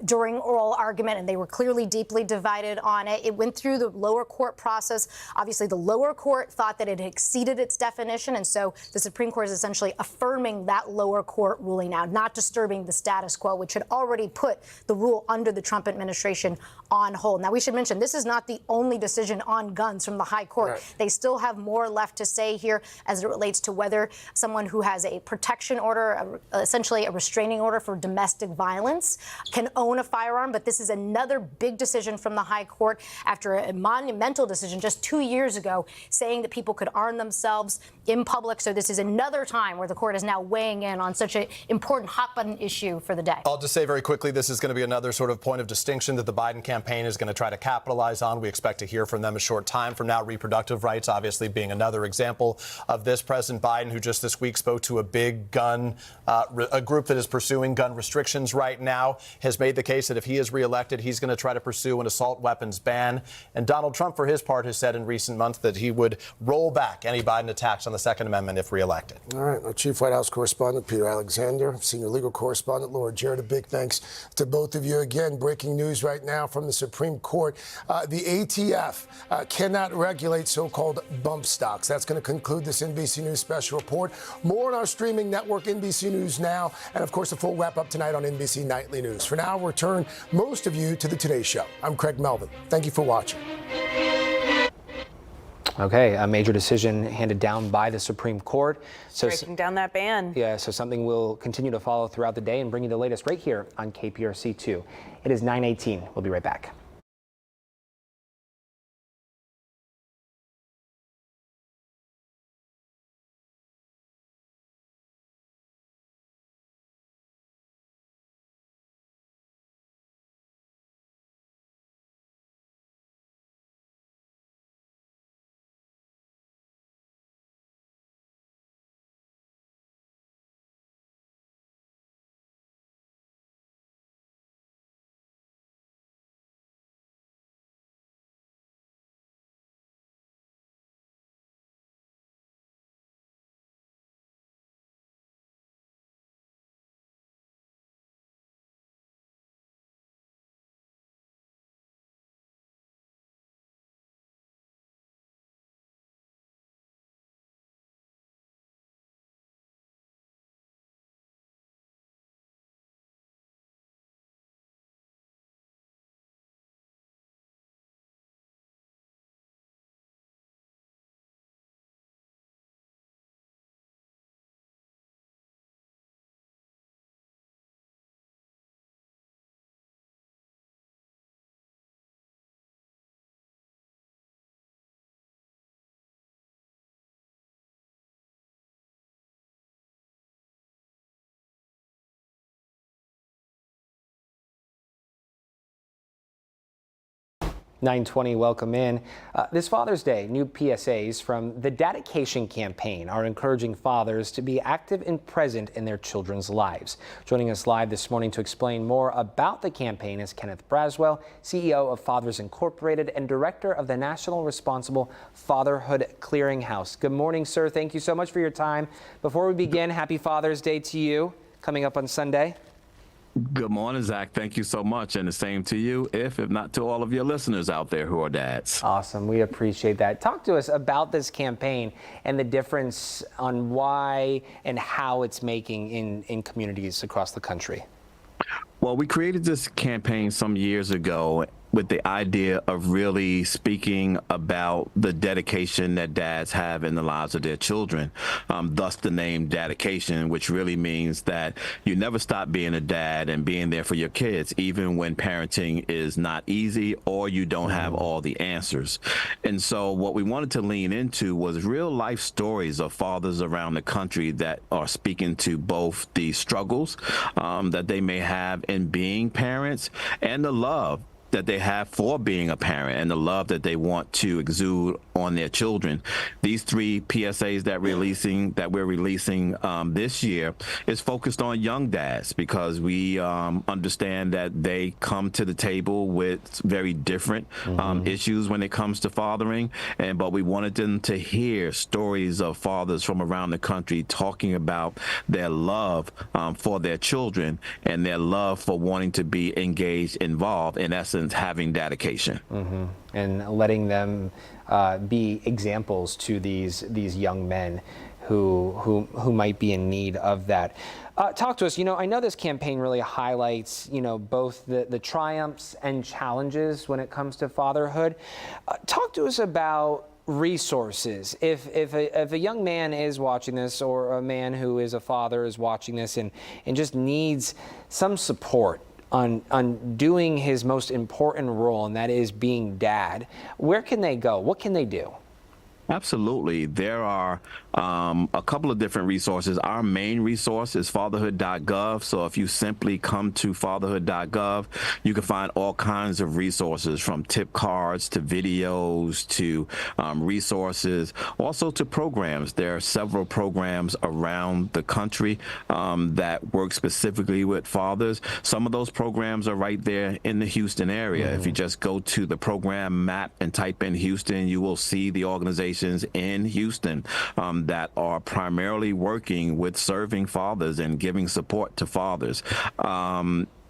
during oral argument, and they were clearly deeply divided on it. It went through the lower court process. Obviously, the lower court thought that it had exceeded its definition, and so the Supreme Court is essentially affirming that lower court ruling now, not disturbing the status quo, which had already put the rule under the Trump administration on hold. Now, we should mention this is not the only decision on guns from the High Court. Right. They still have more left to say here as it relates to whether someone who has a protection order, essentially a restraining order for domestic violence, can own a firearm. But this is another big decision from the High Court after a monumental decision just 2 years ago saying that people could arm themselves in public. So this is another time where the court is now weighing in on such an important hot-button issue for the day. I'll just say very quickly, this is going to be another sort of point of distinction that the Biden campaign is going to try to capitalize on. We expect to hear from them a short time from now. Reproductive rights, obviously, being another example of this. President Biden, who just this week spoke to a big gun, a group that is pursuing gun restrictions right now, has made the case that if he is reelected, he's going to try to pursue an assault weapons ban. And Donald Trump, for his part, has said in recent months that he would roll back any Biden attacks on the Second Amendment if reelected. All right. Our chief White House correspondent, Peter Alexander, senior legal correspondent, Laura Jarrett, a big thanks to both of you. Again, breaking news right now from the Supreme Court. The ATF cannot regulate so-called bump stocks. That's going to conclude this NBC News special report. More on our streaming network, NBC News Now, and of course, a full wrap-up tonight on NBC Nightly News. For now, we'll return most of you to the Today Show. I'm Craig Melvin. Thank you for watching. Okay, a major decision handed down by the Supreme Court. So breaking down that ban. Yeah, so something we'll continue to follow throughout the day and bring you the latest right here on KPRC2. It is 9:18. We'll be right back. 920, welcome in. This Father's Day, new PSAs from the Dedication Campaign are encouraging fathers to be active and present in their children's lives. Joining us live this morning to explain more about the campaign is Kenneth Braswell, CEO of Fathers Incorporated and Director of the National Responsible Fatherhood Clearinghouse. Good morning, sir. Thank you so much for your time. Before we begin, happy Father's Day to you, coming up on Sunday. Good morning, Zach. Thank you so much. And the same to you, if not to all of your listeners out there who are dads. Awesome. We appreciate that. Talk to us about this campaign and the difference on why and how it's making in communities across the country. Well, we created this campaign some years ago with the idea of really speaking about the dedication that dads have in the lives of their children. Thus the name Dedication, which really means that you never stop being a dad and being there for your kids, even when parenting is not easy or you don't have all the answers. And so what we wanted to lean into was real life stories of fathers around the country that are speaking to both the struggles that they may have in being parents and the love that they have for being a parent and the love that they want to exude on their children. These 3 PSAs that we're releasing this year is focused on young dads, because we understand that they come to the table with very different issues when it comes to fathering, but we wanted them to hear stories of fathers from around the country talking about their love for their children and their love for wanting to be engaged, involved, in essence, having dedication. And letting them be examples to these young men who might be in need of that. Talk to us. I know this campaign really highlights, both the triumphs and challenges when it comes to fatherhood. Talk to us about resources. If a young man is watching this, or a man who is a father is watching this and just needs some support on doing his most important role, and that is being dad, where can they go? What can they do? Absolutely. There are a couple of different resources. Our main resource is fatherhood.gov. So if you simply come to fatherhood.gov, you can find all kinds of resources, from tip cards to videos to resources, also to programs. There are several programs around the country that work specifically with fathers. Some of those programs are right there in the Houston area. If you just go to the program map and type in Houston, you will see the organizations in Houston that are primarily working with serving fathers and giving support to fathers.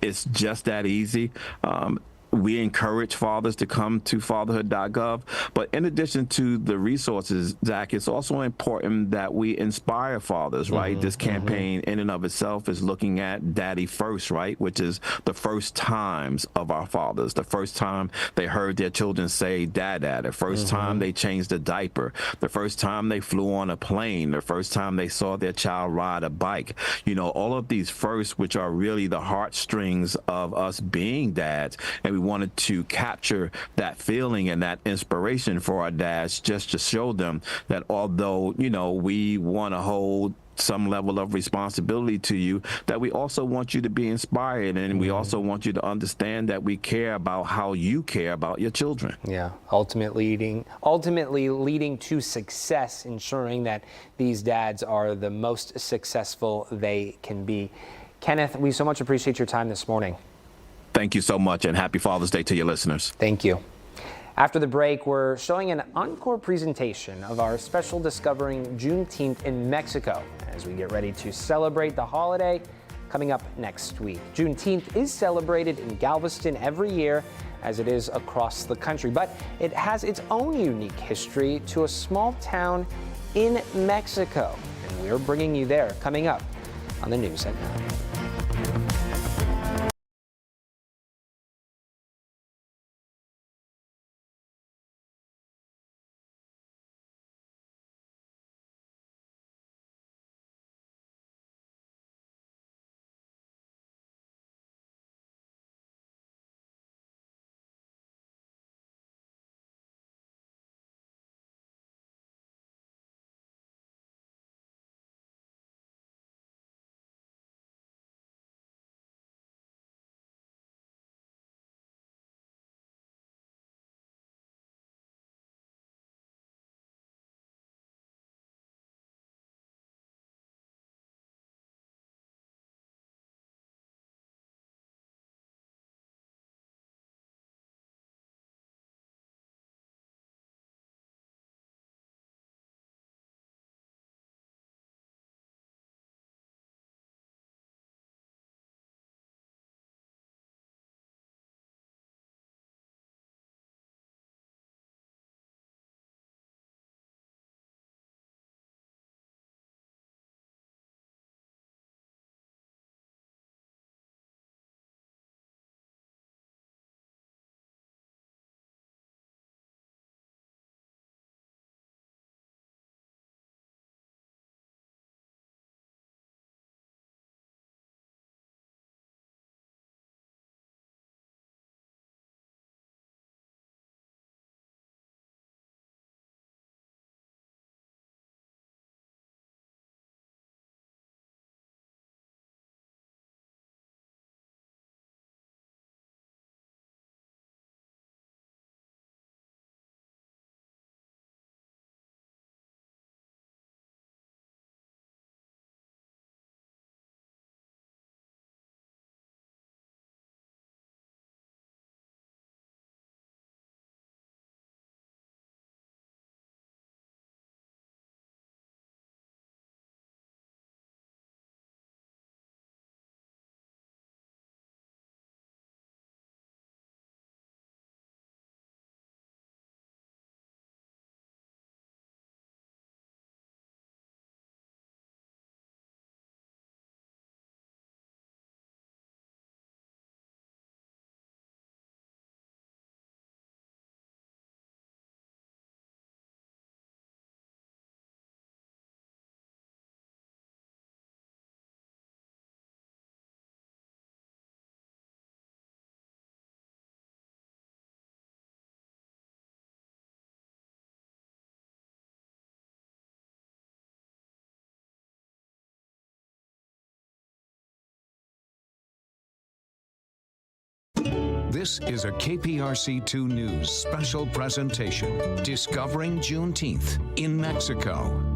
It's just that easy. We encourage fathers to come to fatherhood.gov. But in addition to the resources, Zach, it's also important that we inspire fathers, right? This campaign in and of itself is looking at Daddy First, right? Which is the first times of our fathers, the first time they heard their children say Dada, the first time they changed a diaper, the first time they flew on a plane, the first time they saw their child ride a bike. All of these firsts, which are really the heartstrings of us being dads. And we wanted to capture that feeling and that inspiration for our dads, just to show them that although, we want to hold some level of responsibility to you, that we also want you to be inspired, and we also want you to understand that we care about how you care about your children. Yeah, ultimately leading to success, ensuring that these dads are the most successful they can be. Kenneth, we so much appreciate your time this morning. Thank you so much, and happy Father's Day to your listeners. Thank you. After the break, we're showing an encore presentation of our special Discovering Juneteenth in Mexico as we get ready to celebrate the holiday coming up next week. Juneteenth is celebrated in Galveston every year, as it is across the country, but it has its own unique history to a small town in Mexico, and we're bringing you there coming up on the news at 9. This is a KPRC2 News special presentation, Discovering Juneteenth in Mexico.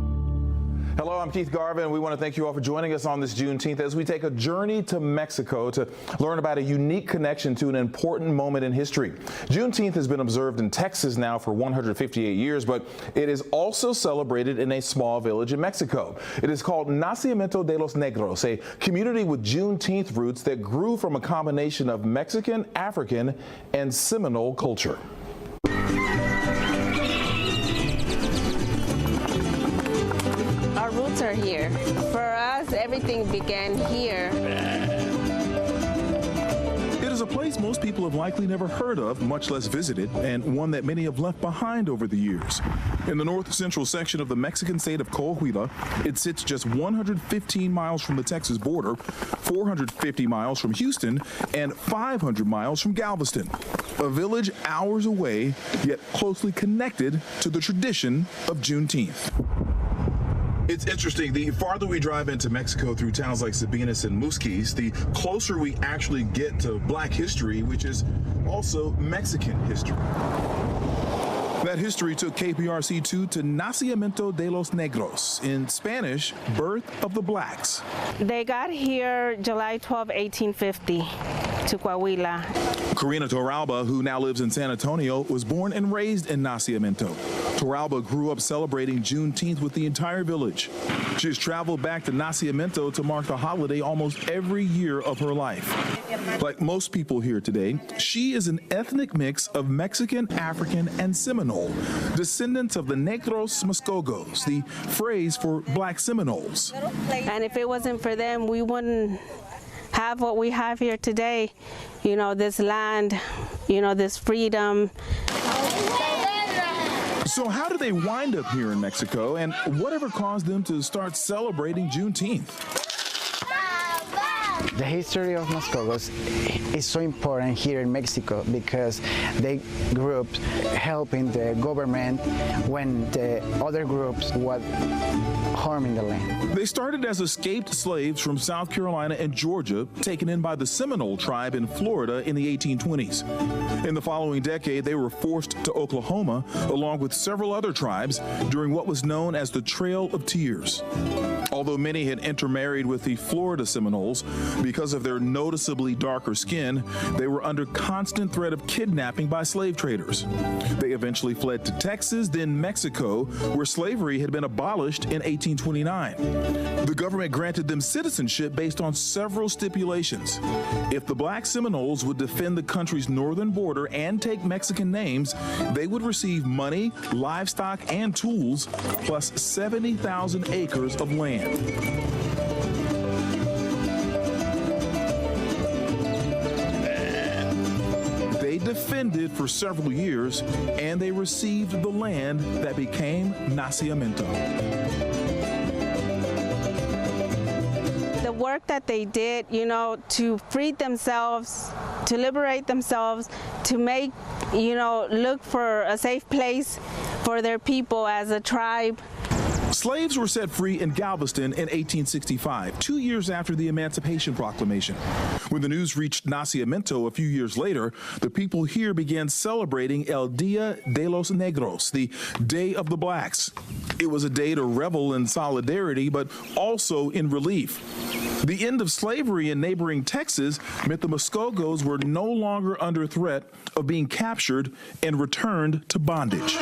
Hello, I'm Keith Garvin. We want to thank you all for joining us on this Juneteenth as we take a journey to Mexico to learn about a unique connection to an important moment in history. Juneteenth has been observed in Texas now for 158 years, but it is also celebrated in a small village in Mexico. It is called Nacimiento de los Negros, a community with Juneteenth roots that grew from a combination of Mexican, African, and Seminole culture. Our roots are here. For us, everything began here. It is a place most people have likely never heard of, much less visited, and one that many have left behind over the years. In the north-central section of the Mexican state of Coahuila, it sits just 115 miles from the Texas border, 450 miles from Houston, and 500 miles from Galveston. A village hours away, yet closely connected to the tradition of Juneteenth. It's interesting, the farther we drive into Mexico through towns like Sabinas and Musquis, the closer we actually get to Black history, which is also Mexican history. That history took KPRC2 to Nacimiento de los Negros, in Spanish, Birth of the Blacks. They got here July 12, 1850 to Coahuila. Karina Torralba, who now lives in San Antonio, was born and raised in Nacimiento. Torralba grew up celebrating Juneteenth with the entire village. She has traveled back to Nacimiento to mark the holiday almost every year of her life. Like most people here today, she is an ethnic mix of Mexican, African, and Seminole, descendants of the Negros Muskogos, the phrase for Black Seminoles. And if it wasn't for them, we wouldn't have what we have here today. You know, this land, you know, this freedom. So how did they wind up here in Mexico, and whatever caused them to start celebrating Juneteenth? The history of Muskogos is so important here in Mexico because they grew up helping the government when the other groups were harming the land. They started as escaped slaves from South Carolina and Georgia, taken in by the Seminole tribe in Florida in the 1820s. In the following decade, they were forced to Oklahoma, along with several other tribes, during what was known as the Trail of Tears. Although many had intermarried with the Florida Seminoles, because of their noticeably darker skin, they were under constant threat of kidnapping by slave traders. They eventually fled to Texas, then Mexico, where slavery had been abolished in 1829. The government granted them citizenship based on several stipulations. If the Black Seminoles would defend the country's northern border and take Mexican names, they would receive money, livestock, and tools, plus 70,000 acres of land. They defended for several years, and they received the land that became Nacimiento. The work that they did, you know, to free themselves, to liberate themselves, to make, you know, look for a safe place for their people as a tribe. Slaves were set free in Galveston in 1865, 2 years after the Emancipation Proclamation. When the news reached Nacimiento a few years later, the people here began celebrating El Dia de los Negros, the Day of the Blacks. It was a day to revel in solidarity, but also in relief. The end of slavery in neighboring Texas meant the Muskogos were no longer under threat of being captured and returned to bondage.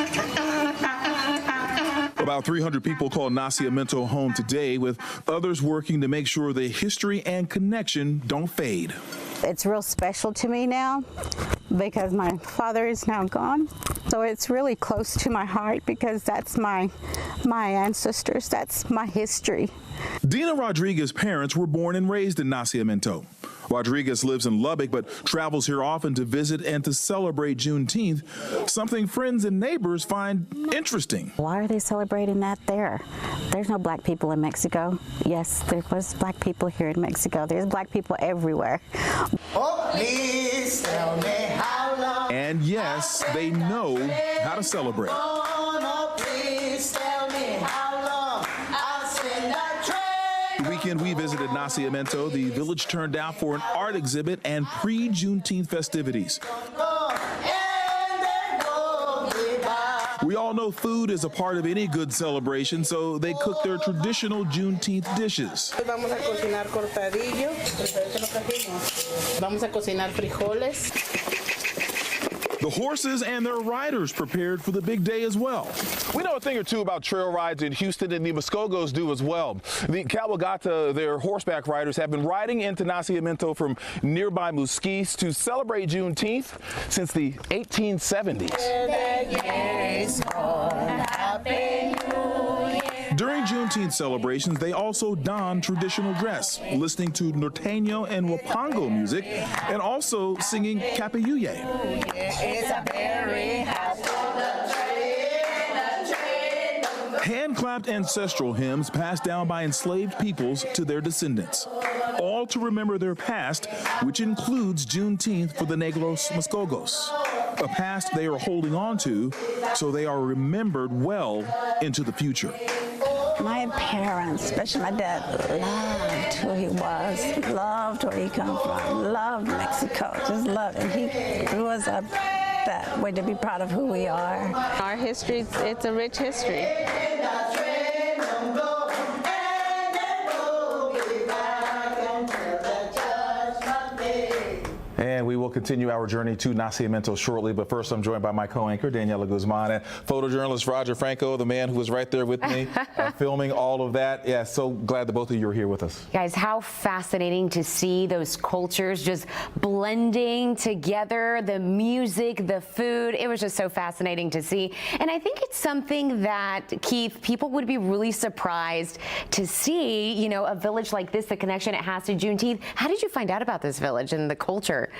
About 300 people call Nacimiento home today, with others working to make sure the history and connection don't fade. It's real special to me now because my father is now gone. So it's really close to my heart because that's my ancestors, that's my history. Dina Rodriguez's parents were born and raised in Nacimiento. Rodriguez lives in Lubbock, but travels here often to visit and to celebrate Juneteenth, something friends and neighbors find interesting. Why are they celebrating that there? There's no black people in Mexico. Yes, there was black people here in Mexico. There's black people everywhere. Oh, please tell me how long. And yes, they know how to celebrate. Oh, no, please tell me how long. I'll send a train. The weekend we visited Nacimiento, the village turned out for an art exhibit and pre-Juneteenth festivities. We all know food is a part of any good celebration, so they cook their traditional Juneteenth dishes. Vamos a cocinar cortadillo, vamos a cocinar frijoles. The horses and their riders prepared for the big day as well. We know a thing or two about trail rides in Houston, and the Muskogos do as well. The Cabalgata, their horseback riders, have been riding into Nacimiento from nearby Musquis to celebrate Juneteenth since the 1870s. During Juneteenth celebrations, they also don traditional dress, listening to norteño and wapango music, and also singing Capayuye. Hand-clapped ancestral hymns passed down by enslaved peoples to their descendants, all to remember their past, which includes Juneteenth for the Negros Muskogos, a past they are holding on to so they are remembered well into the future. My parents, especially my dad, loved who he was, loved where he come from, loved Mexico, just loved it. He grew us up that way to be proud of who we are. Our history, it's a rich history. And we will continue our journey to Nacimiento shortly, but first I'm joined by my co-anchor, Daniela Guzman, and photojournalist Roger Franco, the man who was right there with me, filming all of that. Yeah, so glad that both of you are here with us. Guys, how fascinating to see those cultures just blending together, the music, the food. It was just so fascinating to see. And I think it's something that, Keith, people would be really surprised to see, you know, a village like this, the connection it has to Juneteenth. How did you find out about this village and the culture?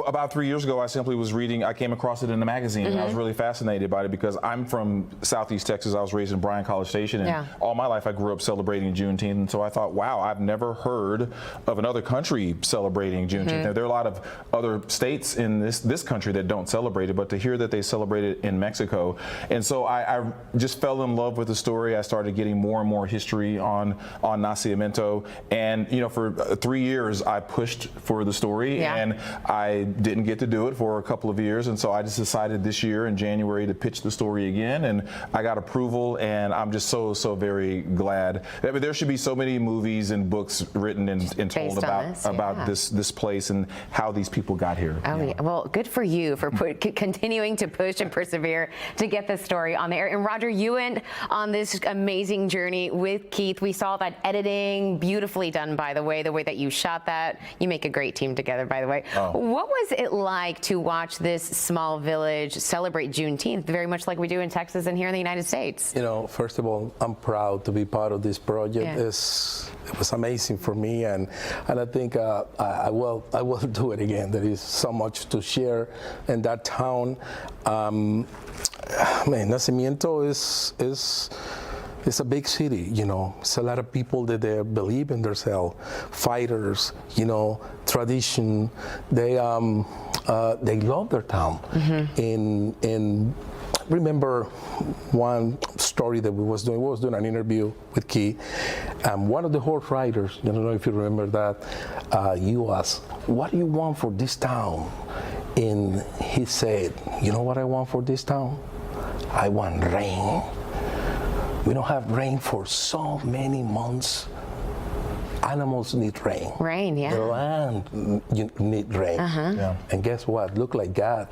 About 3 years ago, I simply was reading, I came across it in a magazine, and I was really fascinated by it because I'm from Southeast Texas. I was raised in Bryan College Station, and all my life I grew up celebrating Juneteenth, and so I thought, wow, I've never heard of another country celebrating Juneteenth. Now, there are a lot of other states in this country that don't celebrate it, but to hear that they celebrate it in Mexico, and so I just fell in love with the story. I started getting more and more history on Nacimiento, and you know, for 3 years I pushed for the story, and I didn't get to do it for a couple of years, and so I just decided this year in January to pitch the story again, and I got approval, and I'm just so very glad. I mean, there should be so many movies and books written and told about this place and how these people got here. Oh, yeah. Well, good for you for continuing to push and persevere to get this story on the air. And Roger, you went on this amazing journey with Keith. We saw that editing, beautifully done, by the way that you shot that. You make a great team together, by the way. What was it like to watch this small village celebrate Juneteenth, very much like we do in Texas and here in the United States? You know, first of all, I'm proud to be part of this project. It was amazing for me, and I think I will do it again. There is so much to share in that town. Man, Nacimiento it's a big city, you know. It's a lot of people that they believe in themselves, fighters, you know, tradition. They love their town. And remember one story that we was doing an interview with Key, and one of the horse riders, I don't know if you remember that, you asked, what do you want for this town? And he said, you know what I want for this town? I want rain. We don't have rain for so many months. Animals need rain. Rain, yeah. The land need rain. And guess what? Look like God.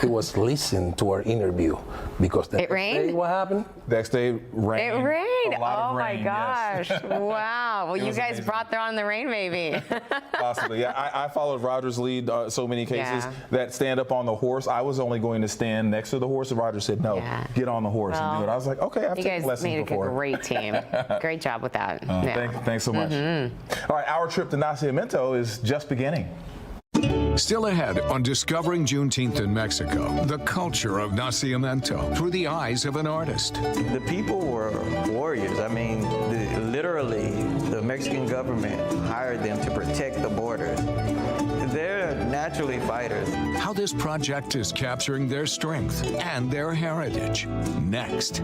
He was listening to our interview because the next day, what happened? Next day, rain. It rained. A lot of my rain, gosh. yes. Wow. Well, you guys amazing. brought on the rain, maybe. Possibly, yeah. I followed Roger's lead so many cases that stand up on the horse. I was only going to stand next to the horse, and Roger said, no, get on the horse and do it. I was like, okay, I've taken lessons before. You guys made a great team. Great job with that. Thanks so much. All right, our trip to Nacimiento is just beginning. Still ahead on Discovering Juneteenth in Mexico, the culture of Nacimiento through the eyes of an artist. The people were warriors. I mean, literally, the Mexican government hired them to protect the borders. They're naturally fighters. How this project is capturing their strength and their heritage. Next.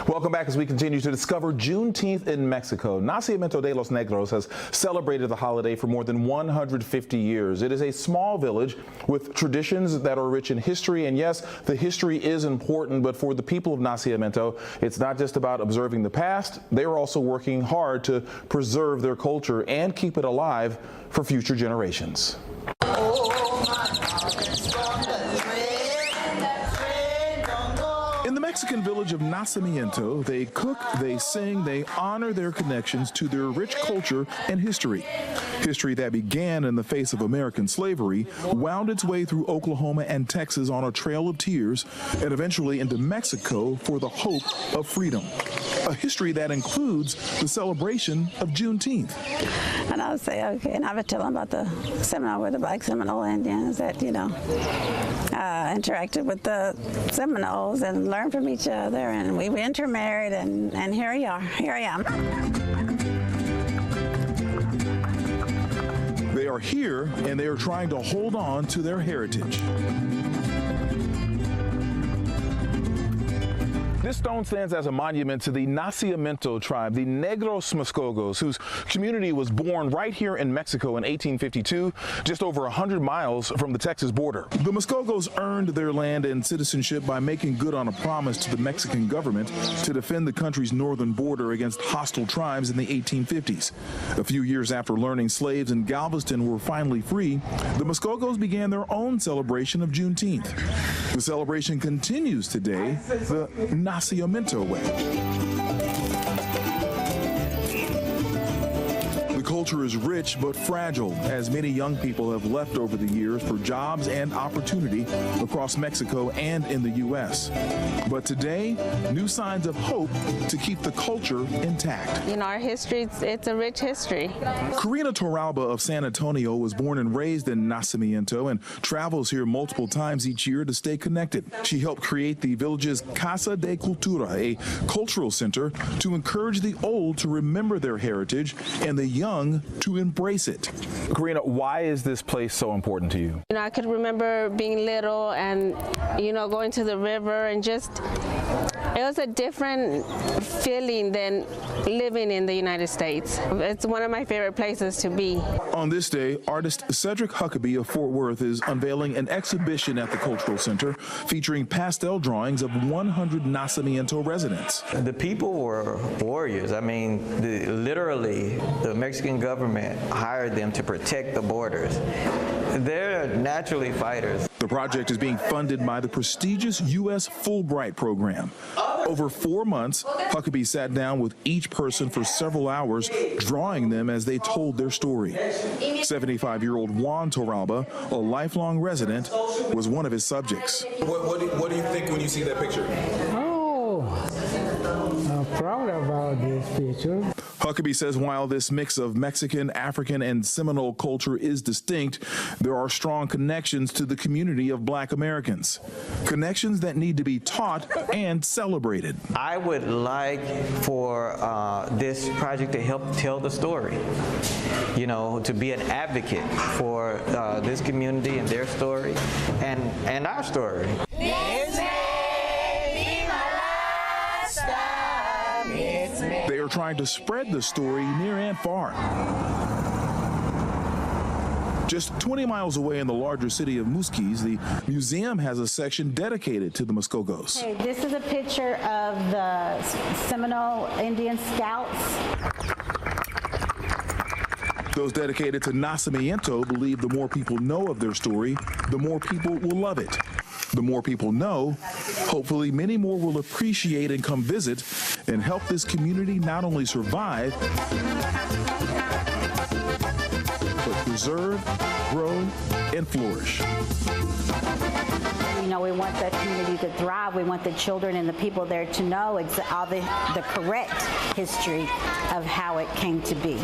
Welcome back as we continue to discover Juneteenth in Mexico. Nacimiento de los Negros has celebrated the holiday for more than 150 years. It is a small village with traditions that are rich in history, and yes, the history is important, but for the people of Nacimiento, it's not just about observing the past. They are also working hard to preserve their culture and keep it alive for future generations. In the Mexican village of Nacimiento, they cook, they sing, they honor their connections to their rich culture and history. History that began in the face of American slavery, wound its way through Oklahoma and Texas on a trail of tears, and eventually into Mexico for the hope of freedom. A history that includes the celebration of Juneteenth. And I would say, okay, and I would tell them about the Seminole with the Black Seminole Indians that, you know, interacted with the Seminoles and learned from each other, and we intermarried, and here we are. Here I am. They are here, and they are trying to hold on to their heritage. This stone stands as a monument to the Nacimiento tribe, the Negros Muskogos, whose community was born right here in Mexico in 1852, just over 100 miles from the Texas border. The Muskogos earned their land and citizenship by making good on a promise to the Mexican government to defend the country's northern border against hostile tribes in the 1850s. A few years after learning slaves in Galveston were finally free, the Muskogos began their own celebration of Juneteenth. The celebration continues today the Nacimiento way. The culture is rich but fragile, as many young people have left over the years for jobs and opportunity across Mexico and in the U.S. But today, new signs of hope to keep the culture intact. You know, our history, it's a rich history. Karina Torralba of San Antonio was born and raised in Nacimiento and travels here multiple times each year to stay connected. She helped create the village's Casa de Cultura, a cultural center to encourage the old to remember their heritage and the young to embrace it. Karina, why is this place so important to you? You know, I could remember being little and, you know, going to the river and just, it was a different feeling than living in the United States. It's one of my favorite places to be. On this day, artist Cedric Huckabee of Fort Worth is unveiling an exhibition at the Cultural Center featuring pastel drawings of 100 Nacimiento residents. The people were warriors. I mean, literally, the Mexican government hired them to protect the borders. They're naturally fighters. The project is being funded by the prestigious U.S. Fulbright program. Over 4 months, Huckabee sat down with each person for several hours, drawing them as they told their story. 75-year-old Juan Torralba, a lifelong resident, was one of his subjects. What do you think when you see that picture? I'm proud about this picture. Huckabee says while this mix of Mexican, African, and Seminole culture is distinct, there are strong connections to the community of Black Americans. Connections that need to be taught and celebrated. I would like for this project to help tell the story, you know, to be an advocate for this community and their story and our story. They are trying to spread the story near and far. Just 20 miles away in the larger city of Musquis, the museum has a section dedicated to the Muskogos. Okay, this is a picture of the Seminole Indian Scouts. Those dedicated to Nacimiento believe the more people know of their story, the more people will love it. The more people know, hopefully many more will appreciate and come visit and help this community not only survive, but preserve, grow, and flourish. You know, we want the community to thrive. We want the children and the people there to know all the correct history of how it came to be.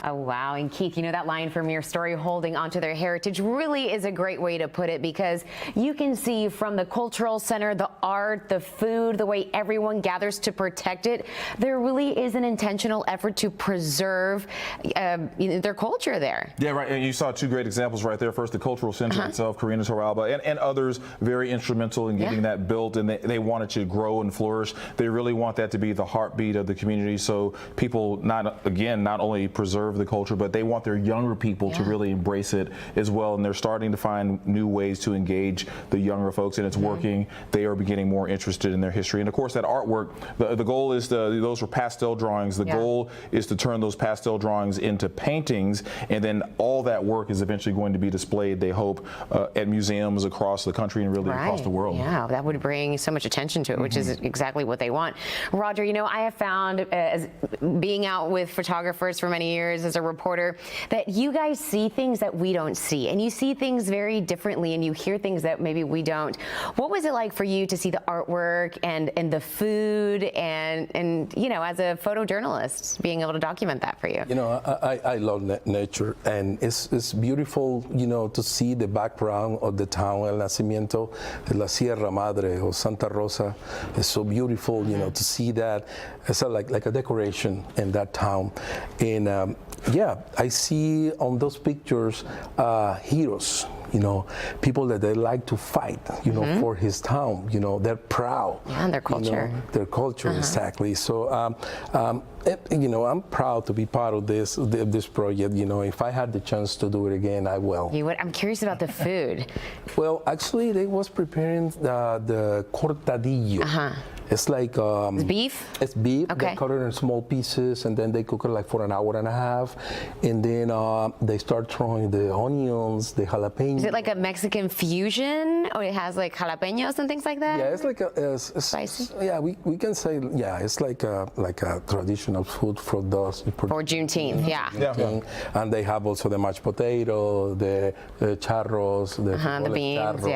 Oh, wow. And Keith, you know that line from your story, holding onto their heritage, really is a great way to put it, because you can see from the cultural center, the art, the food, the way everyone gathers to protect it, there really is an intentional effort to preserve their culture there. Yeah, right. And you saw two great examples right there. First, the cultural center itself, Karina Torralba, and others very instrumental in getting that built, and they want it to grow and flourish. They really want that to be the heartbeat of the community, so people not only preserve the culture, but they want their younger people to really embrace it as well. And they're starting to find new ways to engage the younger folks, and it's working. They are getting more interested in their history. And of course, that artwork, the goal is those were pastel drawings. The goal is to turn those pastel drawings into paintings, and then all that work is eventually going to be displayed, they hope, at museums across the country and really across the world. Yeah, that would bring so much attention to it, which is exactly what they want. Roger, you know, I have found, as being out with photographers for many years as a reporter, that you guys see things that we don't see, and you see things very differently, and you hear things that maybe we don't. What was it like for you to see the artwork and the food and you know, as a photojournalist, being able to document that for you? You know, I love nature, and it's beautiful, you know, to see the background of the town, El Nacimiento, La Sierra Madre or Santa Rosa. It's so beautiful, you know, to see that. It's like a decoration in that town. And yeah, I see on those pictures heroes, you know, people that they like to fight, you know, for his town. You know, they're proud. Yeah, their culture. You know, their culture, exactly. So, you know, I'm proud to be part of this project. You know, if I had the chance to do it again, I will. You would? I'm curious about the food. Well, actually, they was preparing the cortadillo. It's like beef. It's beef. Okay. They cut it in small pieces, and then they cook it like for an hour and a half, and then they start throwing the onions, the jalapenos. Is it like a Mexican fusion, or it has like jalapenos and things like that? Yeah, it's like spicy. Yeah, we can say it's like a traditional food for those for Juneteenth. Yeah. And they have also the mashed potato, the charros, the beans. Charros.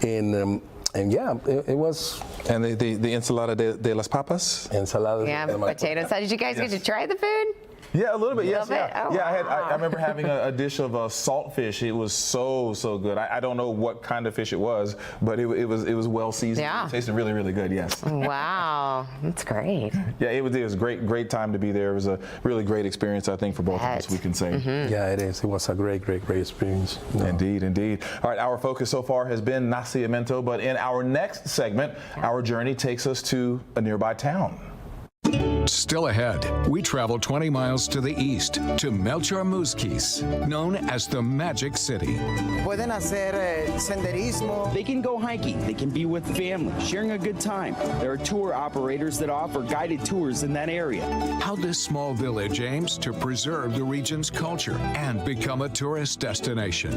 Yeah. And yeah, it was. And the ensalada de las papas? Ensalada. Yeah, potatoes. Did you guys get to try the food? Yeah, a little bit. Yes, Oh, yeah. wow. I remember having a dish of saltfish. It was so good. I don't know what kind of fish it was, but it was well seasoned. Yeah. It tasted really, really good. Yes. Wow, that's great. Yeah, it was a great time to be there. It was a really great experience, I think, for both of us, we can say. Yeah, it is. It was a great experience. Indeed. All right, our focus so far has been Nacimiento, but in our next segment, our journey takes us to a nearby town. Still ahead, we travel 20 miles to the east to Melchor Muzquis, known as the Magic City. Pueden hacer senderismo. They can go hiking. They can be with family, sharing a good time. There are tour operators that offer guided tours in that area. How this small village aims to preserve the region's culture and become a tourist destination.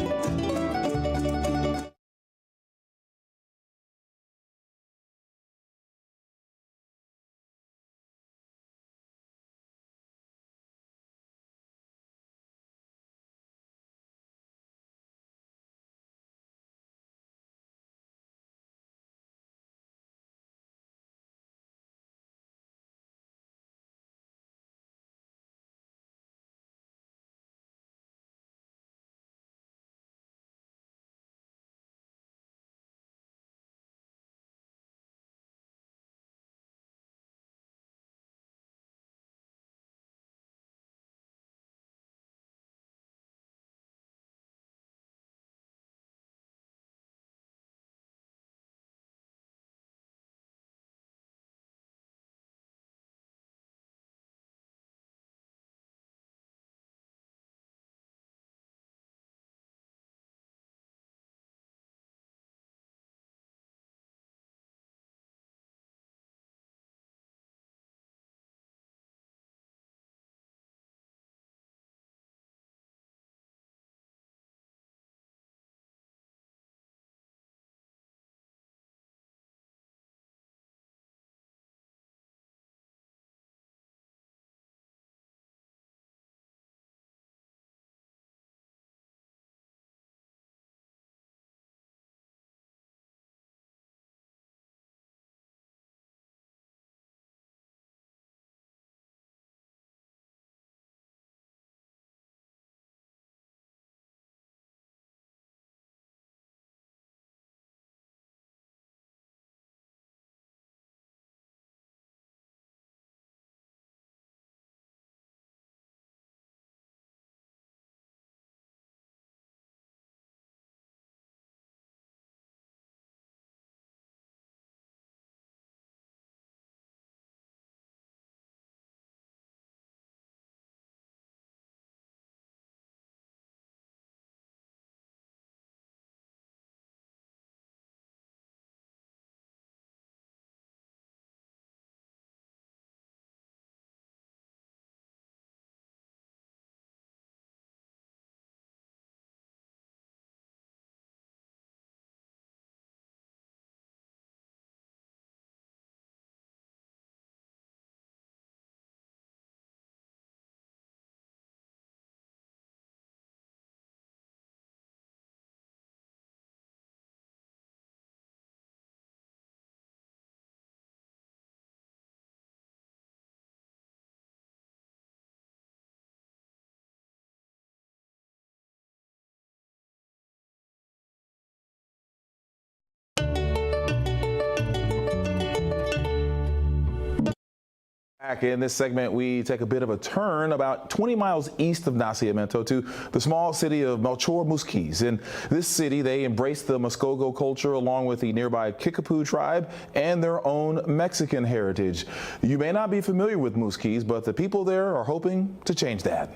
Back in this segment, we take a bit of a turn about 20 miles east of Nacimiento to the small city of Melchor Musquis. In this city, they embrace the Muskogo culture along with the nearby Kickapoo tribe and their own Mexican heritage. You may not be familiar with Musquis, but the people there are hoping to change that.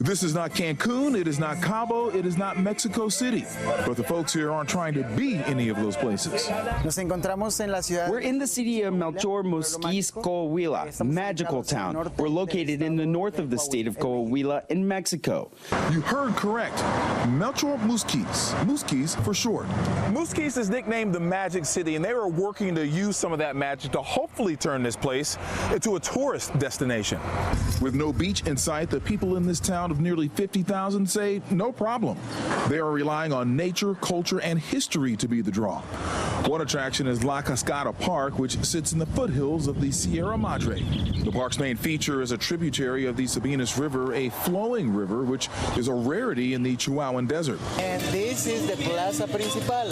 This is not Cancun, it is not Cabo, it is not Mexico City. But the folks here aren't trying to be any of those places. We're in the city of Melchor Musquis, Coahuila, a magical town. We're located in the north of the state of Coahuila in Mexico. You heard correct. Melchor Musquis. Musquis for short. Musquis is nicknamed the Magic City, and they were working to use some of that magic to hopefully turn this place into a tourist destination. With no beach in sight, the people in this town of nearly 50,000 say no problem. They are relying on nature, culture, and history to be the draw. One attraction is La Cascada Park, which sits in the foothills of the Sierra Madre. The park's main feature is a tributary of the Sabinas River, a flowing river, which is a rarity in the Chihuahuan Desert. And this is the Plaza Principal.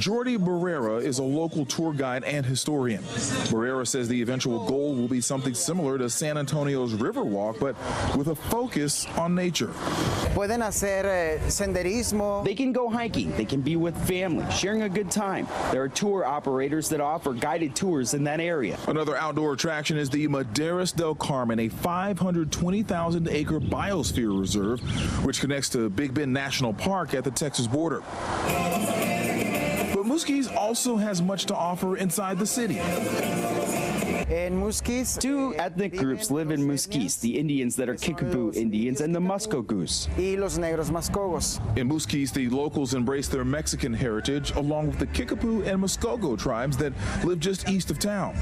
Jordi Barrera is a local tour guide and historian. Barrera says the eventual goal will be something similar to San Antonio's Riverwalk, but with a focus on nature. Pueden hacer senderismo. They can go hiking, they can be with family, sharing a good time. There are tour operators that offer guided tours in that area. Another outdoor attraction is the Maderas del Carmen, a 520,000-acre biosphere reserve, which connects to Big Bend National Park at the Texas border. But Musquis also has much to offer inside the city. In Musquis, two ethnic groups live in Musquis, the Indians that are Kickapoo Indians and the Muskogoos. Y los negros Muskogos. In Musquis, the locals embrace their Mexican heritage along with the Kickapoo and Muskogo tribes that live just east of town.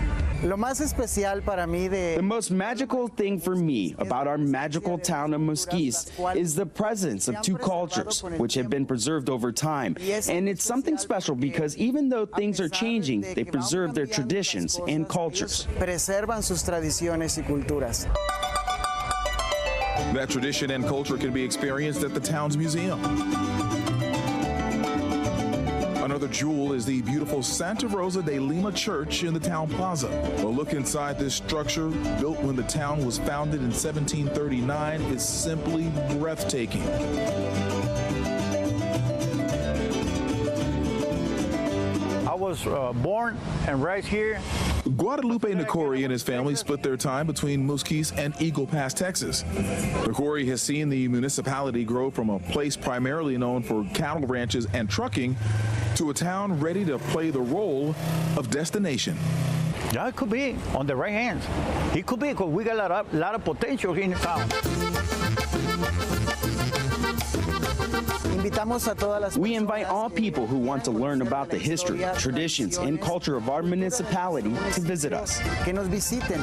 Lo más especial para mí the most magical thing for me about our magical town of Musquis is the presence of two cultures which have been preserved over time. And it's something special because even though things are changing, they preserve their traditions and cultures. Preservan sus tradiciones y culturas. That tradition and culture can be experienced at the town's museum. Another jewel is the beautiful Santa Rosa de Lima Church in the town plaza. A look inside this structure, built when the town was founded in 1739, is simply breathtaking. I was born and raised here. Guadalupe Nacori and his family split their time between Musquis and Eagle Pass, Texas. Nacori has seen the municipality grow from a place primarily known for cattle ranches and trucking to a town ready to play the role of destination. Yeah, it could be on the right hand. It could be because we got a lot of potential here in the town. We invite all people who want to learn about the history, traditions, and culture of our municipality to visit us. Que nos visiten.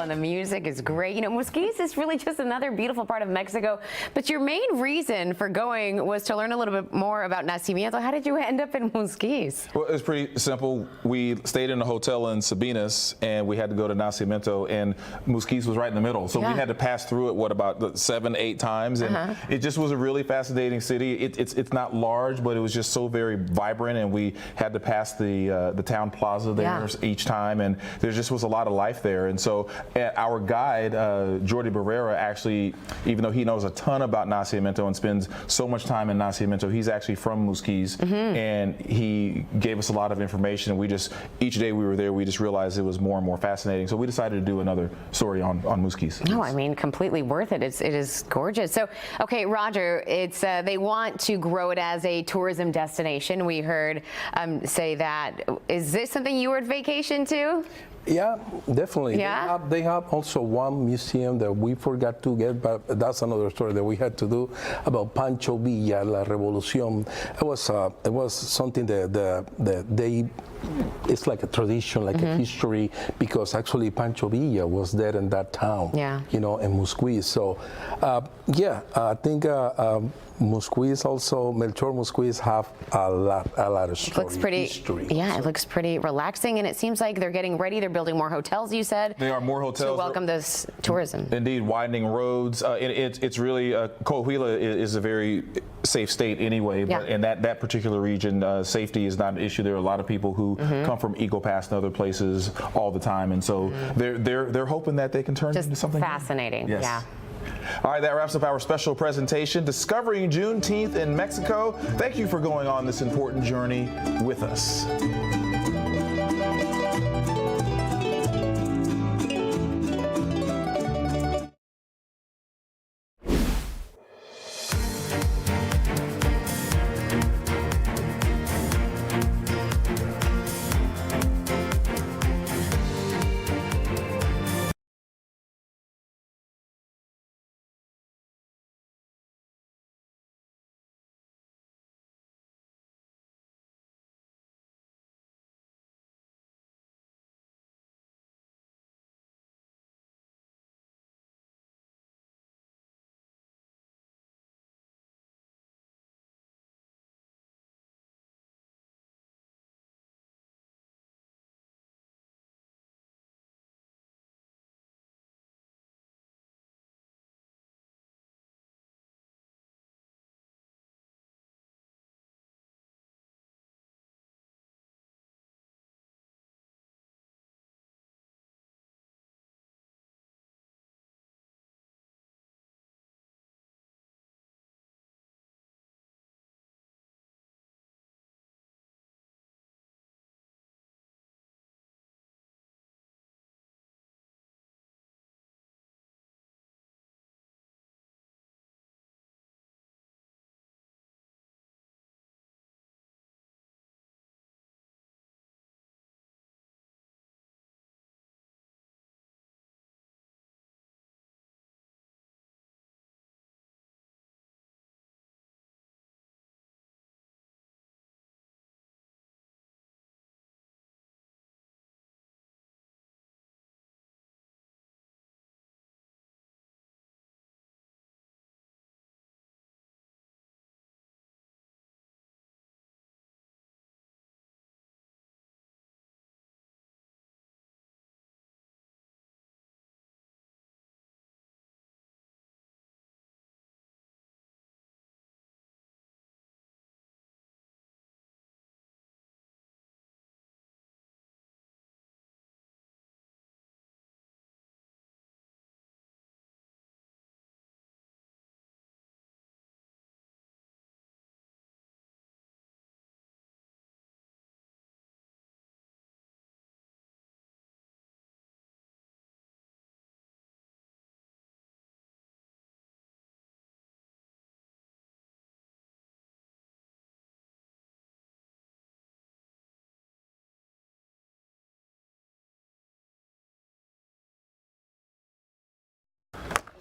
And the music is great. You know, Musquis is really just another beautiful part of Mexico. But your main reason for going was to learn a little bit more about Nacimiento. How did you end up in Musquis? Well, it's pretty simple. We stayed in a hotel in Sabinas, and we had to go to Nacimiento, and Musquis was right in the middle. So we had to pass through it, about 7, 8 times, and it just was a really fascinating city. It's not large, but it was just so very vibrant, and we had to pass the town plaza there each time, and there just was a lot of life there. And so our guide, Jordi Barrera, actually, even though he knows a ton about Nacimiento and spends so much time in Nacimiento, he's actually from Musquis, and he gave us a lot of information. And each day we were there, we just realized it was more and more fascinating. So we decided to do another story on Musquis. No, I mean, completely worth it. It is gorgeous. So, okay, Roger, it's they want to grow it as a tourism destination. We heard say that. Is this something you would vacation to? Yeah, definitely. Yeah? They have also one museum that we forgot to get, but that's another story that we had to do about Pancho Villa, La Revolución. It was something that they it's like a tradition, like a history, because actually Pancho Villa was there in that town, you know, in Musquis. So, I think Musquis also, Melchor Musquis have a lot of story. It looks pretty, history. yeah, it looks pretty relaxing, and it seems like they're getting ready. They're building more hotels, you said. They are more hotels. To welcome this tourism. Indeed, widening roads. It's really, Coahuila is a very safe state anyway, but in that particular region, safety is not an issue. There are a lot of people who come from Eagle Pass and other places all the time, and so they're hoping that they can turn into something fascinating. Yes. Yeah. All right, that wraps up our special presentation, Discovering Juneteenth in Mexico. Thank you for going on this important journey with us.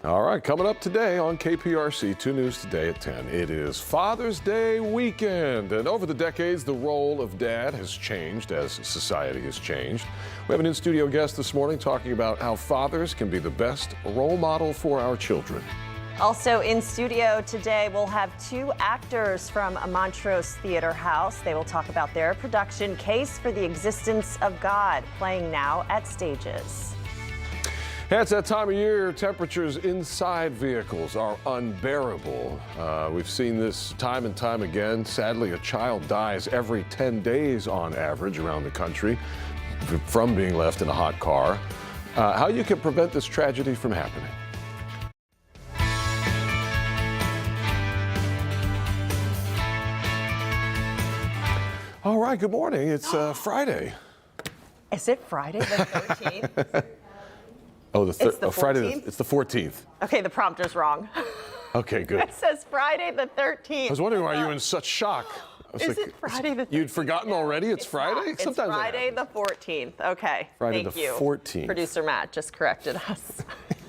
All right, coming up today on KPRC 2 News Today at 10, it is Father's Day weekend. And over the decades, the role of dad has changed as society has changed. We have an in-studio guest this morning talking about how fathers can be the best role model for our children. Also in studio today, we'll have 2 actors from Montrose Theater House. They will talk about their production, Case for the Existence of God, playing now at Stages. Yeah, it's that time of year. Temperatures inside vehicles are unbearable. We've seen this time and time again. Sadly, a child dies every 10 days on average around the country from being left in a hot car. How you can prevent this tragedy from happening? All right, good morning. It's Friday. Is it Friday the 13th? Oh, It's the Friday. 14th? It's the 14th. Okay, the prompter's wrong. Okay, good. It says Friday the 13th. I was wondering why you were in such shock. I was Is it Friday the 13th? You'd forgotten already? It's Friday? It's Sometimes that Friday the 14th. Okay. Friday Thank the you. 14th. Producer Matt just corrected us.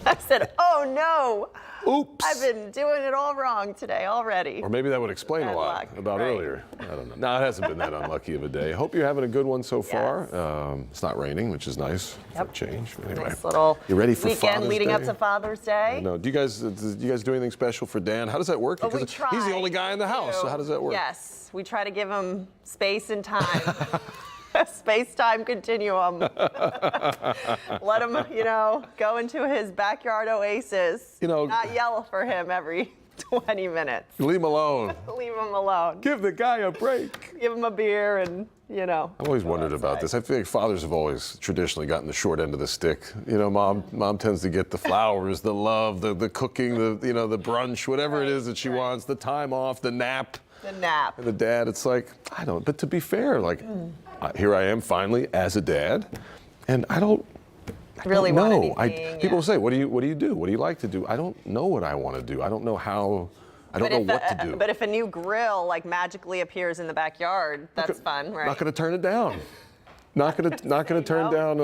I said, oh no. Oops. I've been doing it all wrong today already. Or maybe that would explain a lot about earlier. I don't know. No, it hasn't been that unlucky of a day. Hope you're having a good one so far. It's not raining, which is nice for a change. Anyway, Nice little you ready for weekend Father's leading Day? up to Father's Day. No. Do you guys do anything special for Dan? How does that work? Oh, we Because he's the only guy in the house. So how does that work? Yes, we try to give him space and time. Space-time continuum. Let him, go into his backyard oasis. Not yell for him every 20 minutes. Leave him alone. Leave him alone. Give the guy a break. Give him a beer and, I've always wondered about this. I feel like fathers have always traditionally gotten the short end of the stick. Mom tends to get the flowers, the love, the cooking, the brunch, whatever it is that she wants, the time off, the nap. The nap. And the dad, it's like, I don't, but to be fair, here I am finally as a dad, and I don't really know. want People will say, what do you do? What do you like to do? I don't know what I want to do. I don't know how. I don't know what to do. But if a new grill magically appears in the backyard, that's fun, right? Not going to turn it down. Not going to turn down